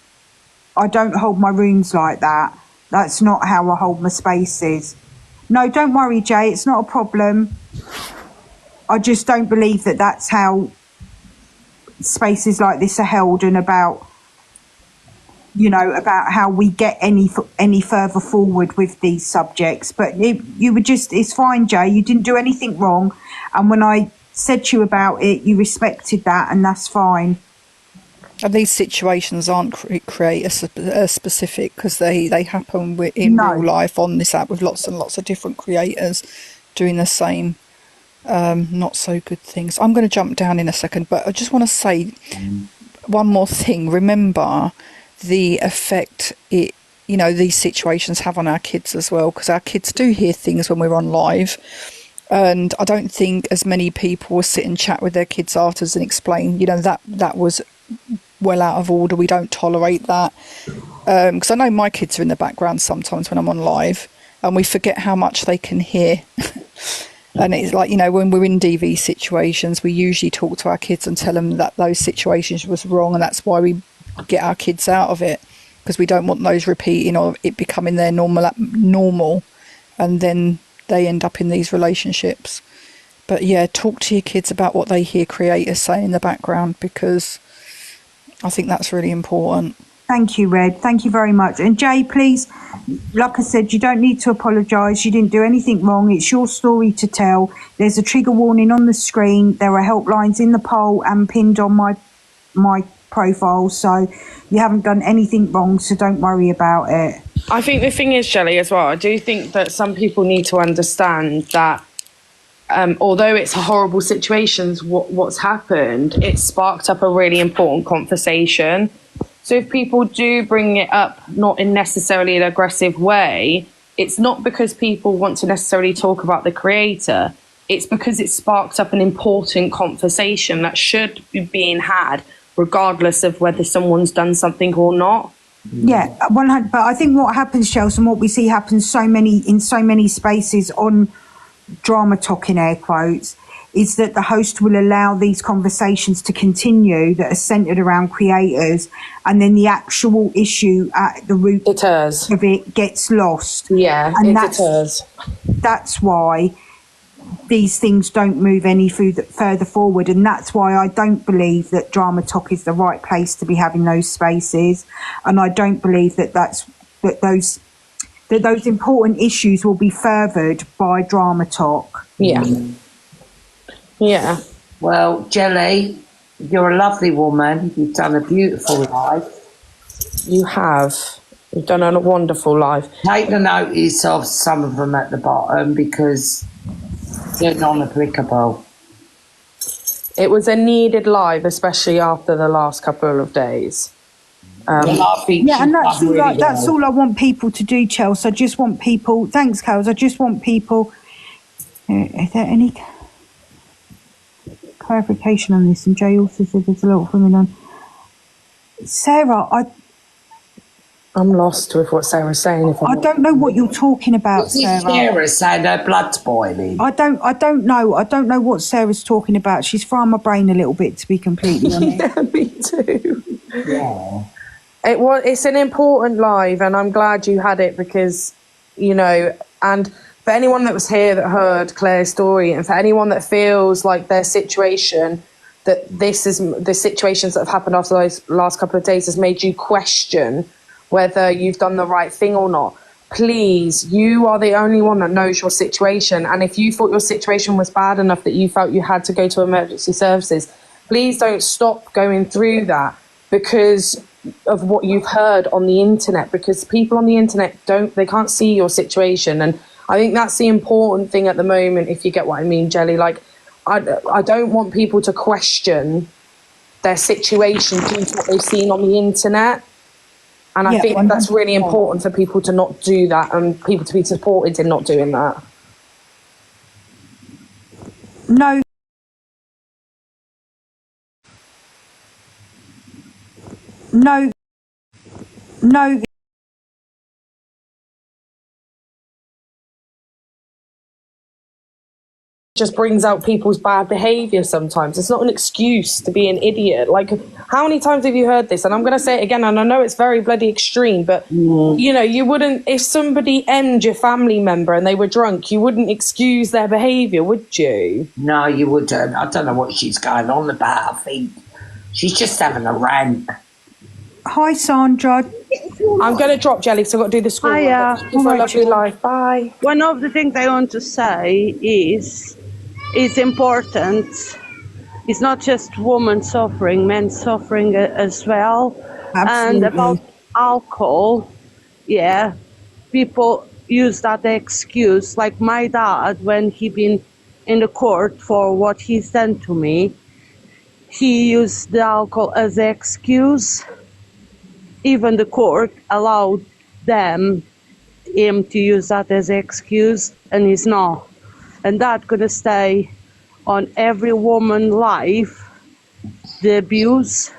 hold my rooms like that. That's not how I hold my spaces. No, don't worry, Jay. It's not a problem. I just don't believe that that's how spaces like this are held, and about how we get any further forward with these subjects. But it's fine, Jay. You didn't do anything wrong. And when I said to you about it, you respected that, and that's fine. And these situations aren't creator specific, because they happen in real life on this app with lots and lots of different creators doing the same not so good things. I'm going to jump down in a second, but I just want to say one more thing. Remember the effect these situations have on our kids as well, because our kids do hear things when we're on live, and I don't think as many people will sit and chat with their kids afterwards and explain, that was well out of order, we don't tolerate that, because I know my kids are in the background sometimes when I'm on live, and we forget how much they can hear. And it's like, when we're in DV situations, we usually talk to our kids and tell them that those situations was wrong, and that's why we get our kids out of it, because we don't want those repeating or it becoming their normal, and then they end up in these relationships. But yeah, talk to your kids about what they hear creators say in the background, because I think that's really important. Thank you, Red. Thank you very much. And Jay, please, like I said, you don't need to apologise. You didn't do anything wrong. It's your story to tell. There's a trigger warning on the screen. There are helplines in the poll and pinned on my profile. So you haven't done anything wrong, so don't worry about it. I think the thing is, Jelly, as well, I do think that some people need to understand that although it's a horrible situation, what's happened, it sparked up a really important conversation. So if people do bring it up, not in necessarily an aggressive way, it's not because people want to necessarily talk about the creator. It's because it sparked up an important conversation that should be being had, regardless of whether someone's done something or not. Yeah, 100. But I think what happens, Chelsea, and what we see happens in so many spaces on Drama Talk in air quotes, is that the host will allow these conversations to continue that are centered around creators, and then the actual issue at the root of it gets lost. Yeah, and it deters. That's why these things don't move any further forward, and that's why I don't believe that Drama Talk is the right place to be having those spaces, and I don't believe that those important issues will be furthered by Drama Talk. Yeah. Yeah. Well, Jelly, you're a lovely woman. You've done a beautiful life. You have. You've done a wonderful life. Take the notice of some of them at the bottom because they're non-applicable. It was a needed live, especially after the last couple of days. And that's all I want people to do, Chelsea. I just want people. Thanks, Kels. I just want people. Is there any clarification on this? And Jay also said there's a lot of women on. Sarah, I'm lost with what Sarah's saying. I don't know what you're talking about, Sarah. Sarah saying her blood's boiling. I don't know. I don't know what Sarah's talking about. She's frying my brain a little bit, to be completely honest. Yeah, me too. Yeah. It's an important live, and I'm glad you had it because, and for anyone that was here that heard Claire's story, and for anyone that feels like their situation, that the situations that have happened after those last couple of days has made you question whether you've done the right thing or not. Please, you are the only one that knows your situation. And if you thought your situation was bad enough that you felt you had to go to emergency services, please don't stop going through that because of what you've heard on the internet, because people on the internet they can't see your situation. And I think that's the important thing at the moment, if you get what I mean, Jelly. Like, I don't want people to question their situation due to what they've seen on the internet. And I think that's really important for people to not do that and people to be supported in not doing that. No. Just brings out people's bad behaviour sometimes. It's not an excuse to be an idiot. Like, how many times have you heard this? And I'm going to say it again, and I know it's very bloody extreme, but, you wouldn't, if somebody ended your family member and they were drunk, you wouldn't excuse their behaviour, would you? No, you wouldn't. I don't know what she's going on about. I think she's just having a rant. Hi, Sandra. I'm going to drop, Jelly, because I've got to do the school. Hiya. For a lovely life. Bye. One of the things I want to say is it's important. It's not just women suffering, men suffering as well. Absolutely. And about alcohol, people use that excuse. Like my dad, when he been in the court for what he's done to me, he used the alcohol as an excuse. Even the court allowed him to use that as an excuse, and he's not. And that's going to stay on every woman's life, the abuse.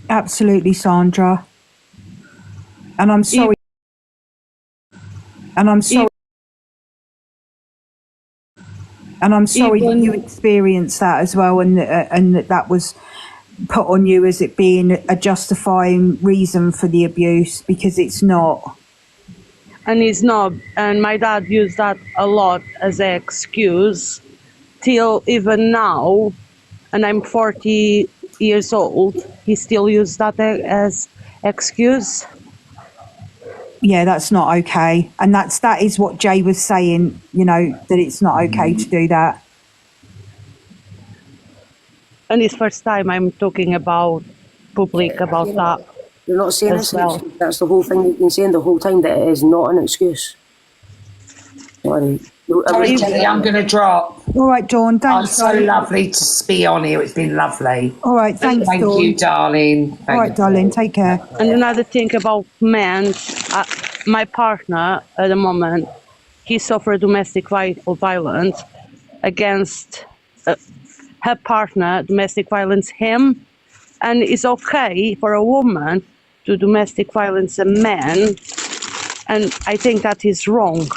Absolutely, Sandra. And I'm sorry. That you experienced that as well, and that was put on you as it being a justifying reason for the abuse, because it's not. And it's not. And my dad used that a lot as an excuse till even now, and I'm 40 years old, he still uses that as excuse. Yeah, that's not okay. And that is what Jay was saying, that it's not okay to do that. And it's first time I'm talking about public about that. You're not saying as well. That's the whole thing you've been saying the whole time, that it is not an excuse. Sorry. Sorry, Jenny, I'm going to drop. All right, Dawn. Thanks. So lovely to be on here. It's been lovely. All right, thanks, Thank Dawn. you, darling. All right, darling. Take care. And another thing about men, my partner at the moment, he suffered domestic violence against her partner, domestic violence him, and it's okay for a woman to domestic violence a man, and I think that is wrong.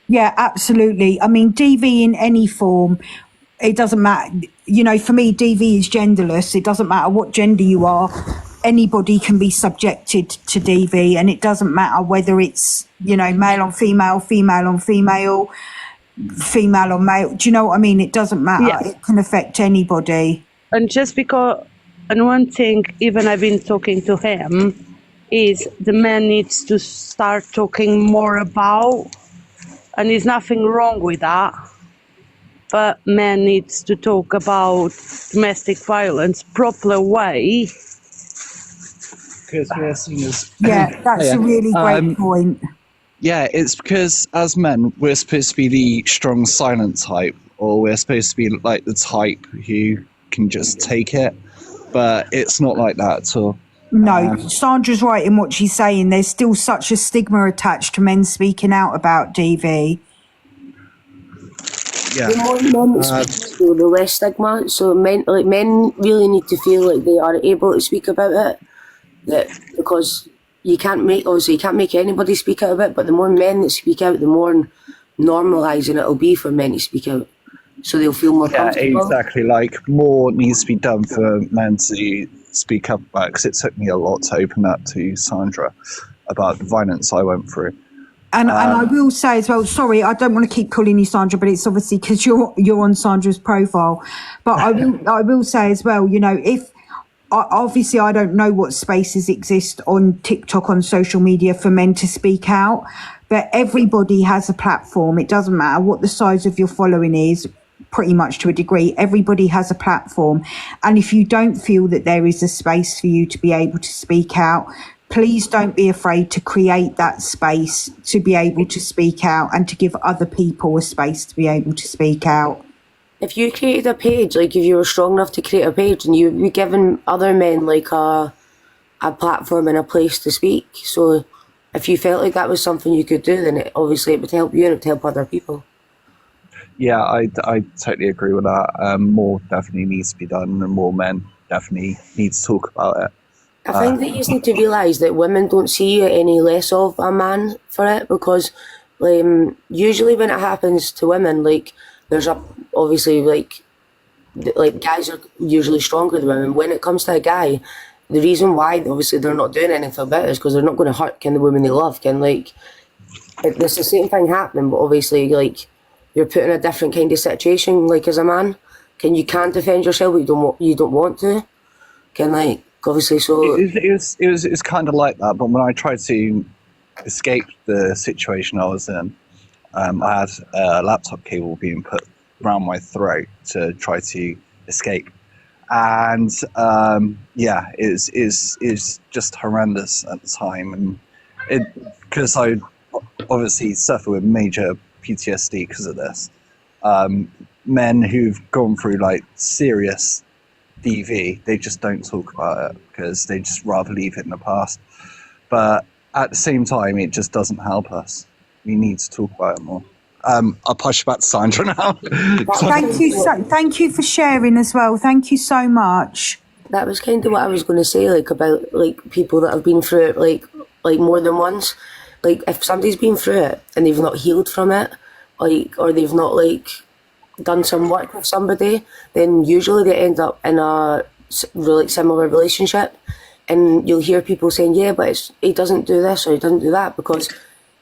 Yeah, absolutely. I mean, DV in any form, it doesn't matter. You know, for me, DV is genderless. It doesn't matter what gender you are. Anybody can be subjected to DV, and it doesn't matter whether it's, you know, male on female, female on female, female on male. Do you know what I mean? It doesn't matter. Yes. It can affect anybody. And just because, and one thing, even I've been talking to him, is the man needs to start talking more about, and there's nothing wrong with that, but man needs to talk about domestic violence proper way. Because we're seen as Yeah, that's a really great point. Yeah, it's because as men, we're supposed to be the strong, silent type, or we're supposed to be like the type who can just take it, but it's not like that at all. No, Sandra's right in what she's saying. There's still such a stigma attached to men speaking out about DV. Yeah. The more men that speak, though, the less stigma. So men really need to feel like they are able to speak about it. Because you can't make anybody speak out about it, but the more men that speak out, the more normalising it'll be for men to speak out. So they'll feel more comfortable. Yeah, exactly. Like, more needs to be done for men to speak up about, because it took me a lot to open up to Sandra about the violence I went through. And I will say as well, sorry, I don't want to keep calling you Sandra, but it's obviously because you're on Sandra's profile. But I will say as well, you know, if obviously I don't know what spaces exist on TikTok, on social media for men to speak out, but everybody has a platform. It doesn't matter what the size of your following is, pretty much to a degree. Everybody has a platform. And if you don't feel that there is a space for you to be able to speak out, please don't be afraid to create that space to be able to speak out and to give other people a space to be able to speak out. If you created a page, like if you were strong enough to create a page, and you'd be giving other men like a platform and a place to speak. So if you felt like that was something you could do, then it would help you and it would help other people. Yeah, I totally agree with that. More definitely needs to be done, and more men definitely need to talk about it. I think that you just need to realise that women don't see you any less of a man for it, because usually when it happens to women, like there's obviously like guys are usually stronger than women. When it comes to a guy, the reason why obviously they're not doing anything about it is because they're not going to hurt the women they love. There's the same thing happening, but obviously like you're put in a different kind of situation. Like as a man, you can't defend yourself, but you don't want to. Obviously, so it was kind of like that. But when I tried to escape the situation I was in, I had a laptop cable being put around my throat to try to escape, and it is just horrendous at the time, and because I obviously suffer with major PTSD because of this. Men who've gone through like serious DV, they just don't talk about it because they just rather leave it in the past. But at the same time, it just doesn't help us. We need to talk about it more. I'll push back to Sandra now. Thank you for sharing as well. Thank you so much. that was kind of what I was going to say, like about like people that have been through it like more than once. Like if somebody's been through it and they've not healed from it, like, or they've not like done some work with somebody, then usually they end up in a really similar relationship, and you'll hear people saying, yeah, but he doesn't do this or he doesn't do that, because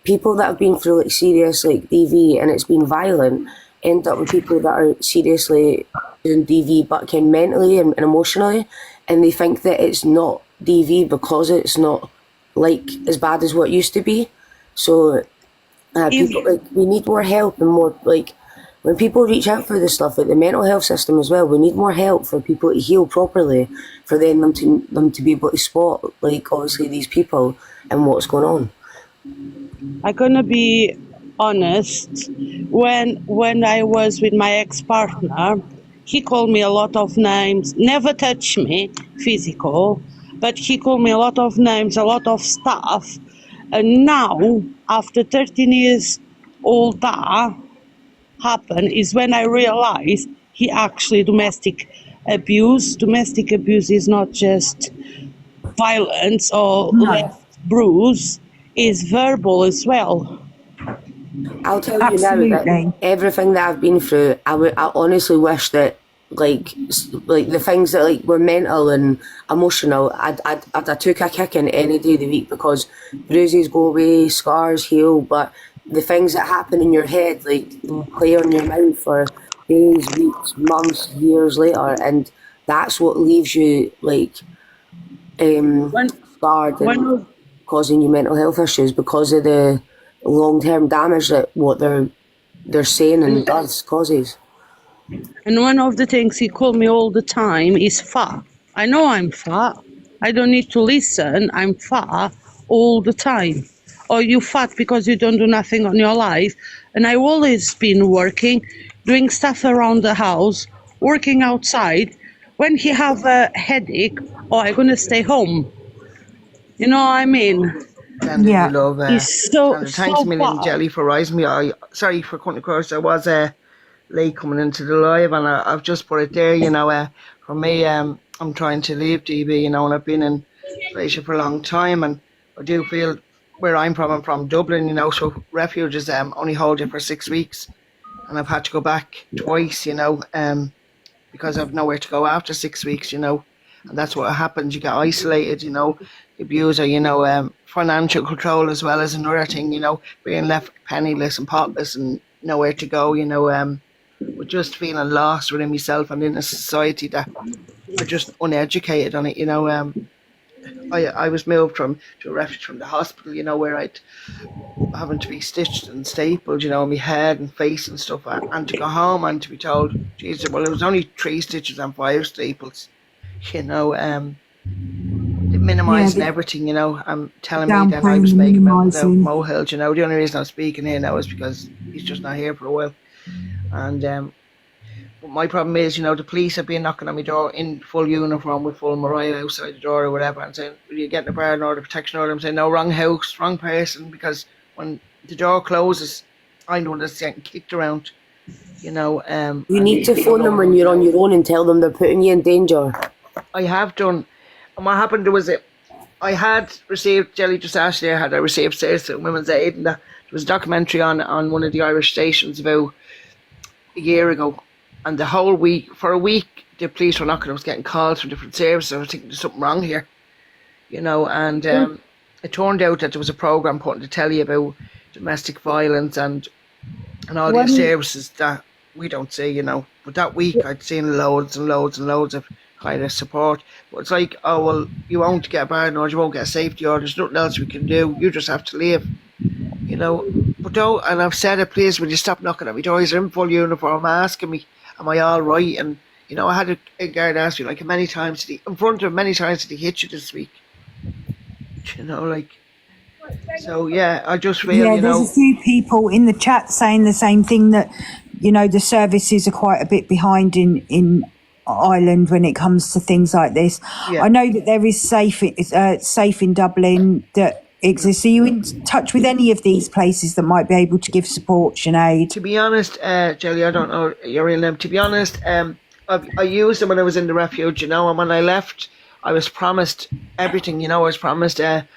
people that have been through like serious like DV and it's been violent end up with people that are seriously doing DV but can mentally and emotionally, and they think that it's not DV because it's not like as bad as what used to be. So people, like, we need more help, and more like when people reach out for this stuff, like the mental health system as well, we need more help for people to heal properly, for them to be able to spot like obviously these people and what's going on. I'm gonna be honest. When I was with my ex-partner, he called me a lot of names, never touched me physical, but he called me a lot of names, a lot of stuff. And now, after 13 years all that happened, is when I realized he actually domestic abuse. Domestic abuse is not just violence or left bruise, is verbal as well. I'll tell you now that everything that I've been through, I honestly wish that like the things that like were mental and emotional, I took a kicking any day of the week, because bruises go away, scars heal, but the things that happen in your head, like, play on your mind for days, weeks, months, years later, and that's what leaves you like scarred and causing you mental health issues, because of the long-term damage that what they're saying and causes. And one of the things he called me all the time is fat. I know I'm fat. I don't need to listen. I'm fat all the time. Or you fat because you don't do nothing on your life. And I've always been working, doing stuff around the house, working outside. When he have a headache, I'm going to stay home. You know what I mean? Yeah. Love, He's so thanks a million, bad. Jelly, for rising me. Sorry for cutting across. I was late coming into the live, and I've just put it there. You know, for me, I'm trying to leave DB. You know, and I've been in Croatia for a long time, and I do feel where I'm from Dublin. You know, so refuges only hold you for 6 weeks, and I've had to go back twice. You know, because I've nowhere to go after 6 weeks. You know, and that's what happens. You get isolated. You know, the abuser. You know, financial control as well as another thing. You know, being left penniless and potless and nowhere to go. You know, but just feeling lost within myself and in a society that are just uneducated on it. You know, I was moved to a refuge from the hospital, you know, where I'd having to be stitched and stapled, you know, on my head and face and stuff, and to go home and to be told, Jesus, well, it was only 3 stitches and 5 staples, you know, minimising everything, you know, telling me that I was making the molehills, you know. The only reason I'm speaking here now is because he's just not here for a while. And but my problem is, you know, the police have been knocking on my door in full uniform with full Mariah outside the door or whatever, and saying, "Will you get a bar order, protection order?" I'm saying, "No, wrong house, wrong person," because when the door closes, I'm the one that's getting kicked around. You know, you need to phone them when you're on your own and tell them they're putting you in danger. I have done, and what happened was I had received, Jelly just asked you, I received sales at Women's Aid, and there was a documentary on one of the Irish stations about a year ago, and the whole week, for a week, the police were knocking. I was getting calls from different services. I was thinking there's something wrong here, you know, and it turned out that there was a programme put on the telly about domestic violence and all these services that we don't see, you know. But that week I'd seen loads and loads and loads of kind of support. But it's like, oh, well, you won't get a bar order, you won't get a safety order, there's nothing else we can do, you just have to leave. You know, but don't, and I've said it, please, will you stop knocking at my doors? They're in full uniform asking me, am I all right? And, you know, I had a guard ask me, like, many times, in front of him, many times did he hit you this week? You know, like, so, yeah, I just feel, you know. There's a few people in the chat saying the same thing, that, you know, the services are quite a bit behind in Ireland when it comes to things like this. Yeah. I know that there is Safe in Dublin that exists. Are you in touch with any of these places that might be able to give support, Sinead? To be honest, Jelly, I don't know your real name. To be honest, I used them when I was in the refuge, you know, and when I left, I was promised everything, you know. I was promised, a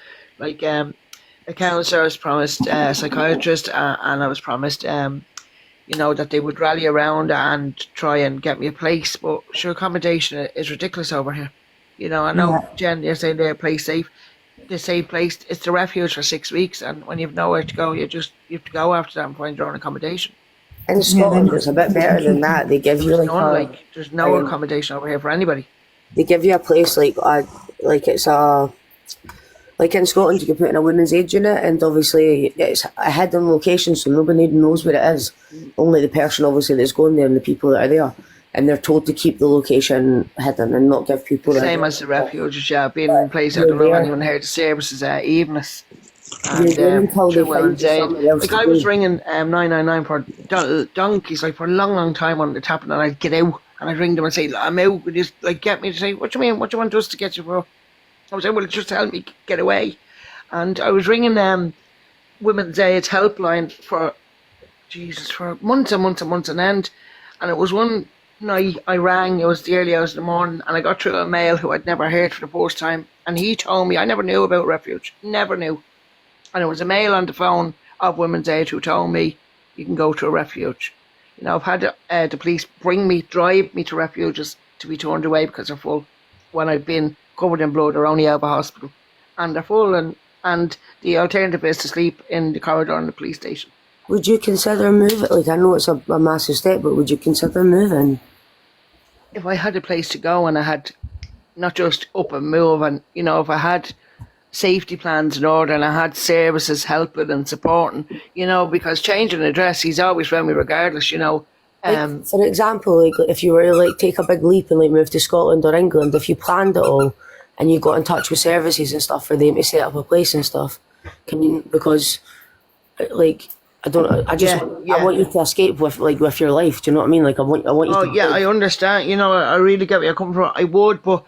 counsellor, I was promised a psychiatrist, and I was promised, you know, that they would rally around and try and get me a place. But sure, accommodation is ridiculous over here. You know, I know, Jen, you're saying they're safe. The safe place, it's the refuge for 6 weeks, and when you've nowhere to go, you have to go after that and find your own accommodation. In Scotland, it's a bit better than that. They give you there's no accommodation over here for anybody. They give you a place like it's a, like in Scotland, you can put in a women's aid unit, and obviously it's a hidden location, so nobody knows where it is. Only the person obviously that's going there and the people that are there. And they're told to keep the location hidden and not give people... Same as the refuges, yeah. Being in place, I don't know if anyone heard the services, Evenus. Yeah, And until they through Will find and Jade. somebody else Like to I do. was ringing 999 for donkeys, like for a long time on the tapping, and I'd get out and I'd ring them and say, I'm out, would you like get me to say, what do you mean, what do you want us to get you for? I was saying, well, just help me get away. And I was ringing Women's Aid helpline for months and months and months on end. And it was one night I rang, it was the early hours in the morning, and I got through a male who I'd never heard for the first time. And he told me, I never knew about Refuge, never knew. And it was a male on the phone of Women's Aid who told me, you can go to a refuge. You know, I've had the police drive me to refuges to be turned away because they're full. When I've been covered in blood or only out of a hospital. And they're full, and the alternative is to sleep in the corridor in the police station. Would you consider moving? Like, I know it's a massive step, but would you consider moving? If I had a place to go and I had not just up and move, and, you know, if I had safety plans in order and I had services helping and supporting, you know, because changing address, he's always around me regardless, you know. Like, for example, like if you were to like take a big leap and like move to Scotland or England, if you planned it all and you got in touch with services and stuff for them to set up a place and stuff, can you? Because like I want you to escape with your life. Do you know what I mean? Like I want you. Oh yeah, I understand. You know, I really get where you're coming from. I would, but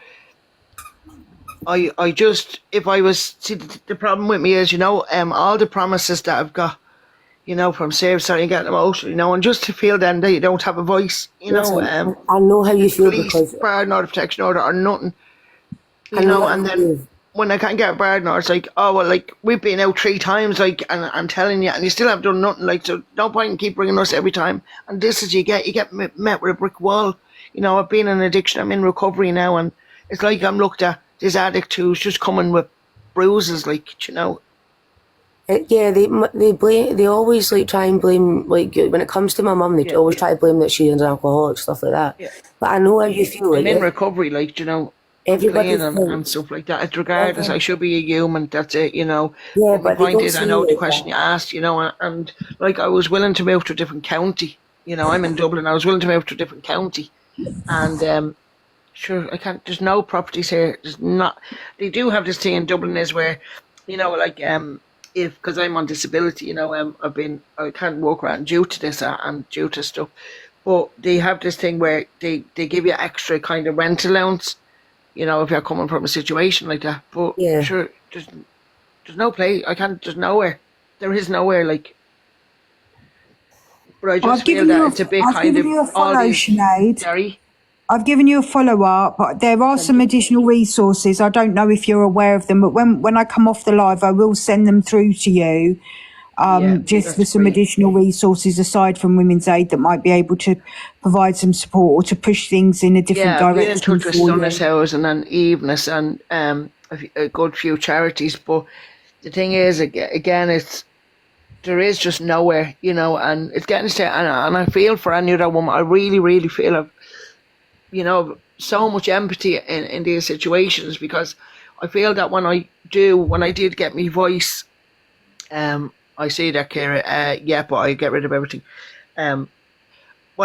I just, if I was, see, the problem with me is, you know, all the promises that I've got, you know, from service, starting getting emotional, you know, and just to feel then that you don't have a voice, you know. I know how you feel because barred order, protection order or nothing, you know, and then when I can't get a barred order, it's like, oh, well, like, we've been out 3 times, like, and I'm telling you, and you still have done nothing, like, so no point in keep bringing us every time. And this is, you get met with a brick wall. You know, I've been in addiction, I'm in recovery now, and it's like I'm looked at this addict who's just coming with bruises, like, you know. Yeah, they always like try and blame, like when it comes to my mum, they always try to blame that she's an alcoholic, stuff like that. Yeah. But I know how you feel. I'm like in recovery, like, you know, everybody and stuff like that. It's regardless, I should be a human. That's it, you know. Yeah, but the point is, I know like the question you asked, you know, and like I was willing to move to a different county. You know, I'm in Dublin. I was willing to move to a different county, and sure, I can't. There's no properties here. There's not. They do have this thing in Dublin is where, you know, like because I'm on disability, you know, I can't walk around due to this and due to stuff. But they have this thing where they give you extra kind of rent allowance, you know, if you're coming from a situation like that. But sure, there's no place. There's nowhere. There is nowhere, like. But I just feel that it's a bit kind of all these. Sorry. I've given you a follow-up. There are some additional resources. I don't know if you're aware of them, but when I come off the live, I will send them through to you, just for some additional resources aside from Women's Aid that might be able to provide some support or to push things in a different direction. Yeah, I've been in touch with Sunnis House and then Evenus and a good few charities. But the thing is, again, there is just nowhere, you know, and it's getting to, and I feel for any other woman. I really, really feel you know, so much empathy in these situations, because I feel that when I did get my voice, I say that, Kira, but I get rid of everything. When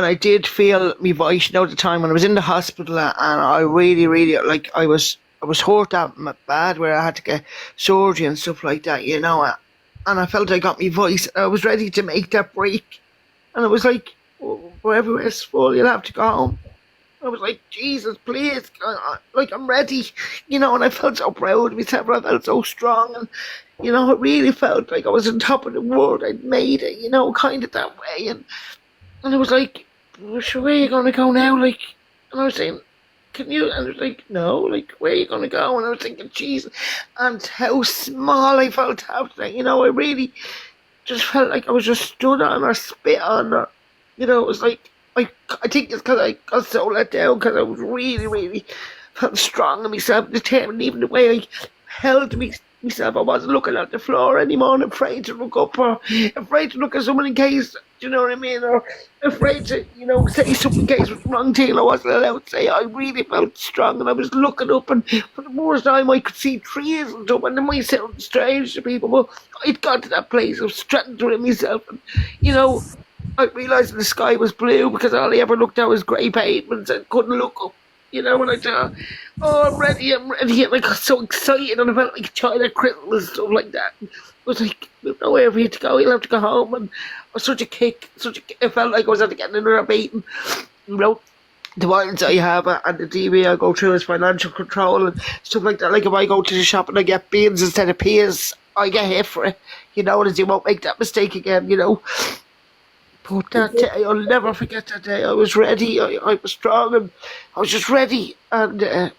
I did feel my voice, you know, at the time when I was in the hospital, and I really, really, like, I was hurt that bad where I had to get surgery and stuff like that, you know, and I felt I got my voice. I was ready to make that break, and it was like, well, everywhere's full, you'll have to go home. I was like, Jesus, please, like, I'm ready, you know, and I felt so proud of myself, I felt so strong, and, you know, it really felt like I was on top of the world, I'd made it, you know, kind of that way, and I was like, well, sure, where are you going to go now, like, and I was saying, can you, and I was like, no, like, where are you going to go, and I was thinking, Jesus, and how small I felt after that, you know, I really just felt like I was just stood on or spit on, or, you know, it was like, I think it's because I got so let down, because I was really, really felt strong in myself, determined. Even the way I held myself, I wasn't looking at the floor anymore, and afraid to look up, or afraid to look at someone in case, do you know what I mean, or afraid to, you know, say something in case it was the wrong thing I wasn't allowed to say. I really felt strong, and I was looking up, and for the first time I could see trees and stuff, and it might sound strange to people, but I'd got to that place of strength within myself, and, you know, I realised the sky was blue because all I ever looked at was grey pavements and couldn't look up, you know, and I thought, oh, I'm ready, and I got so excited, and I felt like a child at Christmas and stuff like that. was like, there's nowhere for you to go. You'll have to go home. And it was such a kick. It felt like I was getting another beating. You know, the violence I have and the DV I go through is financial control and stuff like that. Like if I go to the shop and I get beans instead of peas, I get hit for it. You know, and you won't make that mistake again, you know. But that day, I'll never forget that day. I was ready. I was strong and I was just ready. And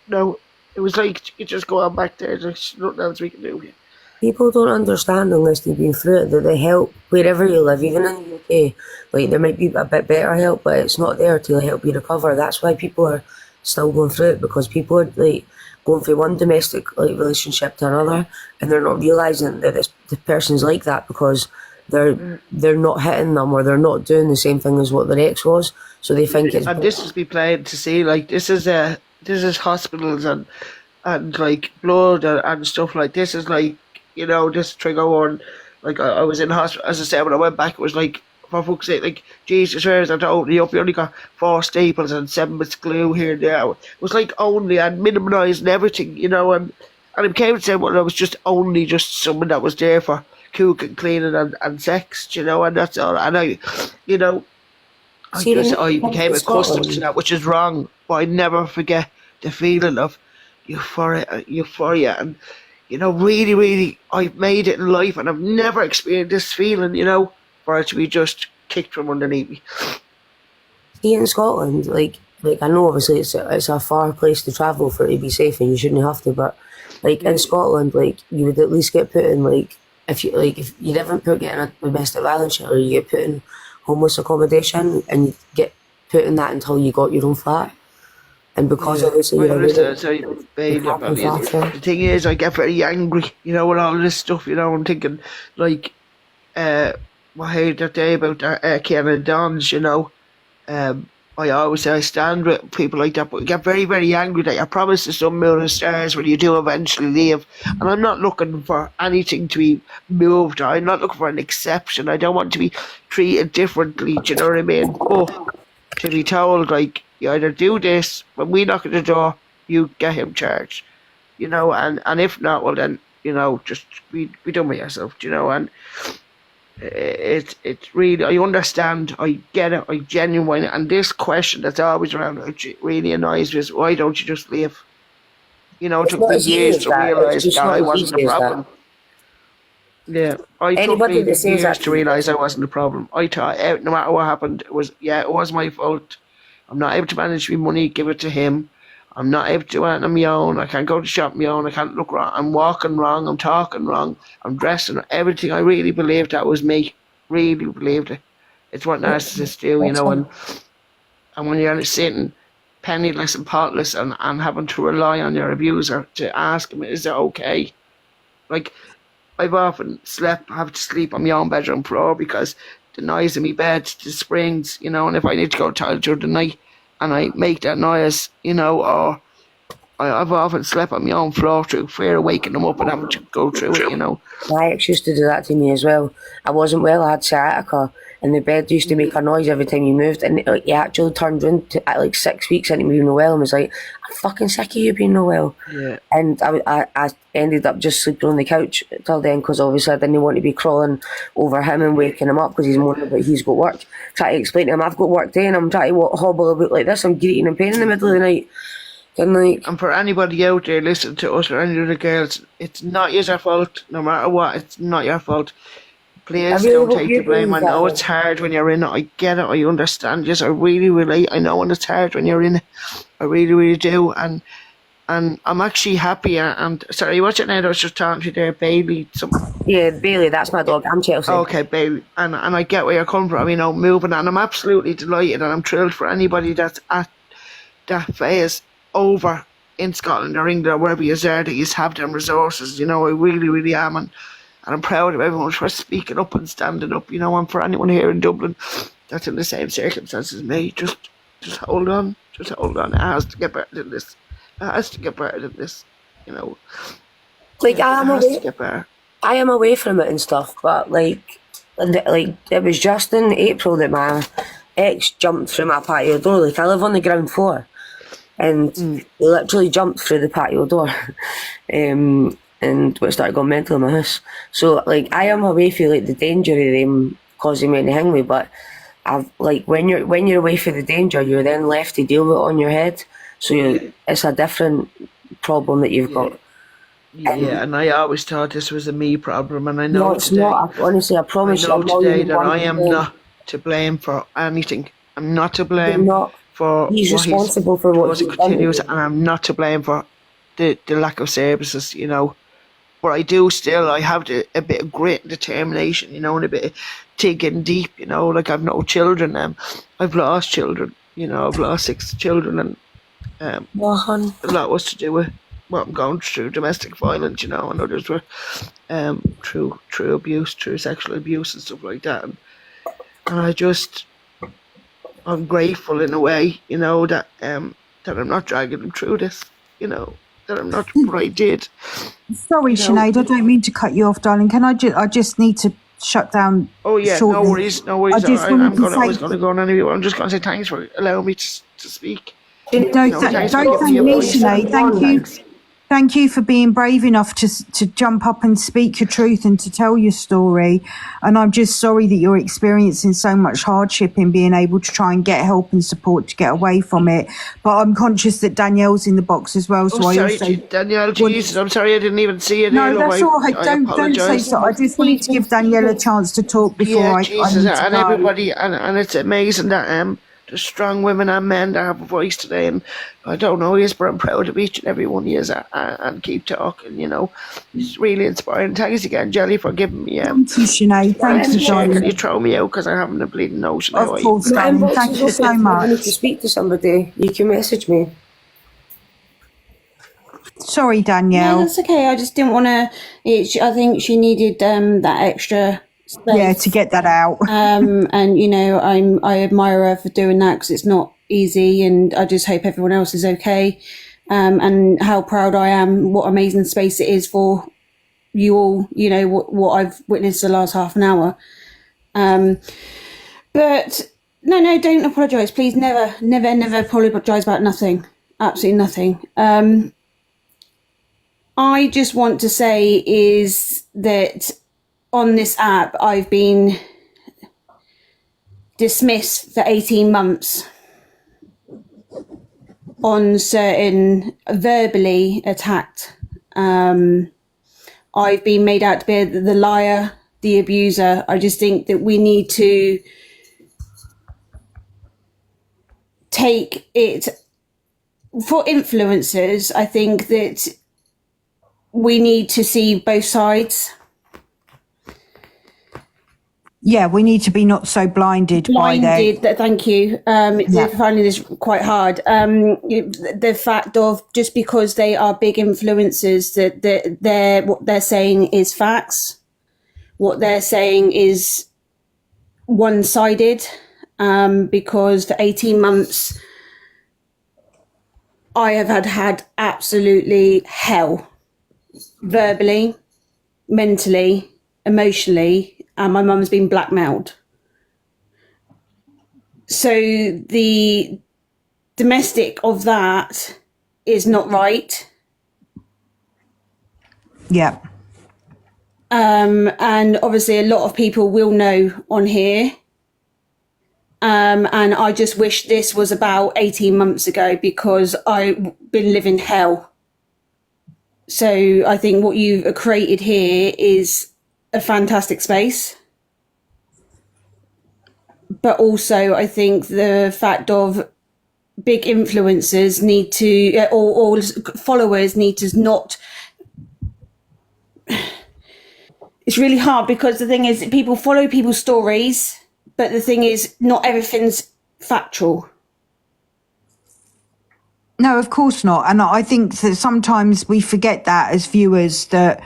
no, it was like you just go on back there. There's nothing else we can do here. People don't understand unless they've been through it that they help wherever you live, even in the UK. Like there might be a bit better help, but it's not there to help you recover. That's why people are still going through it, because people are like going from one domestic relationship to another, and they're not realising that the person's like that because they're not hitting them or they're not doing the same thing as what their ex was. So they think it's. And this is be played to see like this is hospitals and like blood and stuff like this is like. You know, this trigger one, like I was in hospital, as I said, when I went back, it was like, for fuck's sake, like, Jesus, where's that to open you up? You only got 4 staples and 7 bits glue here and there. It was like only, and minimising everything, you know, and it became to say, well, I was just someone that was there for cooking, cleaning and sex, you know, and that's all. And I, you know, I became accustomed to that, which is wrong, but I never forget the feeling of euphoria and, you know, really, really, I've made it in life and I've never experienced this feeling, you know, for it to be just kicked from underneath me. See, in Scotland, like I know obviously it's a far place to travel for it to be safe and you shouldn't have to, but like in Scotland, like you would at least get put in if you didn't getting a domestic violence shelter, you get put in homeless accommodation and you get put in that until you got your own flat. And because obviously you're the thing is, I get very angry, you know, with all this stuff, you know. I'm thinking, like, I heard that day about Keanu Dons, you know. I always say I stand with people like that, but I get very, very angry that I promise the sun, moon and stars when you do eventually leave. And I'm not looking for anything to be moved. I'm not looking for an exception. I don't want to be treated differently, do you know what I mean? But to be told, like, you either do this, when we knock at the door, you get him charged, you know, and if not, well then, you know, just be done with yourself, you know, and it's really, I understand, I get it, I genuinely, and this question that's always around, it really annoys me, is why don't you just leave? You know, it took me years to realise that I wasn't the problem. Yeah, I took me years to realise I wasn't the problem. I thought, no matter what happened, it was my fault. I'm not able to manage my money, give it to him. I'm not able to do it on my own. I can't go to shop on my own. I can't look wrong. I'm walking wrong. I'm talking wrong. I'm dressing. Everything. I really believed that was me. Really believed it. It's what narcissists do, you know. And when you're sitting penniless and potless and having to rely on your abuser to ask him, is it okay? Like, I've often have to sleep on my own bedroom floor because the noise in my bed, the springs, you know, and if I need to go to the toilet during the night and I make that noise, you know, or I've often slept on my own floor through fear of waking them up and having to go through it, you know. My ex used to do that to me as well. I wasn't well, I had sciatica, and the bed used to make a noise every time you moved, and he actually turned round at like 6 weeks into me being no well and was like, I'm fucking sick of you being no well. Yeah. And I ended up just sleeping on the couch till then, because obviously I didn't want to be crawling over him and waking him up because he's moaning about he's got work. Try to explain to him I've got work day and I'm trying to hobble about like this, I'm greeting in pain in the middle of the night. And for anybody out there listening to us or any of the girls, it's not your fault. No matter what, it's not your fault. Please don't take the blame. I know it's hard when you're in it. I get it. I understand. Yes, I really relate. I know when it's hard when you're in it. I really, really do. And I'm actually happy. And sorry, what's your name? I was just talking to you there, Bailey. Yeah, Bailey. That's my dog. I'm Chelsea. Okay, Bailey. And I get where you're coming from. You know, moving. And I'm absolutely delighted. And I'm thrilled for anybody that's at that phase over in Scotland or England or wherever you are that you have them resources. You know, I really, really am. And I'm proud of everyone for speaking up and standing up, you know, and for anyone here in Dublin that's in the same circumstances as me, just hold on. Just hold on. It has to get better than this. It has to get better than this, you know. Like, I am away from it and stuff, but like it was just in April that my ex jumped through my patio door. Like, I live on the ground floor, and he literally jumped through the patio door. and we started going mental in my house. So like I am away for like the danger of them causing me to hang me, but I've like when you're away for the danger, you're then left to deal with it on your head. So it's a different problem that you've got. Yeah, and I always thought this was a me problem, and I know No, it's today. not. Honestly, I promise I know you. today that I am not to blame for anything. I'm not to blame for He's what responsible for what he's done. continues, and I'm not to blame for the lack of services, you know. But I do still, I have a bit of grit and determination, you know, and a bit of digging deep, you know. Like I've no children, I've lost children, you know, I've lost 6 children, and a lot was to do with what I'm going through, domestic violence, you know, and others were through abuse, through sexual abuse and stuff like that. And I'm grateful in a way, you know, that I'm not dragging them through this, you know, that I'm not what I did. Sorry, You know. Sinead, I don't mean to cut you off, darling. Can I just need to shut down. Oh yeah, shortly. no worries. I just wanted to I was say- going to go on anyway. I'm just going to say thanks for allowing me to speak. No, Thanks for don't giving thank me a me, voice. Sinead. Thank you. Thank you for being brave enough to jump up and speak your truth and to tell your story. And I'm just sorry that you're experiencing so much hardship in being able to try and get help and support to get away from it. But I'm conscious that Danielle's in the box as well. So Oh, I sorry, also Danielle. Jesus, I'm sorry I didn't even see it. no, Love, that's all right. I Don't say apologise. so. I just wanted to give Danielle a chance to talk before Yeah, I Jesus, need to and go. everybody, and it's amazing that there's strong women and men that have a voice today, and I don't know yous, but I'm proud of each and every one of yous, and keep talking, you know. It's really inspiring. Thanks again, Jelly, for giving me Thank you, Sinead. Thank you, Can darling. you throw me out because I haven't a bleeding notion Of how I course, even- darling. Thank you so If you much. need to speak to somebody, you can message me. Sorry, No, Danielle. that's okay. I just didn't want to. I think she needed that extra space. Yeah, to get that out. And you know, I admire her for doing that because it's not easy, and I just hope everyone else is okay. And how proud I am, what amazing space it is for you all. You know what I've witnessed the last half an hour. But no, don't apologise, please. Never apologise about nothing. Absolutely nothing. I just want to say is that on this app, I've been dismissed for 18 months on certain verbally attacked. I've been made out to be the liar, the abuser. I just think that we need to take it for influencers. I think that we need to see both sides. Yeah, we need to be not so blinded by their... Thank you. Yeah. Finding this quite hard. The fact of just because they are big influencers, that they're what they're saying is facts. What they're saying is one-sided. Because for 18 months, I have had absolutely hell, verbally, mentally, emotionally. And my mum's been blackmailed. So the domestic of that is not right. Yeah. And obviously a lot of people will know on here. And I just wish this was about 18 months ago because I've been living hell. So I think what you've created here is a fantastic space, but also I think the fact of big influencers need to or followers need to not. It's really hard because the thing is people follow people's stories, but the thing is not everything's factual. No, of course not. And I think that sometimes we forget that as viewers, that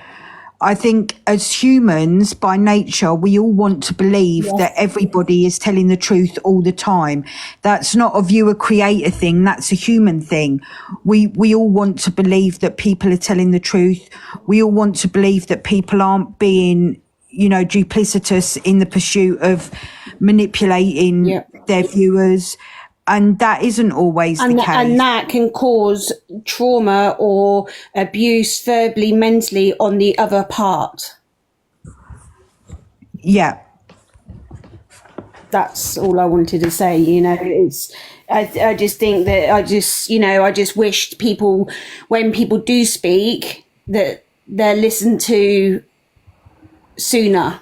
I think as humans by nature, we all want to believe that everybody is telling the truth all the time. That's not a viewer creator thing. That's a human thing. We all want to believe that people are telling the truth. We all want to believe that people aren't being, you know, duplicitous in the pursuit of manipulating their viewers. and that isn't always the case. And that can cause trauma or abuse verbally, mentally on the other part. Yeah. That's all I wanted to say. You know, I just think that I just wished people, when people do speak, that they're listened to sooner.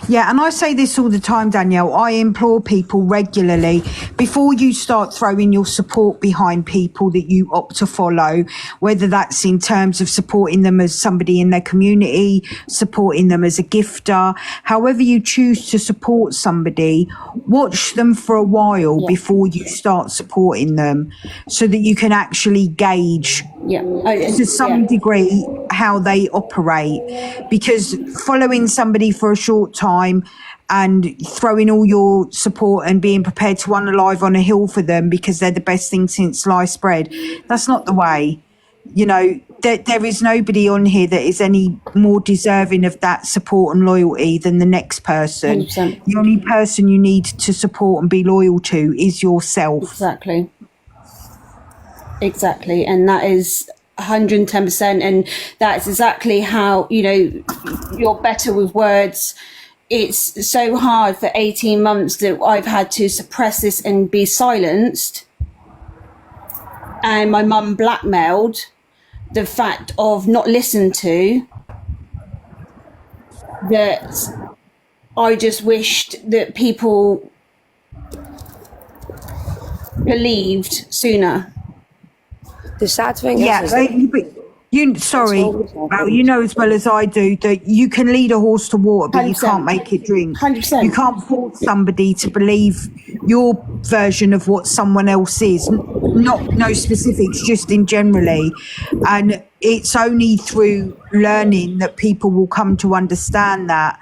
Yeah, and I say this all the time, Danielle. I implore people regularly, before you start throwing your support behind people that you opt to follow, whether that's in terms of supporting them as somebody in their community, supporting them as a gifter, however you choose to support somebody, watch them for a while before you start supporting them, so that you can actually gauge to some degree how they operate. Because following somebody for a short time and throwing all your support and being prepared to unalive on a hill for them because they're the best thing since sliced bread, that's not the way. You know, there is nobody on here that is any more deserving of that support and loyalty than the next person. 100%. The only person you need to support and be loyal to is yourself. Exactly. And that is 110%. And that's exactly how, you know, you're better with words. It's so hard for 18 months that I've had to suppress this and be silenced. And my mum blackmailed the fact of not listened to, that I just wished that people believed sooner. The sad thing sorry, Val, you know as well as I do that you can lead a horse to water, but 100%. You can't make it drink. 100%. You can't force somebody to believe your version of what someone else is. No specifics, just in generally. And it's only through learning that people will come to understand that.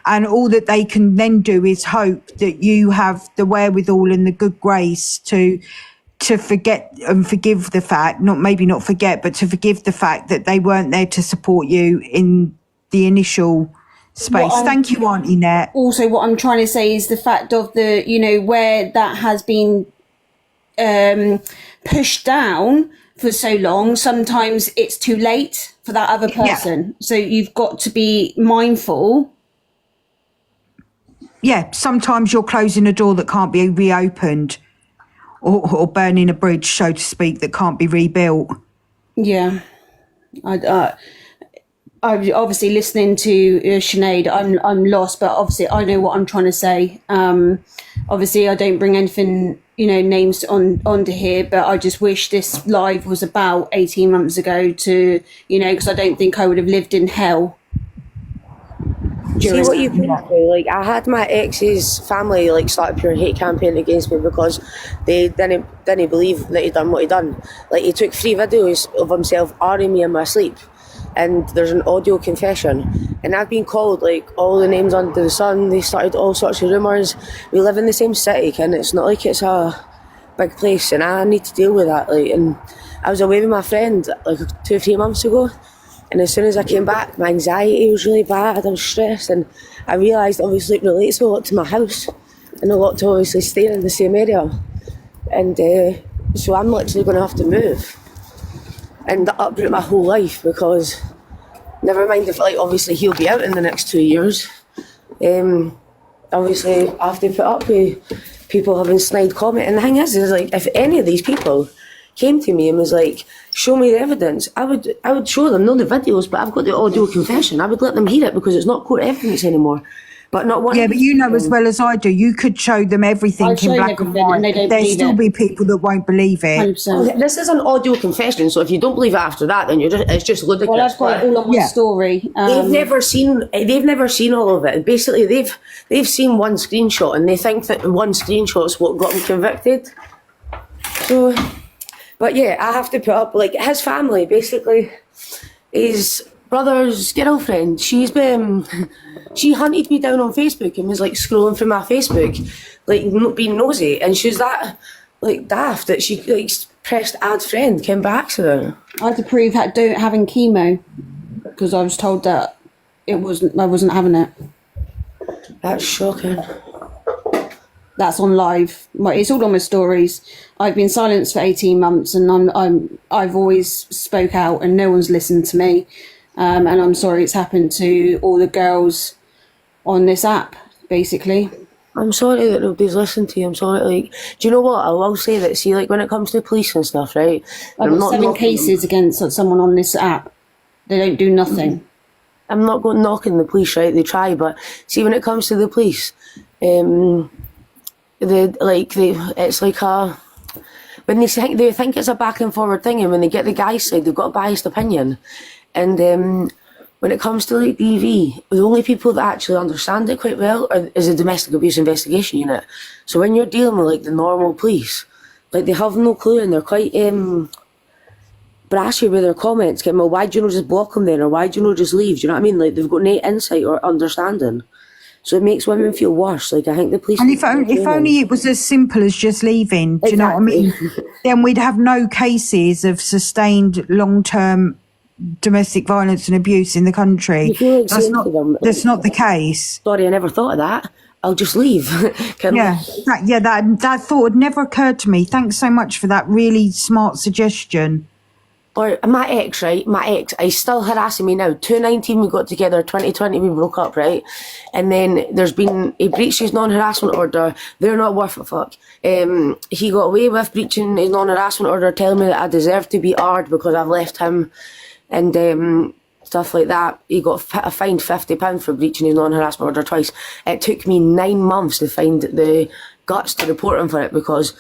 And all that they can then do is hope that you have the wherewithal and the good grace to forget and forgive the fact, not forget, but to forgive the fact that they weren't there to support you in the initial space. Thank you, Auntie Net. Also, what I'm trying to say is the fact of the, you know, where that has been pushed down for so long, sometimes it's too late for that other person. Yeah. So you've got to be mindful. Yeah, sometimes you're closing a door that can't be reopened. Or burning a bridge, so to speak, that can't be rebuilt. Yeah, I'm obviously listening to Sinead. I'm lost, but obviously I know what I'm trying to say. Obviously, I don't bring anything, you know, names onto here, but I just wish this live was about 18 months ago to, you know, because I don't think I would have lived in hell. See what you've been through. Like, I had my ex's family like start a pure hate campaign against me because they didn't believe that he'd done what he'd done. Like, he took 3 videos of himself arguing me in my sleep, and there's an audio confession. And I've been called like all the names under the sun. They started all sorts of rumours. We live in the same city, and it's not like it's a big place, and I need to deal with that. Like, and I was away with my friend like 2 or 3 months ago. And as soon as I came back, my anxiety was really bad. I was stressed, and I realised obviously it relates a lot to my house and a lot to obviously staying in the same area. And so I'm literally going to have to move and uproot my whole life, because never mind if, like, obviously he'll be out in the next 2 years. Obviously I have to put up with people having snide comment. And the thing is like, if any of these people came to me and was like, show me the evidence, I would show them, not the videos, but I've got the audio confession. I would let them hear it, because it's not court evidence anymore. But not one. Yeah, but you know as well as I do, you could show them everything in black and white. There'll still be people that won't believe it. Well, this is an audio confession, so if you don't believe it after that, then it's just ludicrous. Well, I've got it all on my story. They've never seen all of it. Basically, they've seen one screenshot, and they think that one screenshot's what got them convicted. So. But yeah, I have to put up, like, his family, basically, his brother's girlfriend, she hunted me down on Facebook and was, like, scrolling through my Facebook, like, being nosy, and she was that, like, daft that she, like, pressed add friend, came by accident. I had to prove having chemo, because I was told that I wasn't having it. That's shocking. That's on live. It's all on my stories. I've been silenced for 18 months, and I've always spoke out, and no one's listened to me. And I'm sorry it's happened to all the girls on this app, basically. I'm sorry that nobody's listened to you. I'm sorry. Like, do you know what? I will say that. See, like when it comes to police and stuff, right? I've got 7 cases against someone on this app. They don't do nothing. I'm not going knocking the police, right? They try, but see, when it comes to the police, it's like when they think it's a back and forward thing, and when they get the guy's side, they've got a biased opinion. And when it comes to like DV, the only people that actually understand it quite well is the domestic abuse investigation unit. So when you're dealing with like the normal police, like they have no clue, and they're quite brashy with their comments. Well, why do you not just block them then, or why do you not just leave? Do you know what I mean? Like they've got no insight or understanding. So it makes women feel worse. Like I think the police. And if only it was as simple as just leaving, do you know what I mean? Then we'd have no cases of sustained long-term domestic violence and abuse in the country. That's not the case. Sorry, I never thought of that. I'll just leave. That thought had never occurred to me. Thanks so much for that really smart suggestion. Or my ex, he's still harassing me now. 2019 we got together, 2020 we broke up, right? And then he breached his non-harassment order. They're not worth a fuck. He got away with breaching his non-harassment order, telling me that I deserve to be hard because I've left him, and stuff like that. He got fined £50 for breaching his non-harassment order twice. It took me 9 months to find the guts to report him for it, because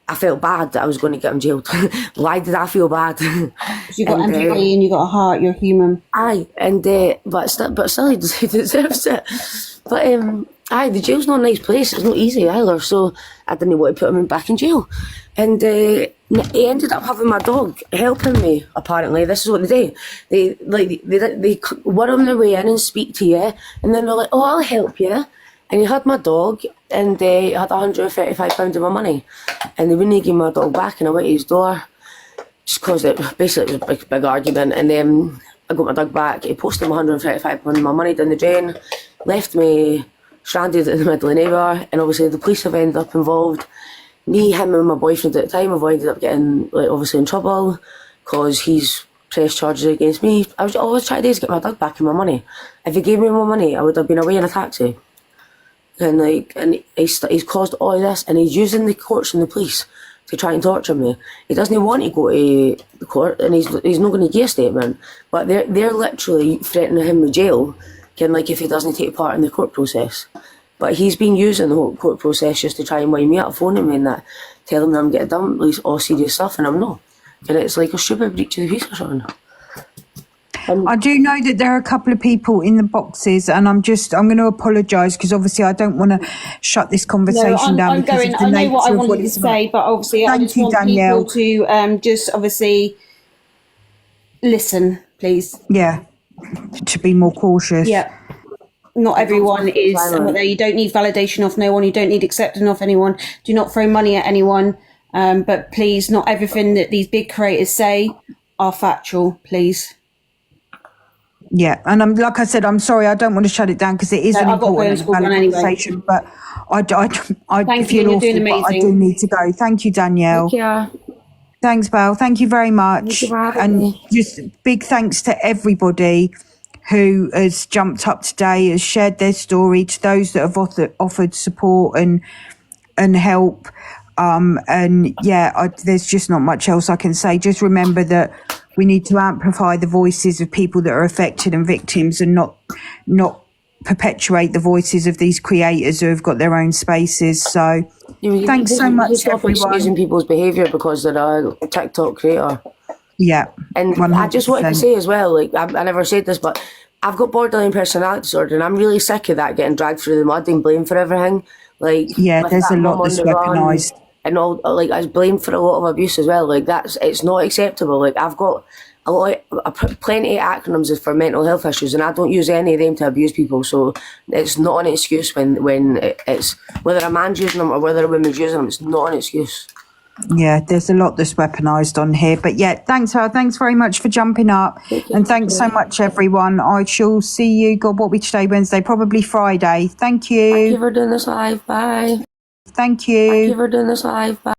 I felt bad that I was going to get him jailed. Why did I feel bad? You got empathy and you got a heart. You're human. Aye, and but still he deserves it. But the jail's not a nice place. It's not easy either. So I didn't want to put him back in jail. And he ended up having my dog helping me. Apparently, this is what they do. They were on their way in and speak to you, and then they're like, "Oh, I'll help you." And he had my dog, and he had £135 of my money, and they wouldn't give my dog back, and I went to his door, just because it was a big argument, and then I got my dog back. He posted my £135 of my money down the drain, left me stranded in the middle of nowhere, and obviously the police have ended up involved. Me, him and my boyfriend at the time have ended up getting obviously in trouble, because he's pressed charges against me. I was always trying to get my dog back and my money. If he gave me my money, I would have been away in a taxi. And he's caused all of this, and he's using the courts and the police to try and torture me. He doesn't want to go to the court, and he's not going to give a statement. But they're literally threatening him with jail, if he doesn't take part in the court process. But he's been using the whole court process just to try and wind me up, phoning me and that, telling me I'm getting done with all serious stuff, and I'm not. And it's like a stupid breach of the peace or something. I do know that there are a couple of people in the boxes, and I'm going to apologise, because obviously I don't want to shut this conversation down. I know what I wanted to say, but obviously I just want people to just obviously listen, please. Yeah, to be more cautious. Yeah. Not everyone is there. You don't need validation off no one. You don't need acceptance off anyone. Do not throw money at anyone. But please, not everything that these big creators say are factual, please. Yeah, and like I said, I'm sorry, I don't want to shut it down, because it is an important conversation. Anyway. But I feel awful, but I do need to go. Thank you, Danielle. Yeah. Thanks, Belle. Thank you very much. And just big thanks to everybody who has jumped up today, has shared their story, to those that have offered support and help. There's just not much else I can say. Just remember that we need to amplify the voices of people that are affected and victims, and not perpetuate the voices of these creators who have got their own spaces. So thanks so much, everyone. Excusing people's behaviour because they're a TikTok creator. Yeah. And 100%. I just wanted to say as well, I never said this, but I've got borderline personality disorder, and I'm really sick of that, getting dragged through the mud and blamed for everything. There's a lot that's weaponised. And all, I was blamed for a lot of abuse as well. It's not acceptable. I've got plenty of acronyms for mental health issues, and I don't use any of them to abuse people. So it's not an excuse when it's whether a man's using them or whether a woman's using them. It's not an excuse. Yeah, there's a lot that's weaponised on here. But yeah, thanks very much for jumping up, and thanks so much, everyone. I shall see you. God, what we today, Wednesday, probably Friday. Thank you. Thank you for doing this live. Bye. Thank you. Thank you for doing this live. Bye.